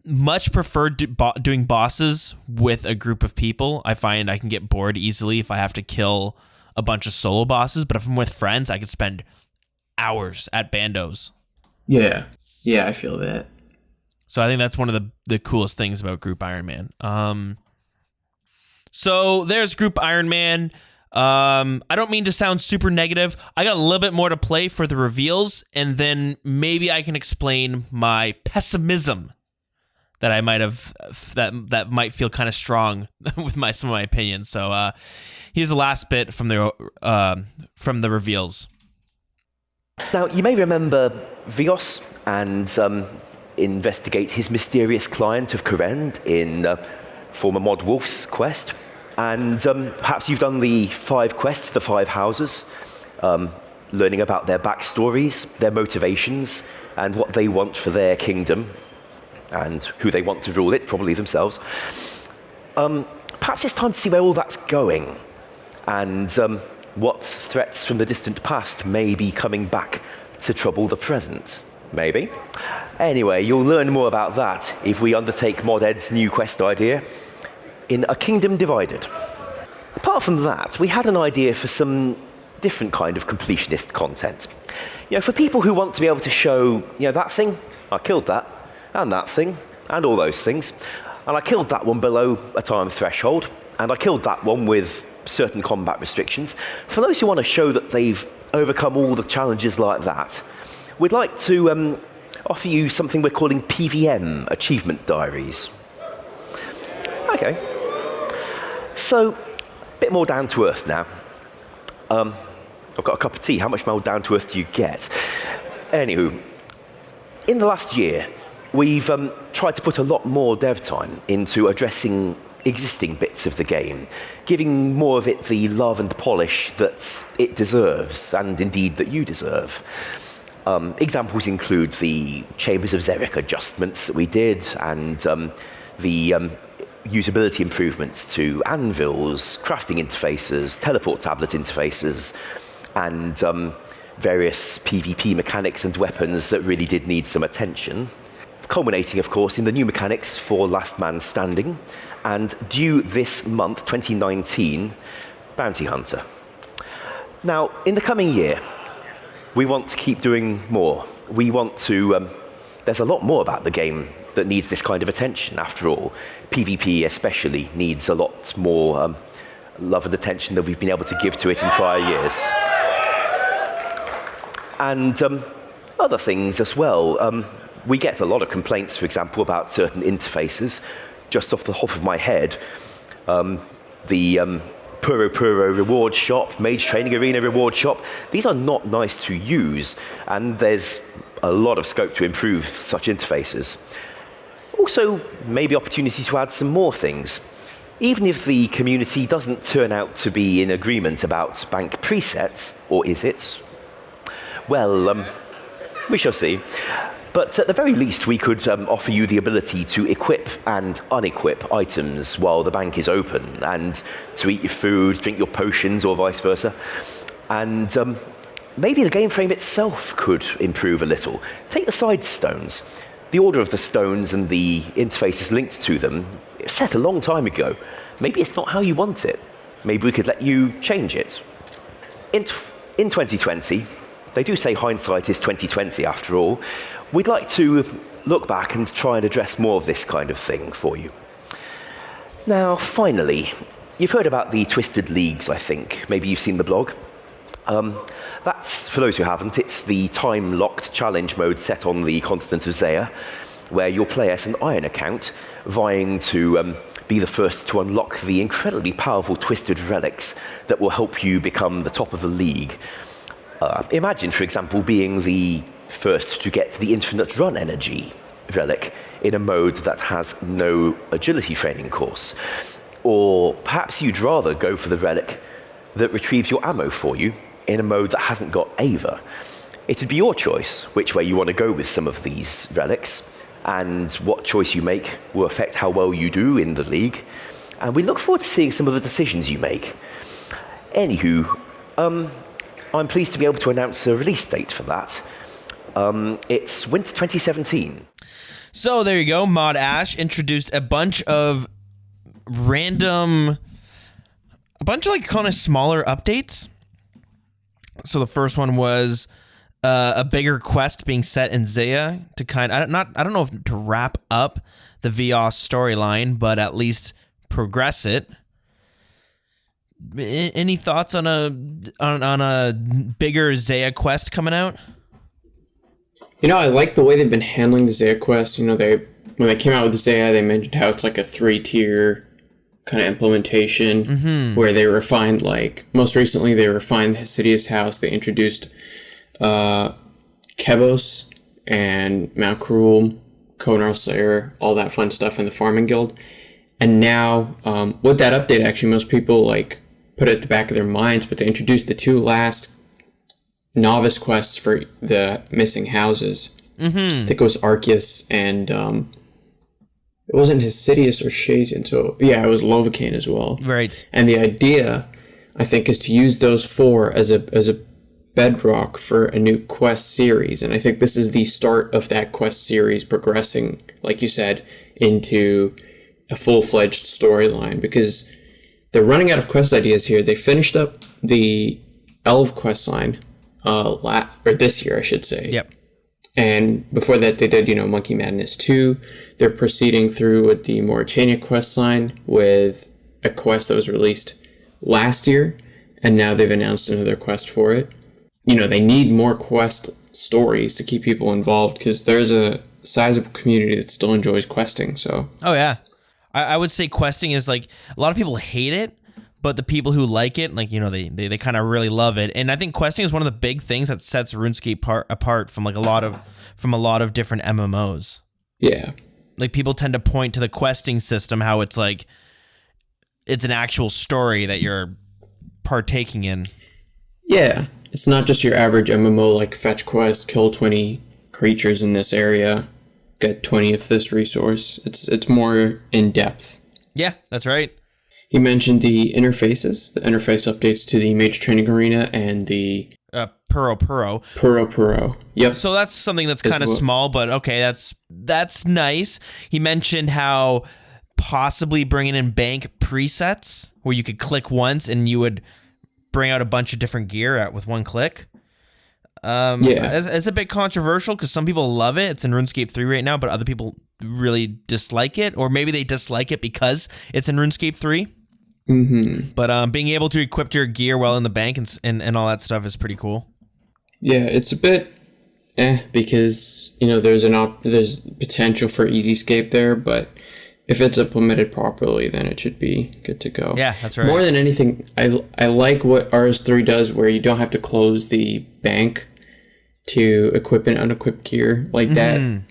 much prefer doing bosses with a group of people. I find I can get bored easily if I have to kill a bunch of solo bosses, but if I'm with friends, I could spend hours at bandos. Yeah, I feel that. So I think that's one of the coolest things about Group Iron Man. So there's Group Iron Man. I don't mean to sound super negative. I got a little bit more to play for the reveals, and then maybe I can explain my pessimism that I might have that might feel kind of strong with some of my opinions. So here's the last bit from the reveals. Now, you may remember Vios and investigate his mysterious client of Korend in former Mod Wolf's quest. And perhaps you've done the 5 quests, the 5 houses, learning about their backstories, their motivations, and what they want for their kingdom, and who they want to rule it, probably themselves. Perhaps it's time to see where all that's going, and what threats from the distant past may be coming back to trouble the present. Maybe. Anyway, you'll learn more about that if we undertake Mod Ed's new quest idea in A Kingdom Divided. Apart from that, we had an idea for some different kind of completionist content. You know, for people who want to be able to show, you know, that thing, I killed that, and that thing, and all those things, and I killed that one below a time threshold, and I killed that one with certain combat restrictions. For those who want to show that they've overcome all the challenges like that, we'd like to offer you something we're calling PVM, Achievement Diaries. Okay. So, a bit more down to earth now. I've got a cup of tea. How much more down to earth do you get? Anywho, In the last year, we've tried to put a lot more dev time into addressing existing bits of the game, giving more of it the love and polish that it deserves, and indeed that you deserve. Examples include the Chambers of Xeric adjustments that we did, and the usability improvements to anvils, crafting interfaces, teleport tablet interfaces, and various PvP mechanics and weapons that really did need some attention. Culminating, of course, in the new mechanics for Last Man Standing, and due this month, 2019, Bounty Hunter. Now, in the coming year, we want to keep doing more. We want to, there's a lot more about the game that needs this kind of attention, after all. PvP especially needs a lot more love and attention than we've been able to give to it in prior years. And other things as well. We get a lot of complaints, for example, about certain interfaces. Just off the top of my head, the Puro Puro reward shop, Mage Training Arena reward shop, these are not nice to use, and there's a lot of scope to improve such interfaces. Also, maybe opportunity to add some more things. Even if the community doesn't turn out to be in agreement about bank presets, or is it? Well, we shall see. But at the very least, we could offer you the ability to equip and unequip items while the bank is open, and to eat your food, drink your potions, or vice versa. And maybe the game frame itself could improve a little. Take the side stones. The order of the stones and the interfaces linked to them, it was set a long time ago. Maybe it's not how you want it. Maybe we could let you change it. In 2020, they do say hindsight is 2020 after all. We'd like to look back and try and address more of this kind of thing for you. Now, finally, you've heard about the Twisted Leagues, I think. Maybe you've seen the blog. That's, for those who haven't, it's the time-locked challenge mode set on the continent of Zaya, where you'll play as an Iron account, vying to be the first to unlock the incredibly powerful Twisted Relics that will help you become the top of the league. Imagine, for example, being the first to get the Infinite Run Energy relic in a mode that has no agility training course. Or perhaps you'd rather go for the relic that retrieves your ammo for you in a mode that hasn't got Ava. It'd be your choice which way you want to go with some of these relics, and what choice you make will affect how well you do in the league. And we look forward to seeing some of the decisions you make. Anywho, I'm pleased to be able to announce a release date for that. It's winter 2017. So there you go. Mod Ash introduced a bunch of random, like kind of smaller updates. So the first one was a bigger quest being set in Zaya to I don't know if to wrap up the Vios storyline, but at least progress it. Any thoughts on a bigger Zaya quest coming out? You know, I like the way they've been handling the Zaya quest. You know, when they came out with Zaya, they mentioned how it's like a 3-tier kind of implementation where they refined, like, most recently they refined the Hesidious House. They introduced Kebos and Mount Cruel, Konar Slayer, all that fun stuff in the Farming Guild. And now, with that update, actually, most people, like, put it at the back of their minds, but they introduced the 2 last novice quests for the missing houses. I think it was Arceus and it wasn't Hesidious or Shazian, so yeah, it was Lovacaine as well. Right. And the idea, I think, is to use those 4 as a bedrock for a new quest series, and I think this is the start of that quest series progressing, like you said, into a full-fledged storyline, because they're running out of quest ideas here. They finished up the Elf quest line this year, I should say. Yep. And before that, they did, Monkey Madness 2. They're proceeding through with the Mauritania quest line with a quest that was released last year, and now they've announced another quest for it. They need more quest stories to keep people involved, because there's a sizable community that still enjoys questing. So. Oh yeah, I would say questing is like, a lot of people hate it, but the people who like it, like, you know, they kind of really love it. And I think questing is one of the big things that sets RuneScape apart from like a lot of different MMOs. Yeah. Like, people tend to point to the questing system, how it's like it's an actual story that you're partaking in. Yeah. It's not just your average MMO like fetch quest, kill 20 creatures in this area, get 20 of this resource. It's more in depth. Yeah, that's right. He mentioned the interfaces, the interface updates to the Mage Training Arena and the Puro. Yep. So that's something that's kind of small, but okay, that's nice. He mentioned how possibly bringing in bank presets where you could click once and you would bring out a bunch of different gear with one click. It's a bit controversial because some people love it. It's in RuneScape 3 right now, but other people really dislike it, or maybe they dislike it because it's in RuneScape 3. Mm-hmm. But being able to equip your gear while in the bank and all that stuff is pretty cool. Yeah, it's a bit because, you know, there's potential for easy scape there, but if it's implemented properly, then it should be good to go. Yeah, that's right. More than anything, I like what RS3 does, where you don't have to close the bank to equip and unequip gear. Like, that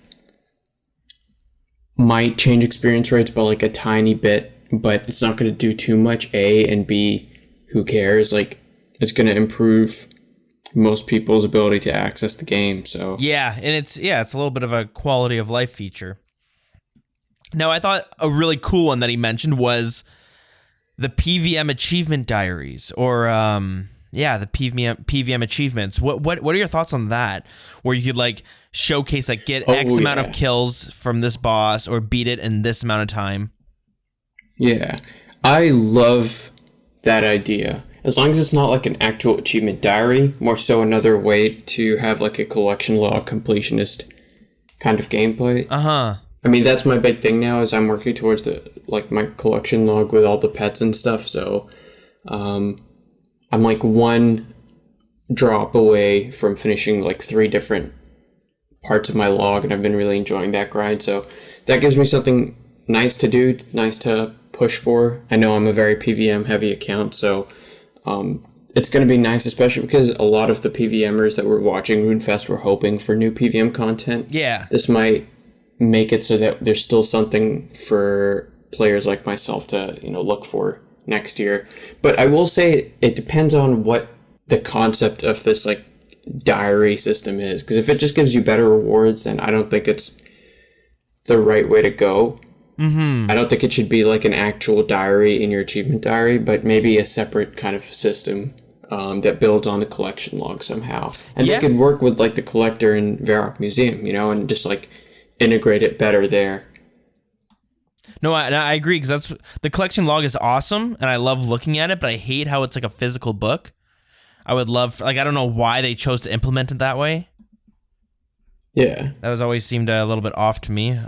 might change experience rates by like a tiny bit, but it's not going to do too much. A, and B, who cares? Like, it's going to improve most people's ability to access the game. So yeah, and it's a little bit of a quality of life feature. Now, I thought a really cool one that he mentioned was the PVM achievement diaries, or the PVM achievements. What are your thoughts on that? Where you could like showcase, like, get X amount of kills from this boss or beat it in this amount of time. Yeah, I love that idea. As long as it's not like an actual achievement diary, more so another way to have like a collection log completionist kind of gameplay. I mean, that's my big thing now, is I'm working towards my collection log with all the pets and stuff. So I'm like one drop away from finishing like 3 different parts of my log, and I've been really enjoying that grind. So that gives me something nice to do, nice to push for. I know I'm a very PVM heavy account, so it's going to be nice, especially because a lot of the PVMers that were watching Runefest were hoping for new PVM content. Yeah. This might make it so that there's still something for players like myself to, you know, look for next year. But I will say it depends on what the concept of this like diary system is, because if it just gives you better rewards, then I don't think it's the right way to go. I don't think it should be like an actual diary in your achievement diary, but maybe a separate kind of system that builds on the collection log somehow. And they could work with like the collector in Varrock Museum, you know, and just like integrate it better there. No, I agree, because the collection log is awesome, and I love looking at it, but I hate how it's like a physical book. I would love, like, I don't know why they chose to implement it that way. Yeah. That was always seemed a little bit off to me.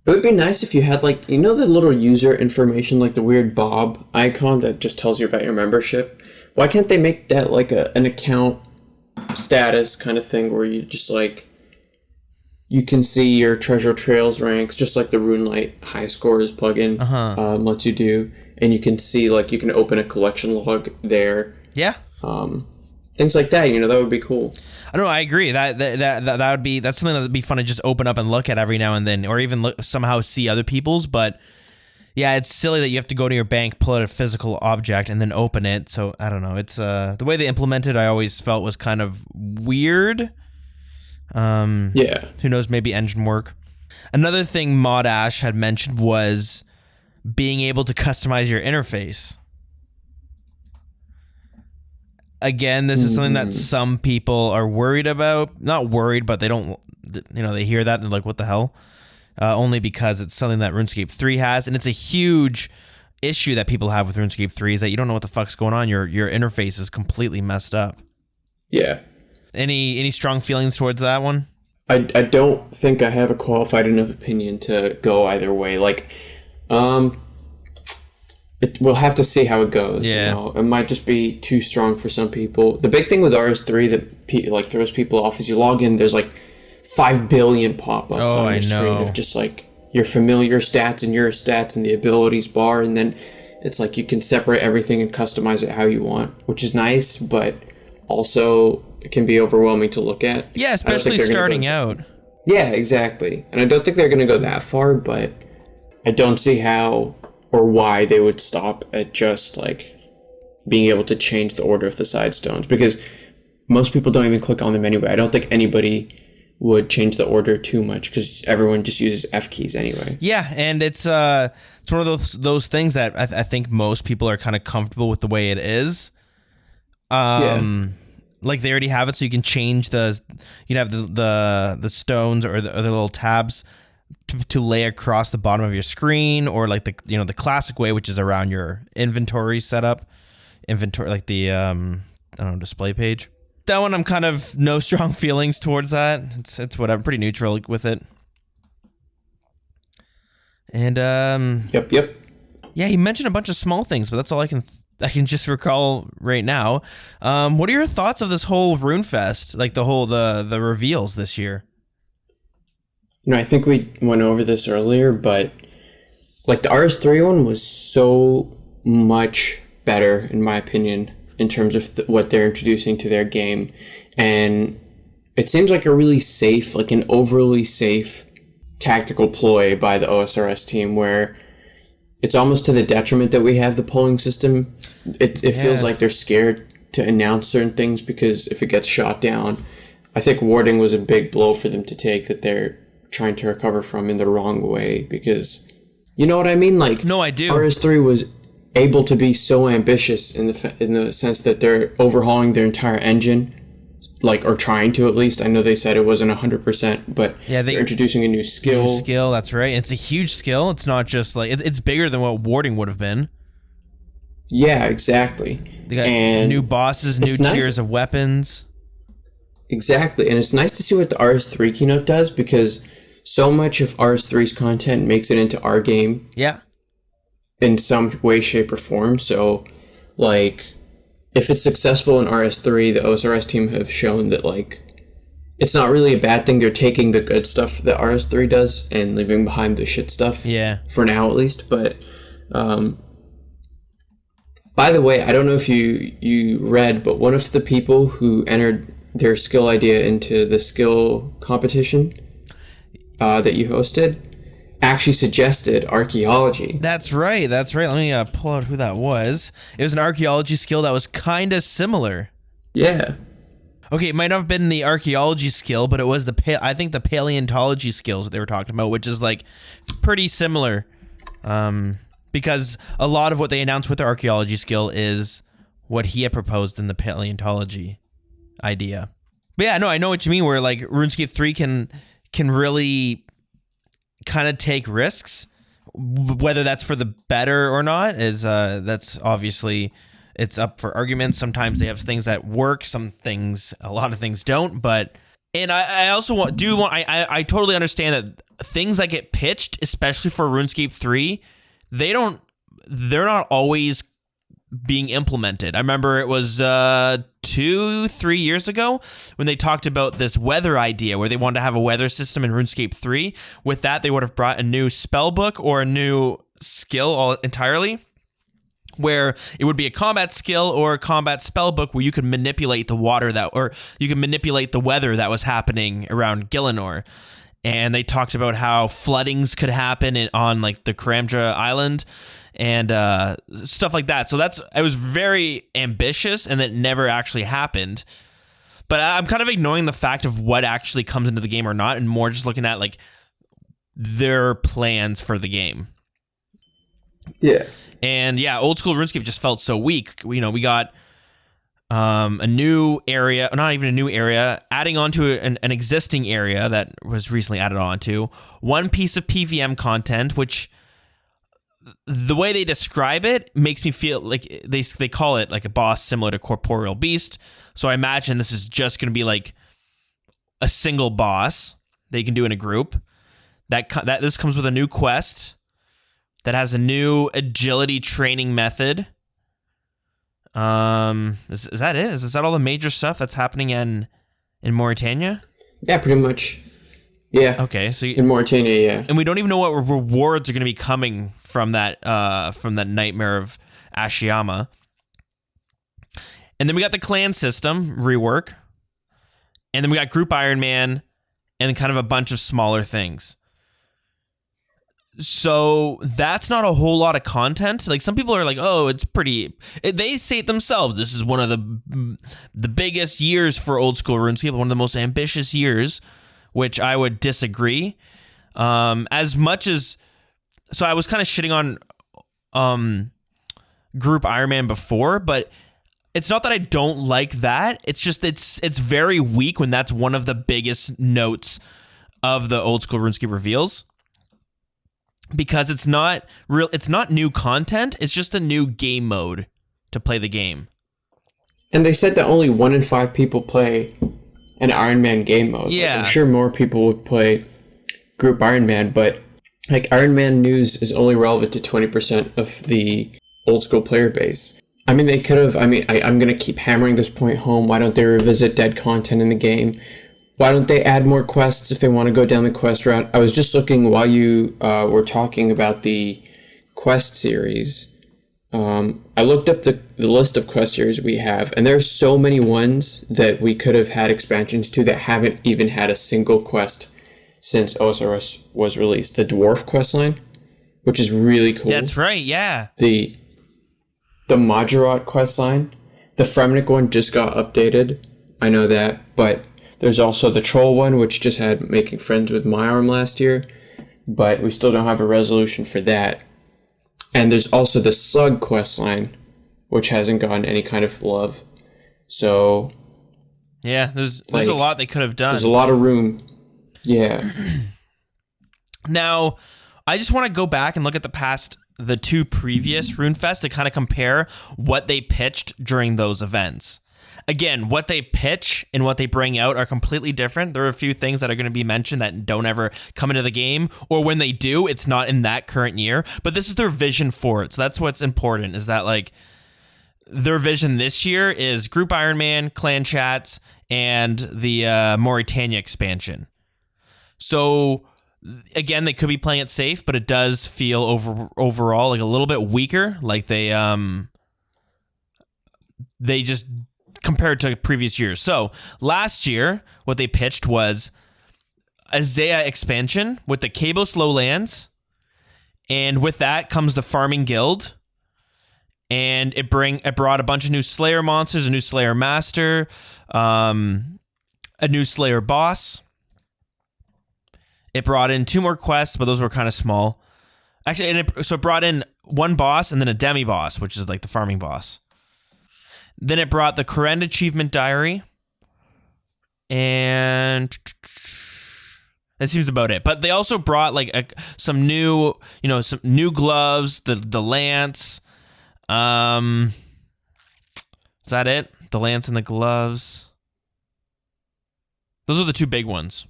It would be nice if you had, like, you know, the little user information, like the weird Bob icon that just tells you about your membership. Why can't they make that like an account status kind of thing, where you just like, you can see your treasure trails ranks, just like the RuneLite high scores plugin lets you do, and you can see, like, you can open a collection log there. Yeah. Things like that, you know, that would be cool. I don't know. I agree. That would be, that's something that would be fun to just open up and look at every now and then, or even somehow see other people's. But yeah, it's silly that you have to go to your bank, pull out a physical object, and then open it. So I don't know. It's the way they implemented, I always felt was kind of weird. Who knows? Maybe engine work. Another thing Mod Ash had mentioned was being able to customize your interface. Again, this is something that some people are worried about. Not worried, but they don't, you know, they hear that and they're like, what the hell? Only because it's something that RuneScape 3 has, and it's a huge issue that people have with RuneScape 3 is that you don't know what the fuck's going on. Your interface is completely messed up. Yeah. Any strong feelings towards that one? I don't think I have a qualified enough opinion to go either way. Like, we'll have to see how it goes. Yeah. You know? It might just be too strong for some people. The big thing with RS3 that throws people off is you log in, there's like 5 billion pop-ups on your screen of just like your familiar stats and your stats and the abilities bar, and then it's like you can separate everything and customize it how you want, which is nice, but also it can be overwhelming to look at. Yeah, especially starting out. Yeah, exactly. And I don't think they're going to go that far, but I don't see how or why they would stop at just like being able to change the order of the side stones, because most people don't even click on them anyway. I don't think anybody would change the order too much because everyone just uses F keys anyway. Yeah, and it's one of those things that I think most people are kind of comfortable with the way it is. Like they already have it, so you can change you can have the stones or the little tabs to lay across the bottom of your screen, or like the classic way, which is around your inventory setup, like the I don't know, display page. That one I'm kind of no strong feelings towards that. It's whatever, pretty neutral with it. And Yep. yeah, he mentioned a bunch of small things, but that's all I can just recall right now. What are your thoughts of this whole Runefest, like the reveals this year? I think we went over this earlier, but like the RS3 one was so much better in my opinion in terms of what they're introducing to their game, and it seems like a really safe, like an overly safe tactical ploy by the OSRS team, where it's almost to the detriment that we have the polling system. It feels like they're scared to announce certain things because if it gets shot down, I think warding was a big blow for them to take that they're trying to recover from in the wrong way, because you know what I mean? Like, no, I do. RS3 was able to be so ambitious in the sense that they're overhauling their entire engine, like, or trying to at least. I know they said it wasn't 100%, but yeah, they're introducing a new skill. That's right. It's a huge skill. It's not just like it's bigger than what warding would have been. Yeah, exactly. They got new bosses, new tiers of weapons. Exactly, and it's nice to see what the RS3 keynote does, because so much of RS3's content makes it into our game. Yeah. In some way, shape, or form. So, like, if it's successful in RS3, the OSRS team have shown that, like, it's not really a bad thing. They're taking the good stuff that RS3 does and leaving behind the shit stuff. Yeah. For now, at least. But, by the way, I don't know if you read, but one of the people who entered their skill idea into the skill competition that you hosted actually suggested archaeology. That's right. Let me pull out who that was. It was an archaeology skill that was kind of similar. Yeah. Okay, it might not have been the archaeology skill, but it was I think the paleontology skills that they were talking about, which is like pretty similar. Because a lot of what they announced with the archaeology skill is what he had proposed in the paleontology idea. But yeah, no, I know what you mean, where like RuneScape 3 can really kind of take risks, whether that's for the better or not is that's obviously, it's up for arguments. Sometimes they have things that work, a lot of things don't. But and I also I totally understand that things that get pitched, especially for RuneScape 3, they're not always being implemented. I remember it was 2-3 years ago when they talked about this weather idea where they wanted to have a weather system in RuneScape 3. With that, they would have brought a new spell book or a new skill entirely, where it would be a combat skill or a combat spell book where you could manipulate the you could manipulate the weather that was happening around Gielinor. And they talked about how floodings could happen on like the Karamja Island and stuff like that. So it was very ambitious, and that never actually happened. But I'm kind of ignoring the fact of what actually comes into the game or not, and more just looking at like their plans for the game. Yeah. And yeah, old school RuneScape just felt so weak. We got a new area, not even a new area, adding onto an existing area that was recently added onto. One piece of PVM content, which the way they describe it makes me feel like they call it like a boss similar to Corporeal Beast. So I imagine this is just going to be like a single boss that you can do in a group. That this comes with a new quest that has a new agility training method. Is that it? Is that all the major stuff that's happening in Mauritania? Yeah, pretty much. Yeah. Okay, so in Mauritania, yeah. And we don't even know what rewards are going to be coming from that nightmare of Ashiyama. And then we got the clan system rework. And then we got Group Iron Man and kind of a bunch of smaller things. So that's not a whole lot of content. Like, some people are like, oh, it's pretty... They say it themselves. This is one of the biggest years for old school RuneScape, one of the most ambitious years, which I would disagree. As much as... So I was kind of shitting on Group Iron Man before, but it's not that I don't like that. It's just it's very weak when that's one of the biggest notes of the old school RuneScape reveals. Because it's not new content, it's just a new game mode to play the game. And they said that only 1 in 5 people play an Iron Man game mode. Yeah. Like, I'm sure more people would play Group Iron Man, but like, Iron Man news is only relevant to 20% of the old school player base. I mean, they could have, I'm going to keep hammering this point home. Why don't they revisit dead content in the game? Why don't they add more quests if they want to go down the quest route? I was just looking while you were talking about the quest series. I looked up the list of quest series we have, and there are so many ones that we could have had expansions to that haven't even had a single quest since OSRS was released. The Dwarf quest line, which is really cool. That's right, yeah. The Majorat quest line. The Fremnik one just got updated. I know that, but... There's also the Troll one, which just had Making Friends with My Arm last year, but we still don't have a resolution for that. And there's also the Slug questline, which hasn't gotten any kind of love. So... Yeah, there's a lot they could have done. There's a lot of room. Yeah. Now, I just want to go back and look at the 2 previous Runefest to kind of compare what they pitched during those events. Again, what they pitch and what they bring out are completely different. There are a few things that are going to be mentioned that don't ever come into the game, or when they do, it's not in that current year. But this is their vision for it. So that's what's important, is that, like, their vision this year is Group Iron Man, clan chats, and the Mauritania expansion. So, again, they could be playing it safe, but it does feel overall like a little bit weaker. Like they just... compared to previous years. So last year, what they pitched was a Zaya expansion with the Cabos Lowlands, and with that comes the Farming Guild, and it brought a bunch of new Slayer monsters, a new Slayer Master, a new Slayer boss. It brought in 2 more quests, but those were kind of small. Actually, so it brought in 1 boss and then a demi boss, which is like the farming boss. Then it brought the Koren Achievement Diary. And that seems about it. But they also brought like some new gloves, the lance. Is that it? The lance and the gloves. Those are the 2 big ones.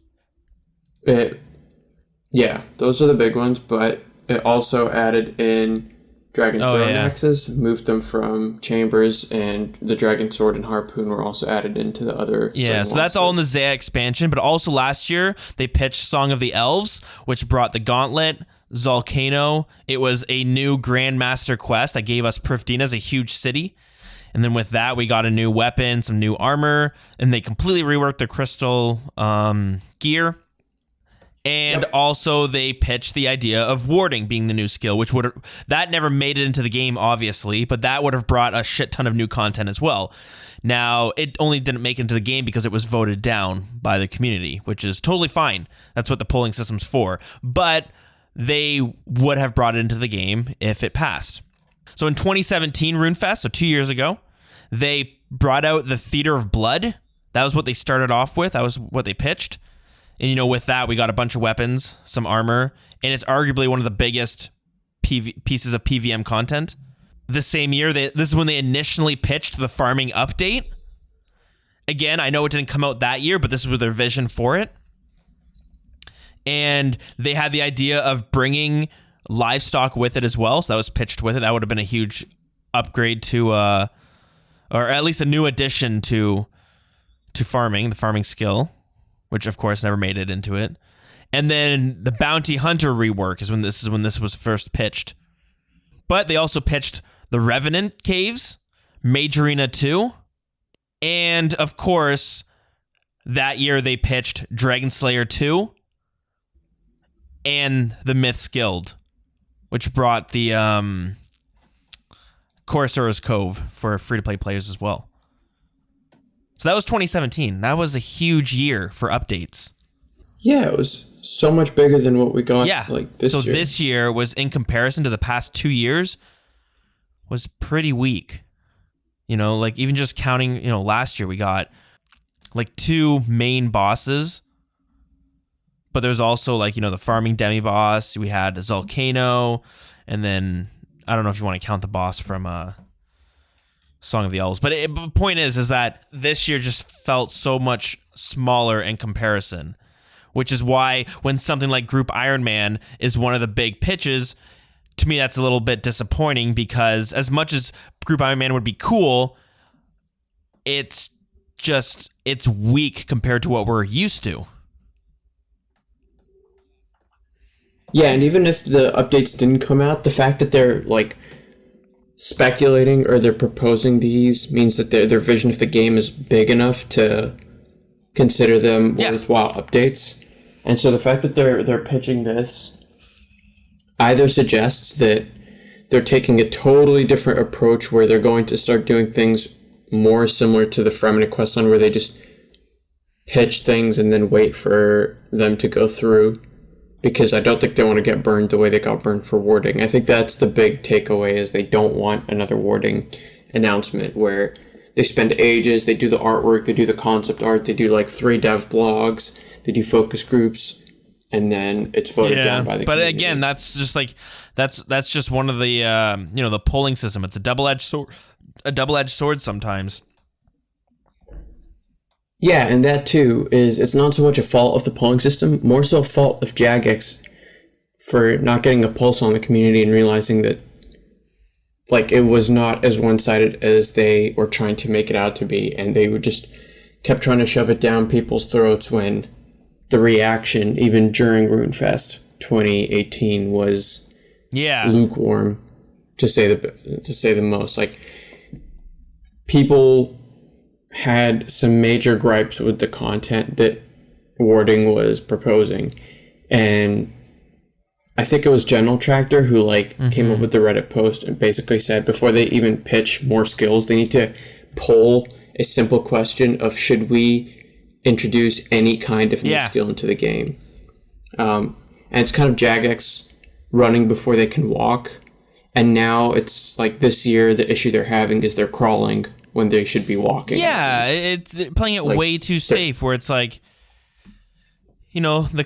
Yeah, those are the big ones, but it also added in Dragon Throne axes, moved them from Chambers, and the Dragon Sword and Harpoon were also added into the other. Yeah, so that's all in the Zaya expansion, but also last year they pitched Song of the Elves, which brought the Gauntlet, Zolcano. It was a new Grandmaster quest that gave us Prifdina as a huge city. And then with that, we got a new weapon, some new armor, and they completely reworked the crystal gear. And also they pitched the idea of warding being the new skill, which that never made it into the game, obviously, but that would have brought a shit ton of new content as well. Now, it only didn't make it into the game because it was voted down by the community, which is totally fine. That's what the polling system's for. But they would have brought it into the game if it passed. So in 2017 Runefest, so 2 years ago, they brought out the Theater of Blood. That was what they started off with. That was what they pitched. And, with that, we got a bunch of weapons, some armor, and it's arguably one of the biggest pieces of PVM content. The same year, this is when they initially pitched the farming update. Again, I know it didn't come out that year, but this was their vision for it. And they had the idea of bringing livestock with it as well, so that was pitched with it. That would have been a huge upgrade to, or at least a new addition to farming, the farming skill, which of course never made it into it. And then the Bounty Hunter rework is when this was first pitched. But they also pitched the Revenant Caves, Mage Arena 2, and of course, that year they pitched Dragon Slayer 2 and the Myths Guild, which brought the Corsair's Cove for free-to-play players as well. So that was 2017. That was a huge year for updates. Yeah, it was so much bigger than what we got. Yeah. This so year. this year was, in comparison to the past 2 years, was pretty weak. Even just counting, last year we got 2 main bosses, but there's also the farming demi-boss. We had a Volcano, and then I don't know if you want to count the boss from Song of the Elves. But the point is that this year just felt so much smaller in comparison, which is why when something like Group Iron Man is one of the big pitches, to me that's a little bit disappointing, because as much as Group Iron Man would be cool, it's weak compared to what we're used to. Yeah, and even if the updates didn't come out, the fact that they're speculating or they're proposing these means that their vision of the game is big enough to consider them worthwhile updates. And so the fact that they're pitching this either suggests that they're taking a totally different approach, where they're going to start doing things more similar to the Fremennik Questline, where they just pitch things and then wait for them to go through, because I don't think they want to get burned the way they got burned for warding. I think that's the big takeaway, is they don't want another warding announcement where they spend ages, they do the artwork, they do the concept art, they do 3 dev blogs, they do focus groups, and then it's voted down by the community. Again, that's just that's just one of the the polling system. It's a double-edged sword sometimes. Yeah, and that too it's not so much a fault of the polling system, more so a fault of Jagex for not getting a pulse on the community and realizing that it was not as one-sided as they were trying to make it out to be, and they would just kept trying to shove it down people's throats, when the reaction even during Runefest 2018 was lukewarm, to say the most. People had some major gripes with the content that Warding was proposing, and I think it was General Tractor who came up with the Reddit post and basically said before they even pitch more skills, they need to poll a simple question of, should we introduce any kind of new skill into the game? And it's kind of Jagex running before they can walk, and now it's this year the issue they're having is they're crawling when they should be walking. Yeah, it's playing it way too safe, where it's the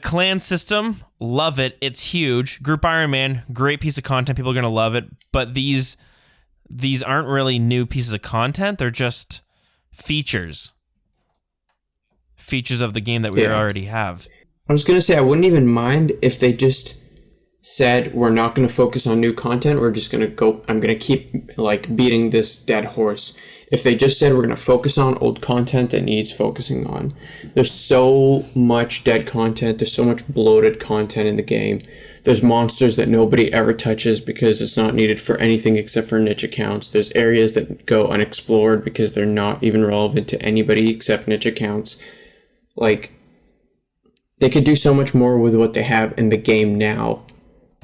clan system, love it, it's huge. Group Iron Man, great piece of content, people are going to love it, but these aren't really new pieces of content, they're just features of the game that we already have. I was going to say, I wouldn't even mind if they just said, we're not going to focus on new content, we're just going to go, I'm going to keep beating this dead horse. If they just said, we're going to focus on old content that needs focusing on. There's so much dead content, there's so much bloated content in the game. There's monsters that nobody ever touches because it's not needed for anything except for niche accounts. There's areas that go unexplored because they're not even relevant to anybody except niche accounts. They could do so much more with what they have in the game now,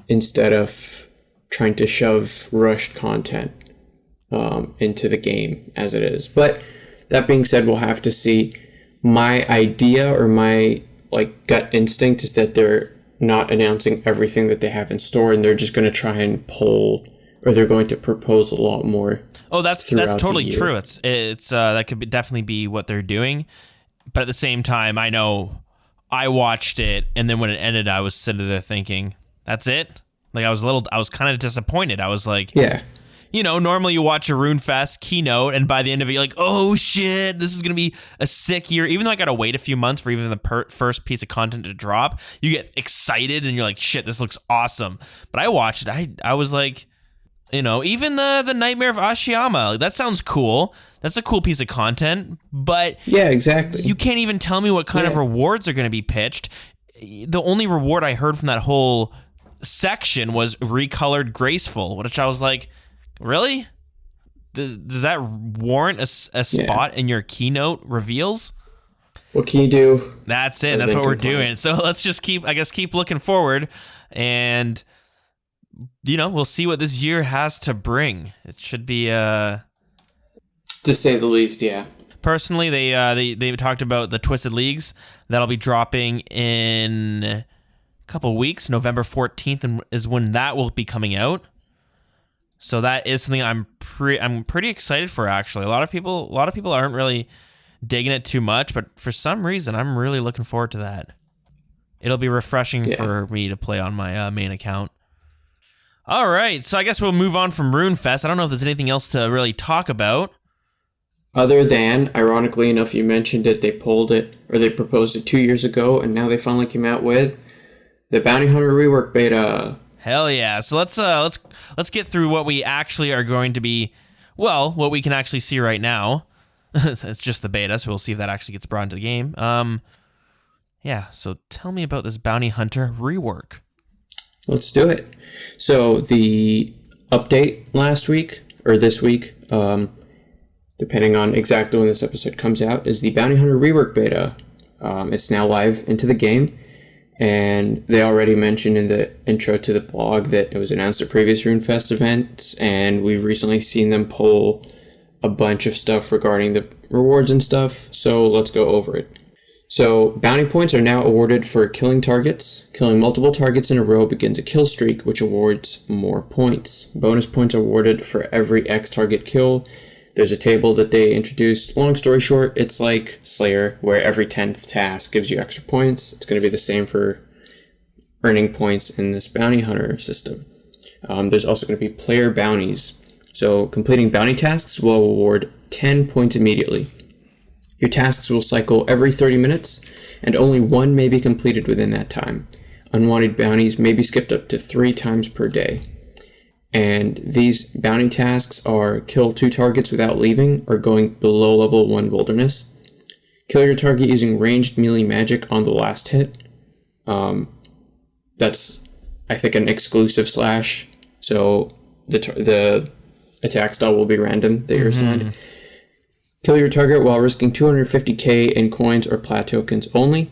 instead of trying to shove rushed content into the game as it is. But that being said, we'll have to see. My idea, or my gut instinct, is that they're not announcing everything that they have in store, and they're just going to try and poll, or they're going to propose a lot more. Oh, that's totally true. It's that could definitely be what they're doing. But at the same time, I know I watched it, and then when it ended, I was sitting there thinking, that's it? I was kind of disappointed. I was normally you watch a Runefest keynote, and by the end of it, you're like, oh shit, this is going to be a sick year. Even though I got to wait a few months for even the first piece of content to drop, you get excited, and you're like, shit, this looks awesome. But I watched it, I was like, even the Nightmare of Ashiyama, that sounds cool. That's a cool piece of content, but yeah, exactly. You can't even tell me what kind of rewards are going to be pitched. the only reward I heard from that whole section was recolored graceful, which I was like, really? Does that warrant a spot in your keynote reveals? What can you do? That's it. That's what we're doing. So let's just keep looking forward, and we'll see what this year has to bring. It should be to say the least, yeah. Personally, they talked about the Twisted Leagues that'll be dropping in a couple weeks. November 14th is when that will be coming out. So that is something I'm pretty excited for. Actually, a lot of people aren't really digging it too much, but for some reason, I'm really looking forward to that. It'll be refreshing for me to play on my main account. All right, so I guess we'll move on from Runefest. I don't know if there's anything else to really talk about. Other than, ironically enough, you mentioned it, they pulled it, or they proposed it 2 years ago, and now they finally came out with the Bounty Hunter rework beta. Hell yeah! So let's get through what we actually are going to be. Well, what we can actually see right now. It's just the beta, so we'll see if that actually gets brought into the game. Yeah. So tell me about this Bounty Hunter rework. Let's do it. So the update last week or this week, depending on exactly when this episode comes out, is the Bounty Hunter rework beta. It's now live into the game. And they already mentioned in the intro to the blog that it was announced at previous Runefest events, and we've recently seen them pull a bunch of stuff regarding the rewards and stuff, so let's go over it. So, bounty points are now awarded for killing targets. Killing multiple targets in a row begins a kill streak, which awards more points. Bonus points are awarded for every X target kill. There's a table that they introduced. Long story short, it's like Slayer, where every 10th task gives you extra points. It's going to be the same for earning points in this bounty hunter system. There's also going to be player bounties. So completing bounty tasks will award 10 points immediately. Your tasks will cycle every 30 minutes, and only one may be completed within that time. Unwanted bounties may be skipped up to 3 times per day. And these bounty tasks are kill 2 targets without leaving or going below level 1 wilderness. Kill your target using ranged melee magic on the last hit. That's, I think, an exclusive slash. So the attack style will be random that you're assigned. Kill your target while risking 250k in coins or plat tokens only.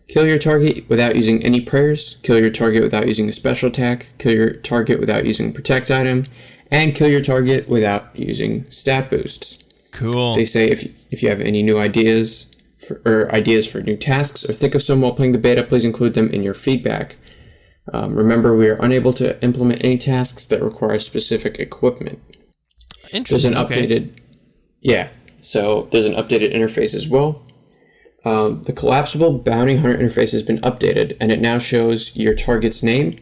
Kill your target without using any prayers. Kill your target without using a special attack. Kill your target without using a protect item. And kill your target without using stat boosts. Cool. They say if you have any new ideas for new tasks or think of some while playing the beta, please include them in your feedback. Remember, we are unable to implement any tasks that require specific equipment. Interesting. There's an updated... Yeah, so there's an updated interface as well. The collapsible bounty hunter interface has been updated, and it now shows your target's name,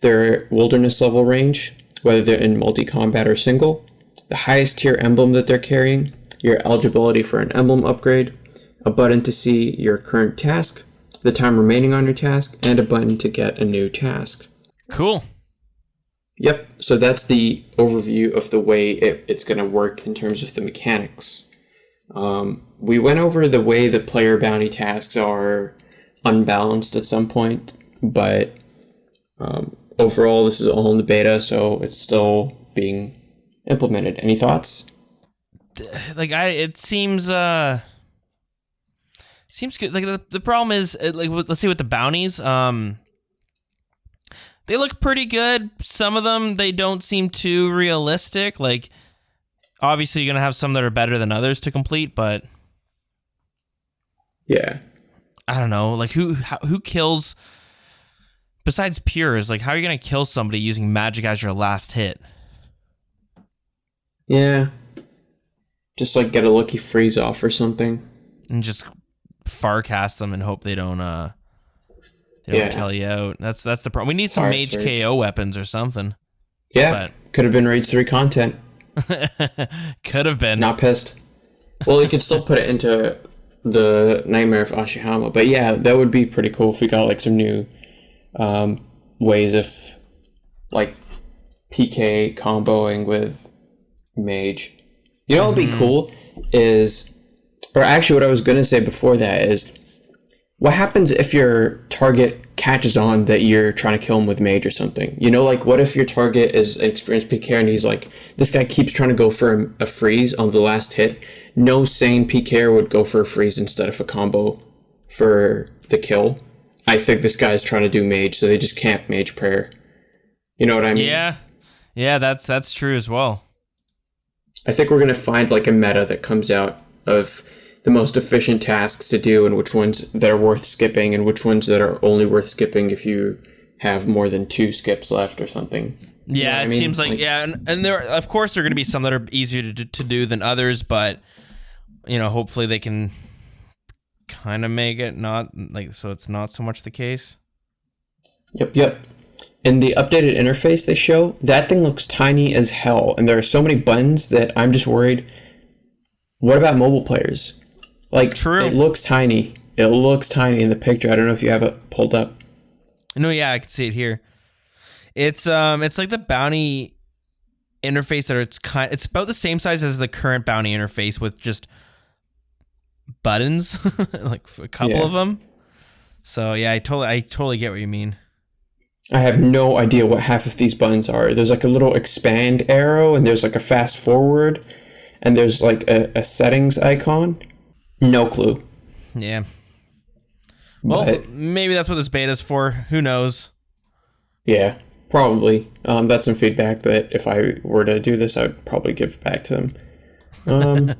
their wilderness level range, whether they're in multi-combat or single, the highest tier emblem that they're carrying, your eligibility for an emblem upgrade, a button to see your current task, the time remaining on your task, and a button to get a new task. Cool. Yep, so that's the overview of the way it's going to work in terms of the mechanics. We went over the way the player bounty tasks are unbalanced at some point, but overall this is all in the beta, so it's still being implemented. Any thoughts? It seems good. Like the problem is, let's see with the bounties. They look pretty good. Some of them, they don't seem too realistic. Like, obviously, you're going to have some that are better than others to complete, but... Yeah. I don't know. Like, who kills... Besides Pures, like, how are you going to kill somebody using magic as your last hit? Yeah. Just, like, get a lucky freeze off or something. And just farcast them and hope they don't tell you out. That's the problem. We need some mage KO weapons or something. Yeah, could have been Raids 3 content. Could have been. Not pissed. Well, you could still put it into the Nightmare of Ashihama. But yeah, that would be pretty cool if we got like some new ways of like PK comboing with mage. You know what would be cool is, or actually what I was going to say before that is, what happens if your target catches on that you're trying to kill him with mage or something? You know, like what if your target is an experienced PKer and he's like, this guy keeps trying to go for a freeze on the last hit. No sane PKer would go for a freeze instead of a combo for the kill. I think this guy's trying to do mage, so they just camp mage prayer. You know what I mean? Yeah, that's true as well. I think we're gonna find like a meta that comes out of the most efficient tasks to do and which ones that are worth skipping and which ones that are only worth skipping if you have more than 2 skips left or something. Yeah, it seems like and there of course there are going to be some that are easier to do than others, but you know, hopefully they can kind of make it not like so it's not so much the case. Yep. In the updated interface they show, that thing looks tiny as hell, and there are so many buttons that I'm just worried. What about mobile players? Like, true. It looks tiny. It looks tiny in the picture. I don't know if you have it pulled up. No, yeah, I can see it here. It's like the bounty interface that it's about the same size as the current bounty interface with just buttons, like a couple of them. So yeah, I totally get what you mean. I have no idea what half of these buttons are. There's like a little expand arrow, and there's like a fast forward, and there's like a settings icon. No clue. Yeah. Well, maybe that's what this beta's for. Who knows? Yeah, probably. That's some feedback that if I were to do this, I would probably give back to them.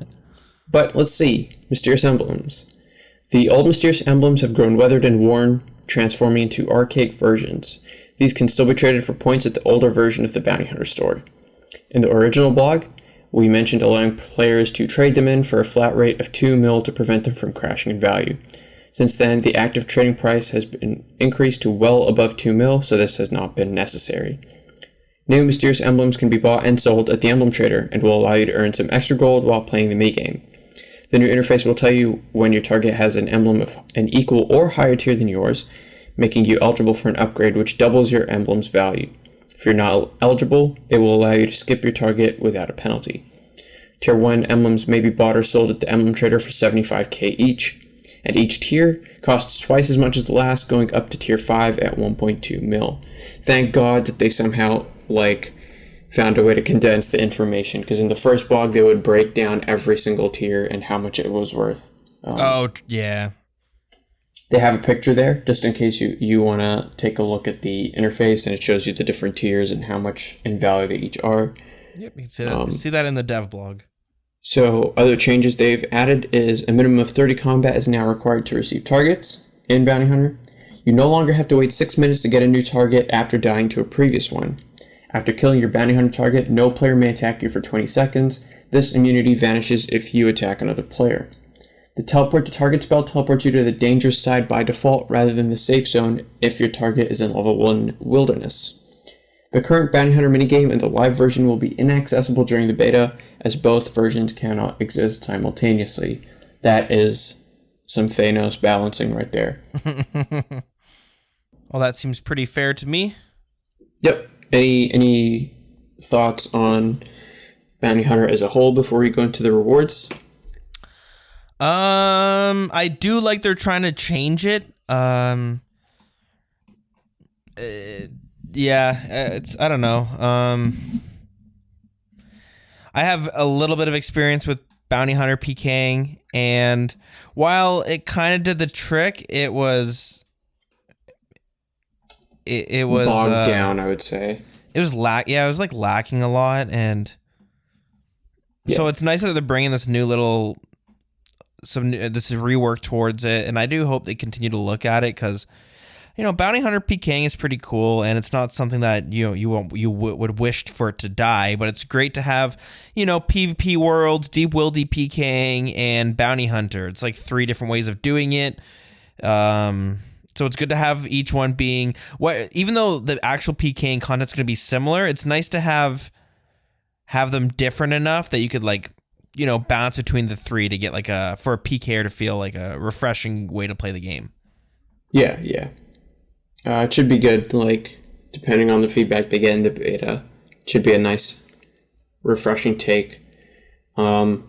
But let's see. Mysterious emblems. The old mysterious emblems have grown weathered and worn, transforming into archaic versions. These can still be traded for points at the older version of the Bounty Hunter store. In the original blog, we mentioned allowing players to trade them in for a flat rate of 2 mil to prevent them from crashing in value. Since then, the active trading price has been increased to well above 2 mil, so this has not been necessary. New mysterious emblems can be bought and sold at the Emblem Trader and will allow you to earn some extra gold while playing the minigame. The new interface will tell you when your target has an emblem of an equal or higher tier than yours, making you eligible for an upgrade which doubles your emblem's value. If you're not eligible, it will allow you to skip your target without a penalty. Tier 1 emblems may be bought or sold at the Emblem Trader for 75k each, and each tier costs twice as much as the last, going up to Tier 5 at 1.2 mil. Thank God that they somehow, found a way to condense the information, because in the first blog they would break down every single tier and how much it was worth. Yeah. They have a picture there, just in case you want to take a look at the interface, and it shows you the different tiers and how much in value they each are. Yep, you can see that in the dev blog. So, other changes they've added is a minimum of 30 combat is now required to receive targets in Bounty Hunter. You no longer have to wait 6 minutes to get a new target after dying to a previous one. After killing your Bounty Hunter target, no player may attack you for 20 seconds. This immunity vanishes if you attack another player. The teleport to target spell teleports you to the dangerous side by default rather than the safe zone if your target is in level 1 wilderness. The current Bounty Hunter minigame and the live version will be inaccessible during the beta, as both versions cannot exist simultaneously. That is some Thanos balancing right there. Well, that seems pretty fair to me. Yep. Any thoughts on Bounty Hunter as a whole before we go into the rewards? I do like they're trying to change it. It's I don't know. I have a little bit of experience with Bounty Hunter PKing, and while it kind of did the trick, it was bogged down, I would say. It was lacking a lot, and so it's nice that they're bringing this new little this rework towards it, and I do hope they continue to look at it, because Bounty Hunter PKing is pretty cool, and it's not something that you would wish for it to die, but it's great to have PvP worlds, deep wildy PKing, and Bounty Hunter. It's like 3 different ways of doing it. So it's good to have each one being even though the actual PKing content's going to be similar, it's nice to have them different enough that you could bounce between the 3 to get for a PKer to feel like a refreshing way to play the game. Yeah. It should be good, depending on the feedback they get in the beta. It should be a nice, refreshing take. And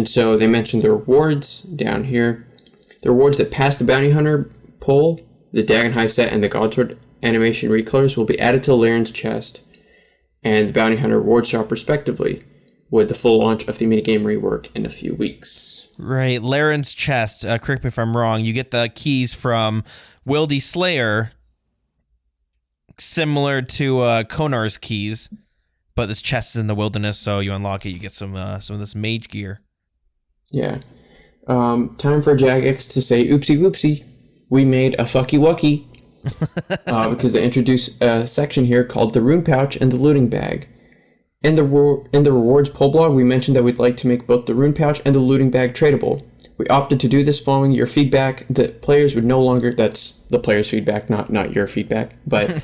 so they mentioned the rewards down here. The rewards that pass the Bounty Hunter poll, the Dagon High set, and the Godsword animation recolors will be added to Laren's chest and the Bounty Hunter reward shop respectively, with the full launch of the minigame rework in a few weeks. Right, Laren's chest, correct me if I'm wrong, you get the keys from Wildy Slayer, similar to Konar's keys, but this chest is in the wilderness, so you unlock it, you get some of this mage gear. Yeah. Time for Jagex to say, oopsie whoopsie, we made a fucky wucky. Because they introduce a section here called the Rune Pouch and the Looting Bag. In the rewards poll blog, we mentioned that we'd like to make both the Rune Pouch and the Looting Bag tradable. We opted to do this following your feedback that players would no longer, that's the player's feedback, not your feedback, but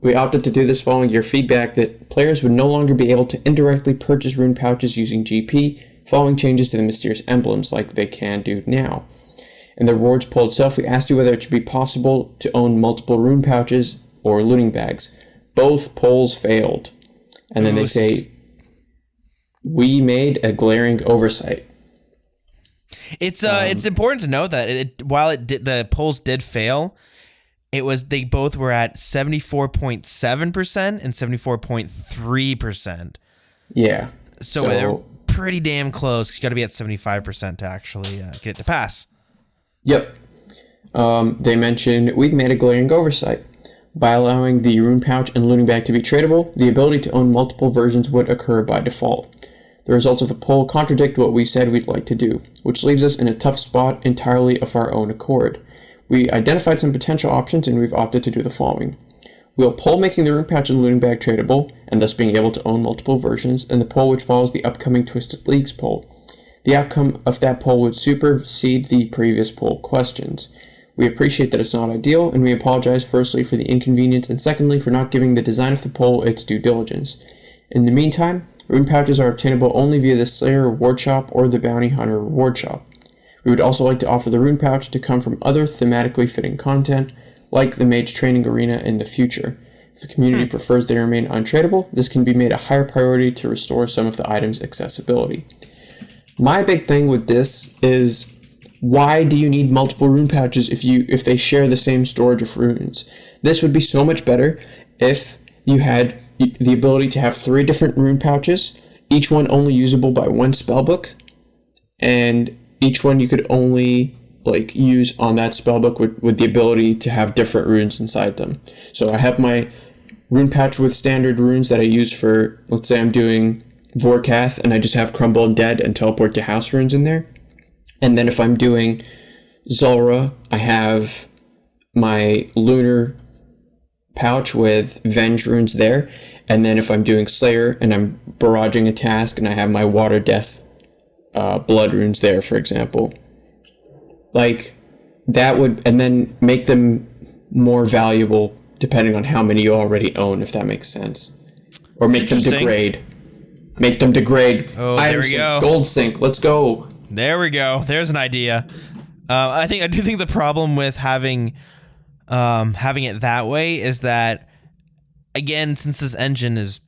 we opted to do this following your feedback that players would no longer be able to indirectly purchase Rune Pouches using GP, following changes to the mysterious emblems like they can do now. In the rewards poll itself, we asked you whether it should be possible to own multiple Rune Pouches or looting bags. Both polls failed. And then they say, we made a glaring oversight. It's important to note that while the polls did fail, they both were at 74.7% and 74.3%. Yeah. So they're pretty damn close. You got to be at 75% to actually get it to pass. Yep. They mentioned we've made a glaring oversight. By allowing the Rune Pouch and Looting Bag to be tradable, the ability to own multiple versions would occur by default. The results of the poll contradict what we said we'd like to do, which leaves us in a tough spot entirely of our own accord. We identified some potential options and we've opted to do the following. We'll poll making the Rune Pouch and Looting Bag tradable, and thus being able to own multiple versions, and the poll which follows the upcoming Twisted Leagues poll. The outcome of that poll would supersede the previous poll questions. We appreciate that it's not ideal, and we apologize firstly for the inconvenience and secondly for not giving the design of the poll its due diligence. In the meantime, Rune Pouches are obtainable only via the Slayer Reward Shop or the Bounty Hunter Reward Shop. We would also like to offer the Rune Pouch to come from other thematically fitting content, like the Mage Training Arena in the future. If the community prefers they remain untradeable, this can be made a higher priority to restore some of the items' accessibility. My big thing with this is, why do you need multiple Rune Pouches if they share the same storage of runes? This would be so much better if you had the ability to have 3 different Rune Pouches, each one only usable by one spellbook, and each one you could only use on that spellbook with the ability to have different runes inside them. So I have my Rune Pouch with standard runes that I use for, let's say I'm doing Vorkath, and I just have Crumble and Dead and Teleport to House runes in there. And then if I'm doing Zulrah, I have my Lunar Pouch with Venge runes there. And then if I'm doing Slayer and I'm barraging a task, and I have my Water Death Blood runes there, for example. That would, and then make them more valuable depending on how many you already own, if that makes sense. Or make them degrade. Make them degrade. Oh, there we go. Gold Sync, let's go. There we go. There's an idea. I do think the problem with having it that way is that, again, since this engine is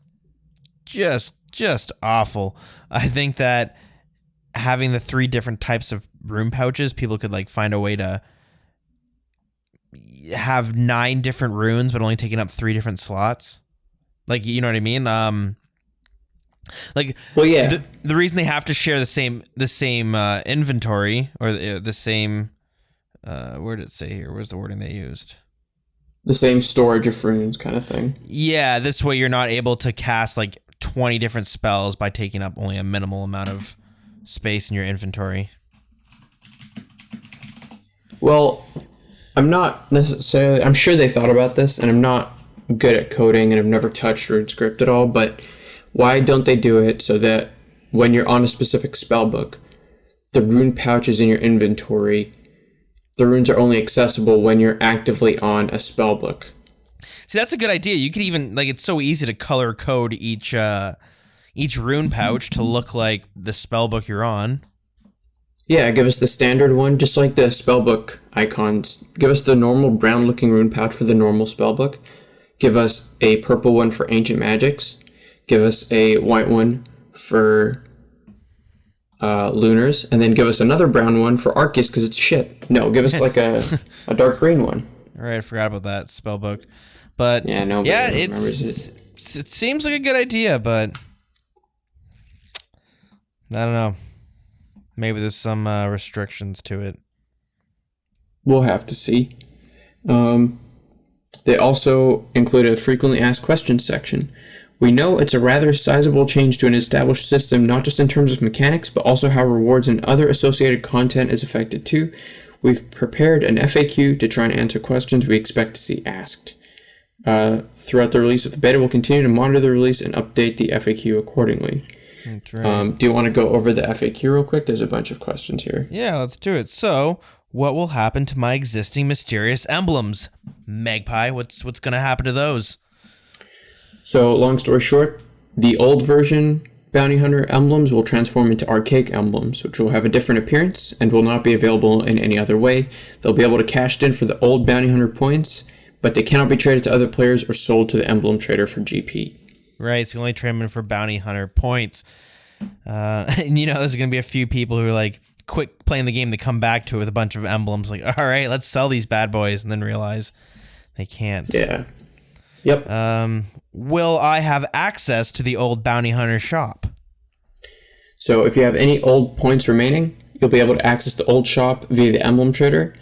just awful, I think that having the 3 different types of Rune Pouches, people could find a way to have 9 different runes, but only taking up 3 different slots. You know what I mean? Well, yeah. The reason they have to share the same inventory, or the same where did it say here? Where's the wording they used? The same storage of runes kind of thing. Yeah, this way you're not able to cast 20 different spells by taking up only a minimal amount of space in your inventory. Well, I'm not necessarily, I'm sure they thought about this, and I'm not good at coding and I've never touched RuneScript at all, but why don't they do it so that when you're on a specific spellbook, the Rune Pouches in your inventory, the runes are only accessible when you're actively on a spellbook? See, that's a good idea. You could even, it's so easy to color code each Rune Pouch to look like the spellbook you're on. Yeah, give us the standard one, just like the spellbook icons. Give us the normal brown looking Rune Pouch for the normal spellbook. Give us a purple one for Ancient Magics. Give us a white one for lunars, and then give us another brown one for Arceus because it's shit. No, give us like a dark green one. All right, I forgot about that spellbook. But yeah, it seems like a good idea, but I don't know. Maybe there's some restrictions to it. We'll have to see. They also included a frequently asked questions section. We know it's a rather sizable change to an established system, not just in terms of mechanics, but also how rewards and other associated content is affected too. We've prepared an FAQ to try and answer questions we expect to see asked. Throughout the release of the beta, we'll continue to monitor the release and update the FAQ accordingly. That's right. Do you want to go over the FAQ real quick? There's a bunch of questions here. Yeah, let's do it. So, what will happen to my existing mysterious emblems? Magpie, what's going to happen to those? So, long story short, the old version Bounty Hunter emblems will transform into archaic emblems, which will have a different appearance and will not be available in any other way. They'll be able to cash in for the old Bounty Hunter points, but they cannot be traded to other players or sold to the emblem trader for GP. Right, so you only trade them in for Bounty Hunter points. And there's going to be a few people who are like, quit playing the game to come back to it with a bunch of emblems. Like, all right, let's sell these bad boys, and then realize they can't. Yeah. Yep. Will I have access to the old Bounty Hunter shop? So if you have any old points remaining, you'll be able to access the old shop via the emblem trader.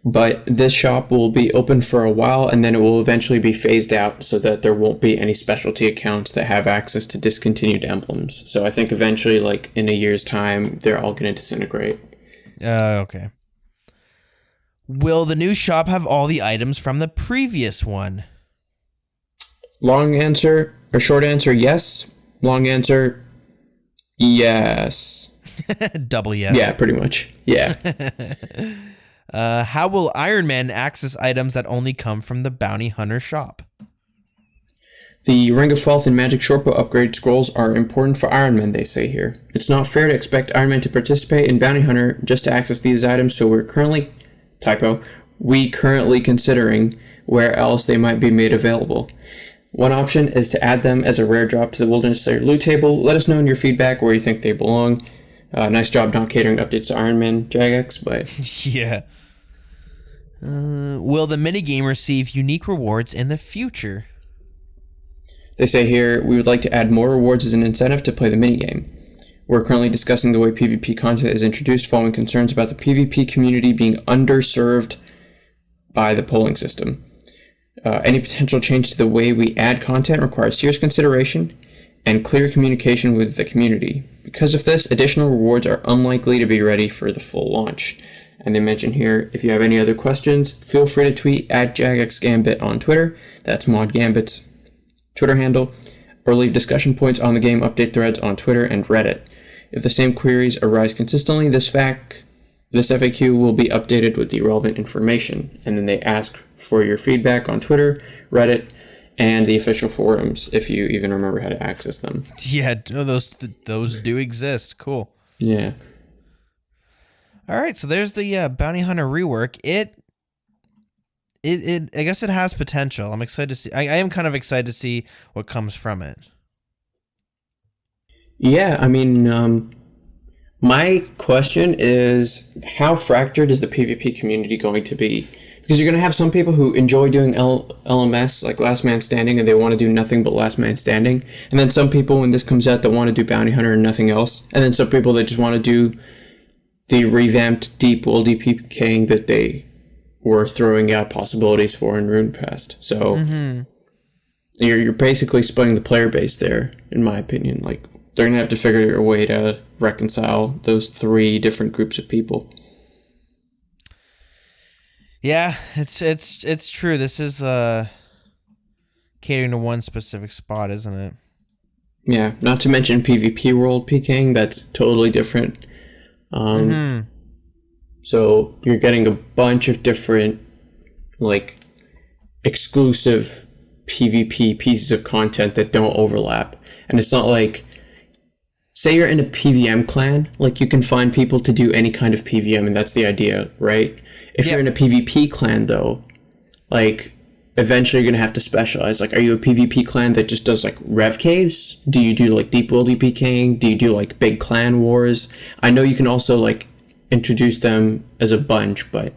But this shop will be open for a while, and then it will eventually be phased out so that there won't be any specialty accounts that have access to discontinued emblems. So I think eventually, like in a year's time, they're all going to disintegrate. Okay. Will the new shop have all the items from the previous one? Short answer, yes. Long answer, yes. Double yes. Yeah, pretty much. Yeah. How will Iron Man access items that only come from the Bounty Hunter shop? The Ring of Wealth and Magic Shortbow upgrade scrolls are important for Iron Man, they say here. It's not fair to expect Iron Man to participate in Bounty Hunter just to access these items, so we're currently considering where else they might be made available. One option is to add them as a rare drop to the Wilderness Slayer loot table. Let us know in your feedback where you think they belong. Nice job not catering updates to Iron Man, Jagex, but... Yeah. Will the minigame receive unique rewards in the future? They say here, we would like to add more rewards as an incentive to play the minigame. We're currently discussing the way PvP content is introduced following concerns about the PvP community being underserved by the polling system. Any potential change to the way we add content requires serious consideration and clear communication with the community. Because of this, additional rewards are unlikely to be ready for the full launch. And they mention here, if you have any other questions, feel free to tweet at JagXGambit on Twitter. That's Mod Gambit's Twitter handle. Or leave discussion points on the game update threads on Twitter and Reddit. If the same queries arise consistently, this FAQ will be updated with the relevant information. And then they ask for your feedback on Twitter, Reddit, and the official forums, if you even remember how to access them. Yeah, those do exist. Cool. Yeah. All right, so there's the Bounty Hunter rework. It I guess it has potential. I'm excited to see. I am kind of excited to see what comes from it. Yeah, I mean, my question is, how fractured is the PvP community going to be? Because you're going to have some people who enjoy doing LMS, like Last Man Standing, and they want to do nothing but Last Man Standing. And then some people, when this comes out, that want to do Bounty Hunter and nothing else. And then some people that just want to do the revamped deep world DPKing that they were throwing out possibilities for in Runefest. So you're basically splitting the player base there, in my opinion. Like, they're going to have to figure a way to reconcile those three different groups of people. Yeah, it's true. This is catering to one specific spot, isn't it? Yeah, not to mention PvP world PKing, that's totally different. So you're getting a bunch of different, like, exclusive PvP pieces of content that don't overlap. And it's not like, say you're in a PVM clan, like, you can find people to do any kind of PVM, and that's the idea, right? If you're in a PvP clan, though, like, eventually you're going to have to specialize. Like, are you a PvP clan that just does like rev caves? Do you do like deep world EPKing? Do you do like big clan wars? I know you can also like introduce them as a bunch, but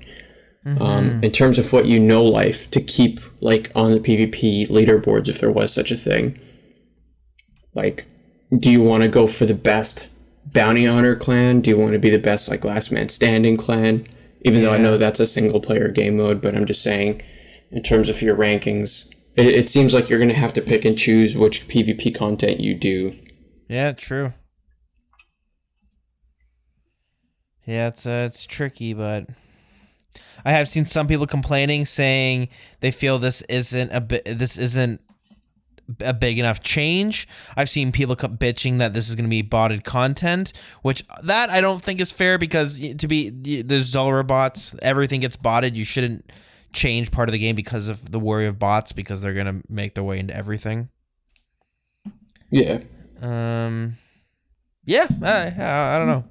in terms of what you know life to keep like on the PvP leaderboards, if there was such a thing, like, do you want to go for the best bounty hunter clan? Do you want to be the best like last man standing clan? Even though I know that's a single player game mode, but I'm just saying, in terms of your rankings, it seems like you're going to have to pick and choose which PvP content you do. Yeah, true. Yeah, it's tricky, but I have seen some people complaining, saying they feel this isn't a big enough change. I've seen people bitching that this is going to be botted content, which that I don't think is fair, because there's Zulrah bots, everything gets botted. You shouldn't change part of the game because of the worry of bots, because they're going to make their way into everything. Yeah. Yeah, I don't know.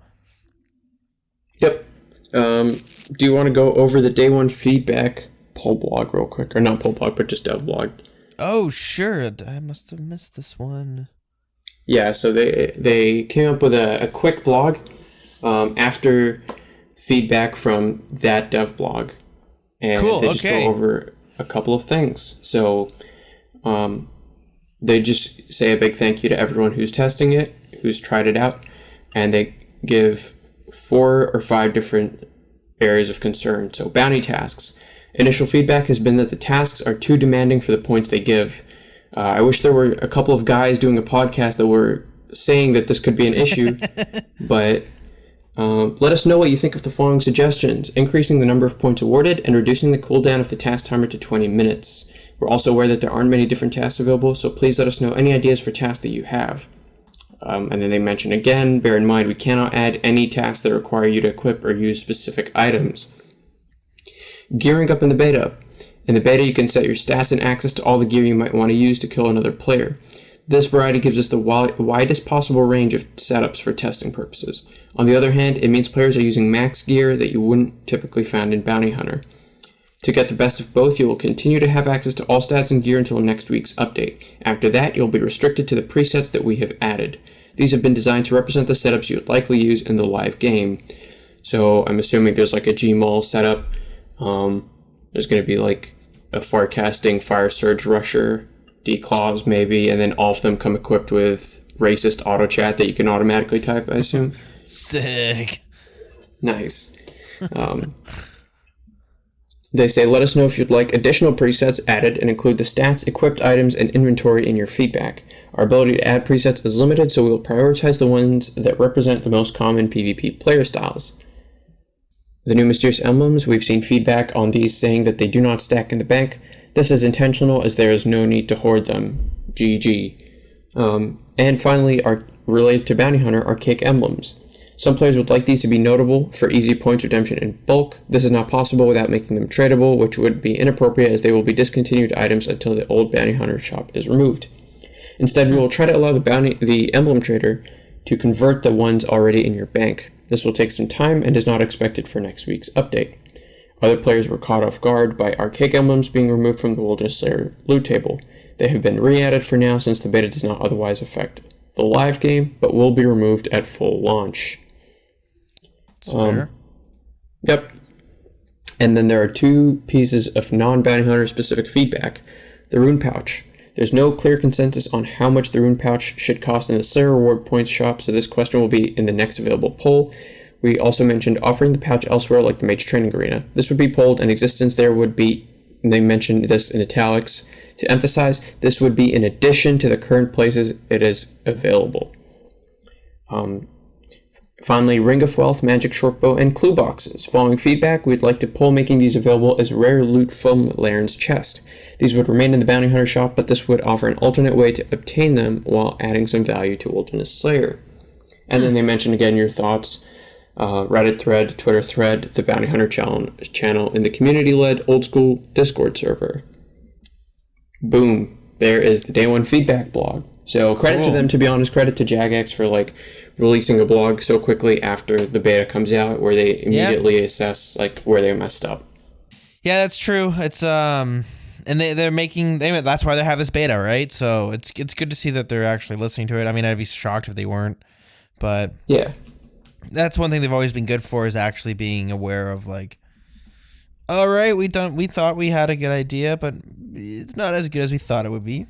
Yep. Do you want to go over the day one feedback poll blog real quick? Or not poll blog, but just dev blog. Oh, sure. I must have missed this one. Yeah, so they came up with a quick blog after feedback from that dev blog. And cool, they just go over a couple of things. So they just say a big thank you to everyone who's testing it, who's tried it out, and they give 4 or 5 different areas of concern. So bounty tasks. Initial feedback has been that the tasks are too demanding for the points they give. I wish there were a couple of guys doing a podcast that were saying that this could be an issue, but let us know what you think of the following suggestions: increasing the number of points awarded and reducing the cooldown of the task timer to 20 minutes. We're also aware that there aren't many different tasks available, so please let us know any ideas for tasks that you have. And then they mention again, bear in mind we cannot add any tasks that require you to equip or use specific items. Gearing up in the beta. In the beta, you can set your stats and access to all the gear you might want to use to kill another player. This variety gives us the widest possible range of setups for testing purposes. On the other hand, it means players are using max gear that you wouldn't typically find in Bounty Hunter. To get the best of both, you will continue to have access to all stats and gear until next week's update. After that, you'll be restricted to the presets that we have added. These have been designed to represent the setups you would likely use in the live game. So I'm assuming there's like a Gmaul setup. There's going to be like a forecasting fire surge rusher, declaws maybe, and then all of them come equipped with racist auto chat that you can automatically type, I assume. Sick. Nice. They say, let us know if you'd like additional presets added and include the stats, equipped items, and inventory in your feedback. Our ability to add presets is limited, so we will prioritize the ones that represent the most common PvP player styles. The new mysterious emblems, we've seen feedback on these saying that they do not stack in the bank. This is intentional, as there is no need to hoard them. GG. And finally, related to Bounty Hunter, archaic emblems. Some players would like these to be notable for easy points redemption in bulk. This is not possible without making them tradable, which would be inappropriate, as they will be discontinued items until the old Bounty Hunter shop is removed. Instead, we will try to allow the emblem trader to convert the ones already in your bank. This will take some time and is not expected for next week's update. Other players were caught off guard by archaic emblems being removed from the Wilderness Slayer loot table. They have been re-added for now, since the beta does not otherwise affect the live game, but will be removed at full launch. Fair. Yep. And then there are 2 pieces of non-Bounty Hunter specific feedback. The Rune Pouch. There's no clear consensus on how much the Rune Pouch should cost in the Slayer Reward Points shop, so this question will be in the next available poll. We also mentioned offering the pouch elsewhere, like the Mage Training Arena. This would be polled, and existence there would be, and they mentioned this in italics, to emphasize this would be in addition to the current places it is available. Finally, Ring of Wealth, Magic Shortbow, and Clue Boxes. Following feedback, we'd like to poll making these available as rare loot from Laren's chest. These would remain in the Bounty Hunter shop, but this would offer an alternate way to obtain them while adding some value to Wilderness Slayer. And then they mention again your thoughts. Reddit thread, Twitter thread, the Bounty Hunter channel, in the community-led old school Discord server. Boom. There is the day one feedback blog. So credit to them, to be honest. Credit to Jagex for like releasing a blog so quickly after the beta comes out, where they immediately assess like where they messed up. Yeah, that's true. It's and they're making that's why they have this beta, right? So it's good to see that they're actually listening to it. I mean, I'd be shocked if they weren't, but Yeah. that's one thing they've always been good for, is actually being aware of, like, all right, we thought we had a good idea, but it's not as good as we thought it would be.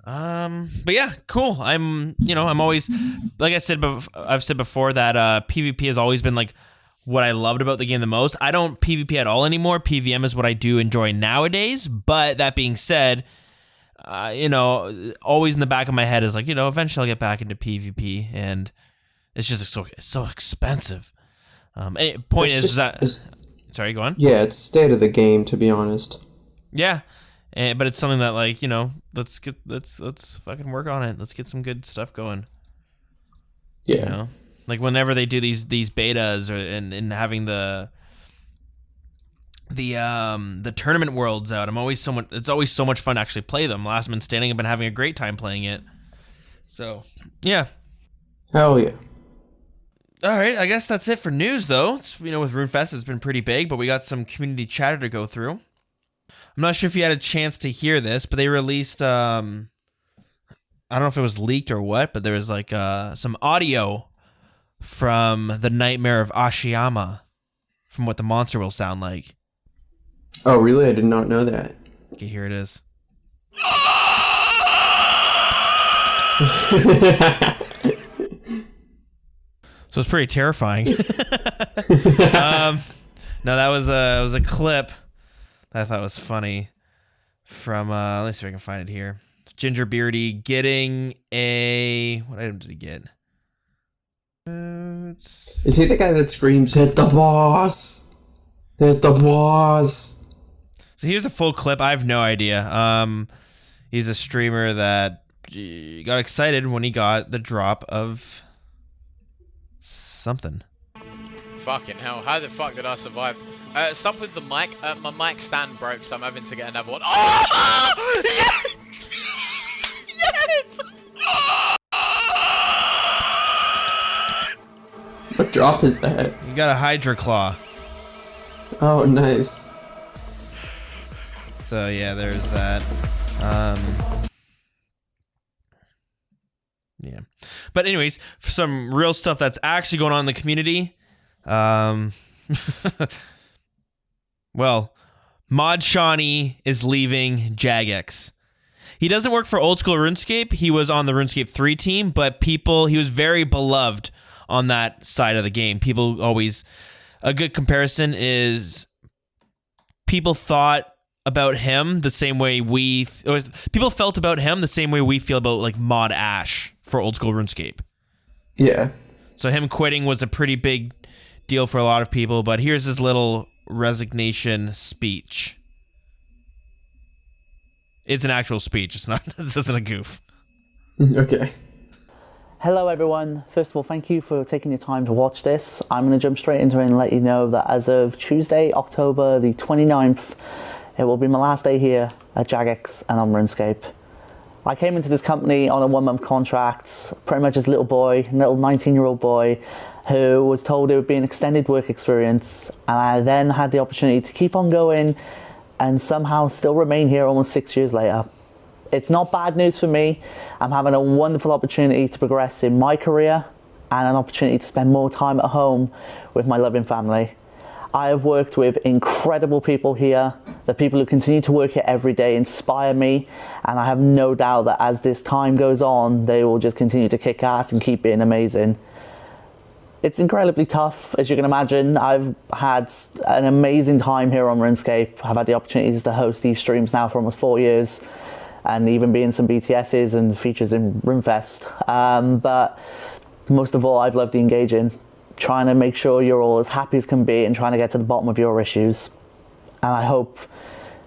But yeah, cool. I'm always, like I've said before that PvP has always been like what I loved about the game the most. I don't PvP at all anymore. PvM is what I do enjoy nowadays. But that being said, always in the back of my head is like, eventually I'll get back into PvP, and it's just so expensive. Point is that. Sorry, go on. Yeah, it's state of the game, to be honest. Yeah. But it's something that, like, let's fucking work on it. Let's get some good stuff going. Yeah. Like whenever they do these betas and having the tournament worlds out, it's always so much fun to actually play them. Last Man Standing, I've been having a great time playing it. So, Hell yeah. All right, I guess that's it for news, though. With Runefest, it's been pretty big, but we got some community chatter to go through. I'm not sure if you had a chance to hear this, but they released, I don't know if it was leaked or what, but there was like some audio from the Nightmare of Ashiyama, from what the monster will sound like. Oh, really? I did not know that. Okay, here it is. So it's pretty terrifying. No, that was a clip that I thought was funny from, let me see if I can find it here. Ginger Beardy getting what item did he get? Is he the guy that screams, "Hit the boss! Hit the boss!" So here's a full clip. I have no idea. He's a streamer that got excited when he got the drop of something. Fucking hell, how the fuck did I survive? Stuff with the mic. My mic stand broke, so I'm having to get another one. Oh! Yes! Yes! What drop is that? You got a Hydra Claw. Oh, nice. So yeah, there's that. Yeah. But anyways, for some real stuff that's actually going on in the community, well, Mod Shawnee is leaving Jagex. He doesn't work for Old School RuneScape. He was on the RuneScape 3 team, but he was very beloved on that side of the game. People always, a good comparison is people thought about him the same way people felt about him the same way we feel about like Mod Ash for Old School RuneScape. Yeah. So him quitting was a pretty big deal for a lot of people, but here's his little resignation speech. It's an actual speech. It's not. This isn't a goof. Okay. Hello everyone. First of all, thank you for taking your time to watch this. I'm going to jump straight into it and let you know that as of Tuesday, October the 29th, it will be my last day here at Jagex and on RuneScape. I came into this company on a 1-month contract, pretty much as a little 19-year-old boy, who was told it would be an extended work experience, and I then had the opportunity to keep on going and somehow still remain here almost 6 years later. It's not bad news for me. I'm having a wonderful opportunity to progress in my career and an opportunity to spend more time at home with my loving family. I have worked with incredible people here. The people who continue to work here every day inspire me, and I have no doubt that as this time goes on, they will just continue to kick ass and keep being amazing. It's incredibly tough, as you can imagine. I've had an amazing time here on RuneScape. I've had the opportunities to host these streams now for almost 4 years, and even be in some BTSs and features in Runefest. But most of all, I've loved engaging, trying to make sure you're all as happy as can be and trying to get to the bottom of your issues. And I hope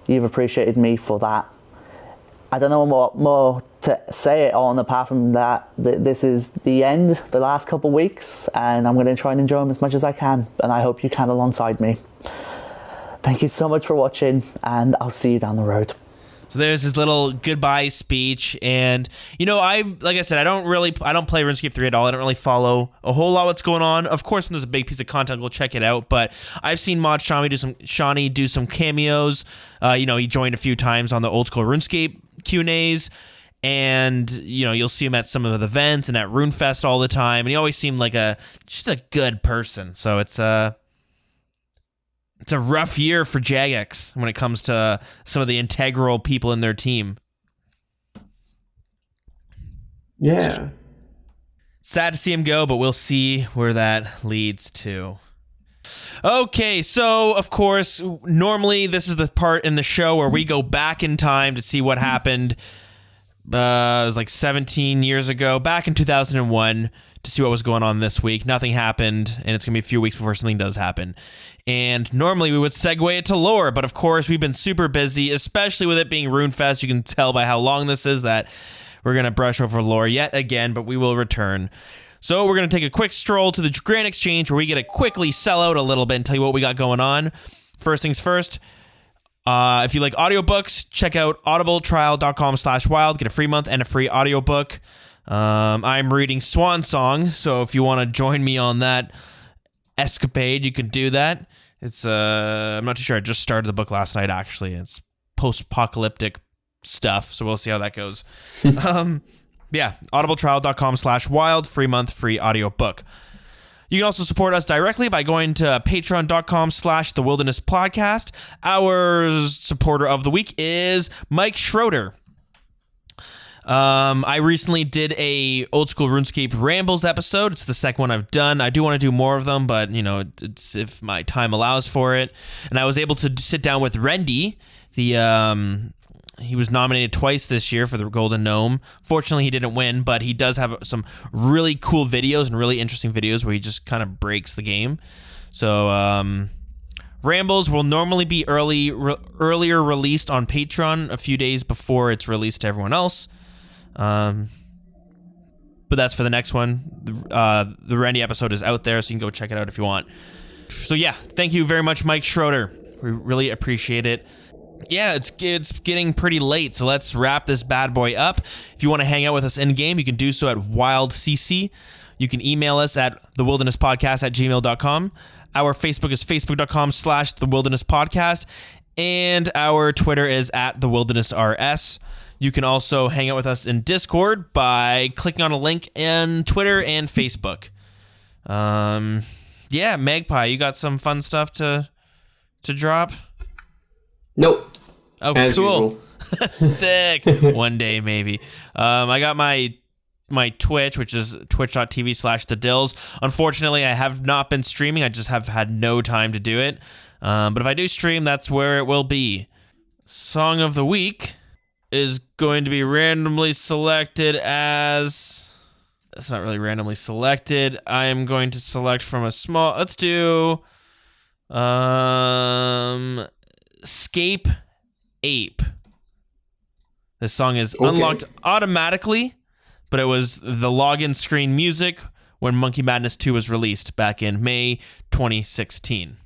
you've appreciated me for that. I don't know what more to say it on apart from that this is the end, the last couple of weeks, and I'm going to try and enjoy them as much as I can, and I hope you can alongside me. Thank you so much for watching, and I'll see you down the road. So there's his little goodbye speech, and like I said, I don't play RuneScape 3 at all. I don't really follow a whole lot what's going on. Of course, when there's a big piece of content, go check it out. But I've seen Mod Shawnee do some cameos. He joined a few times on the old school RuneScape Q&As, and you'll see him at some of the events and at Runefest all the time. And he always seemed like just a good person. So it's a rough year for Jagex when it comes to some of the integral people in their team. Yeah. Sad to see him go, but we'll see where that leads to. Okay, so, of course, normally this is the part in the show where we go back in time to see what happened. It was like 17 years ago, back in 2001, to see what was going on this week. Nothing happened, and it's going to be a few weeks before something does happen. And normally we would segue it to lore, but of course we've been super busy, especially with it being Runefest. You can tell by how long this is that we're going to brush over lore yet again, but we will return. So we're going to take a quick stroll to the Grand Exchange where we get to quickly sell out a little bit and tell you what we got going on. First things first, if you like audiobooks, check out audibletrial.com/wild. Get a free month and a free audiobook. I'm reading Swan Song, so if you want to join me on that escapade, you can do that. It's I'm not too sure. I just started the book last night, actually. It's post-apocalyptic stuff, so we'll see how that goes. Yeah, audibletrial.com/wild, free month, free audiobook. You can also support us directly by going to patreon.com/thewildernesspodcast. Our supporter of the week is Mike Schroder. I recently did a old school RuneScape Rambles episode. It's the second one I've done. I do want to do more of them, but it's if my time allows for it. And I was able to sit down with Rendy. He was nominated twice this year for the Golden Gnome. Fortunately, he didn't win, but he does have some really cool videos and really interesting videos where he just kind of breaks the game. So, Rambles will normally be earlier released on Patreon a few days before it's released to everyone else. But that's for the next one. The Randy episode is out there, so you can go check it out if you want. So yeah, thank you very much, Mike Schroder. We really appreciate it. Yeah, it's getting pretty late, so let's wrap this bad boy up. If you want to hang out with us in-game, you can do so at WildCC. You can email us at thewildernesspodcast@gmail.com. Our Facebook is facebook.com/thewildernesspodcast, and our Twitter is @thewildernessrs. You can also hang out with us in Discord by clicking on a link in Twitter and Facebook. Yeah, Magpie, you got some fun stuff to drop? Nope. Oh, As cool. Sick. One day, maybe. I got my Twitch, which is twitch.tv/thedills. Unfortunately, I have not been streaming. I just have had no time to do it. But if I do stream, that's where it will be. Song of the week is going to be randomly selected as... It's not really randomly selected. I am going to select from a small... Let's do... Scape Ape. This song is unlocked automatically, but it was the login screen music when Monkey Madness 2 was released back in May 2016.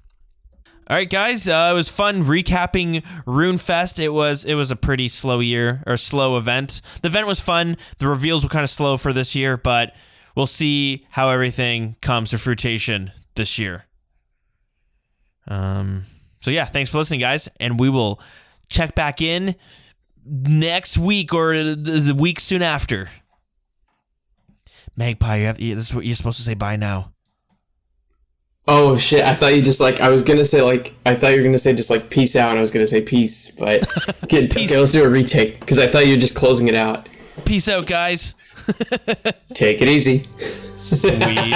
All right, guys, it was fun recapping Runefest. It was a pretty slow event. The event was fun. The reveals were kind of slow for this year, but we'll see how everything comes to fruition this year. So yeah, thanks for listening, guys, and we will check back in next week or the week soon after. Magpie, this is what you're supposed to say. Bye now. Oh shit! I thought you just I was gonna say I thought you were gonna say just peace out, and I was gonna say peace, but okay, let's do a retake because I thought you were just closing it out. Peace out, guys. Take it easy. Sweet.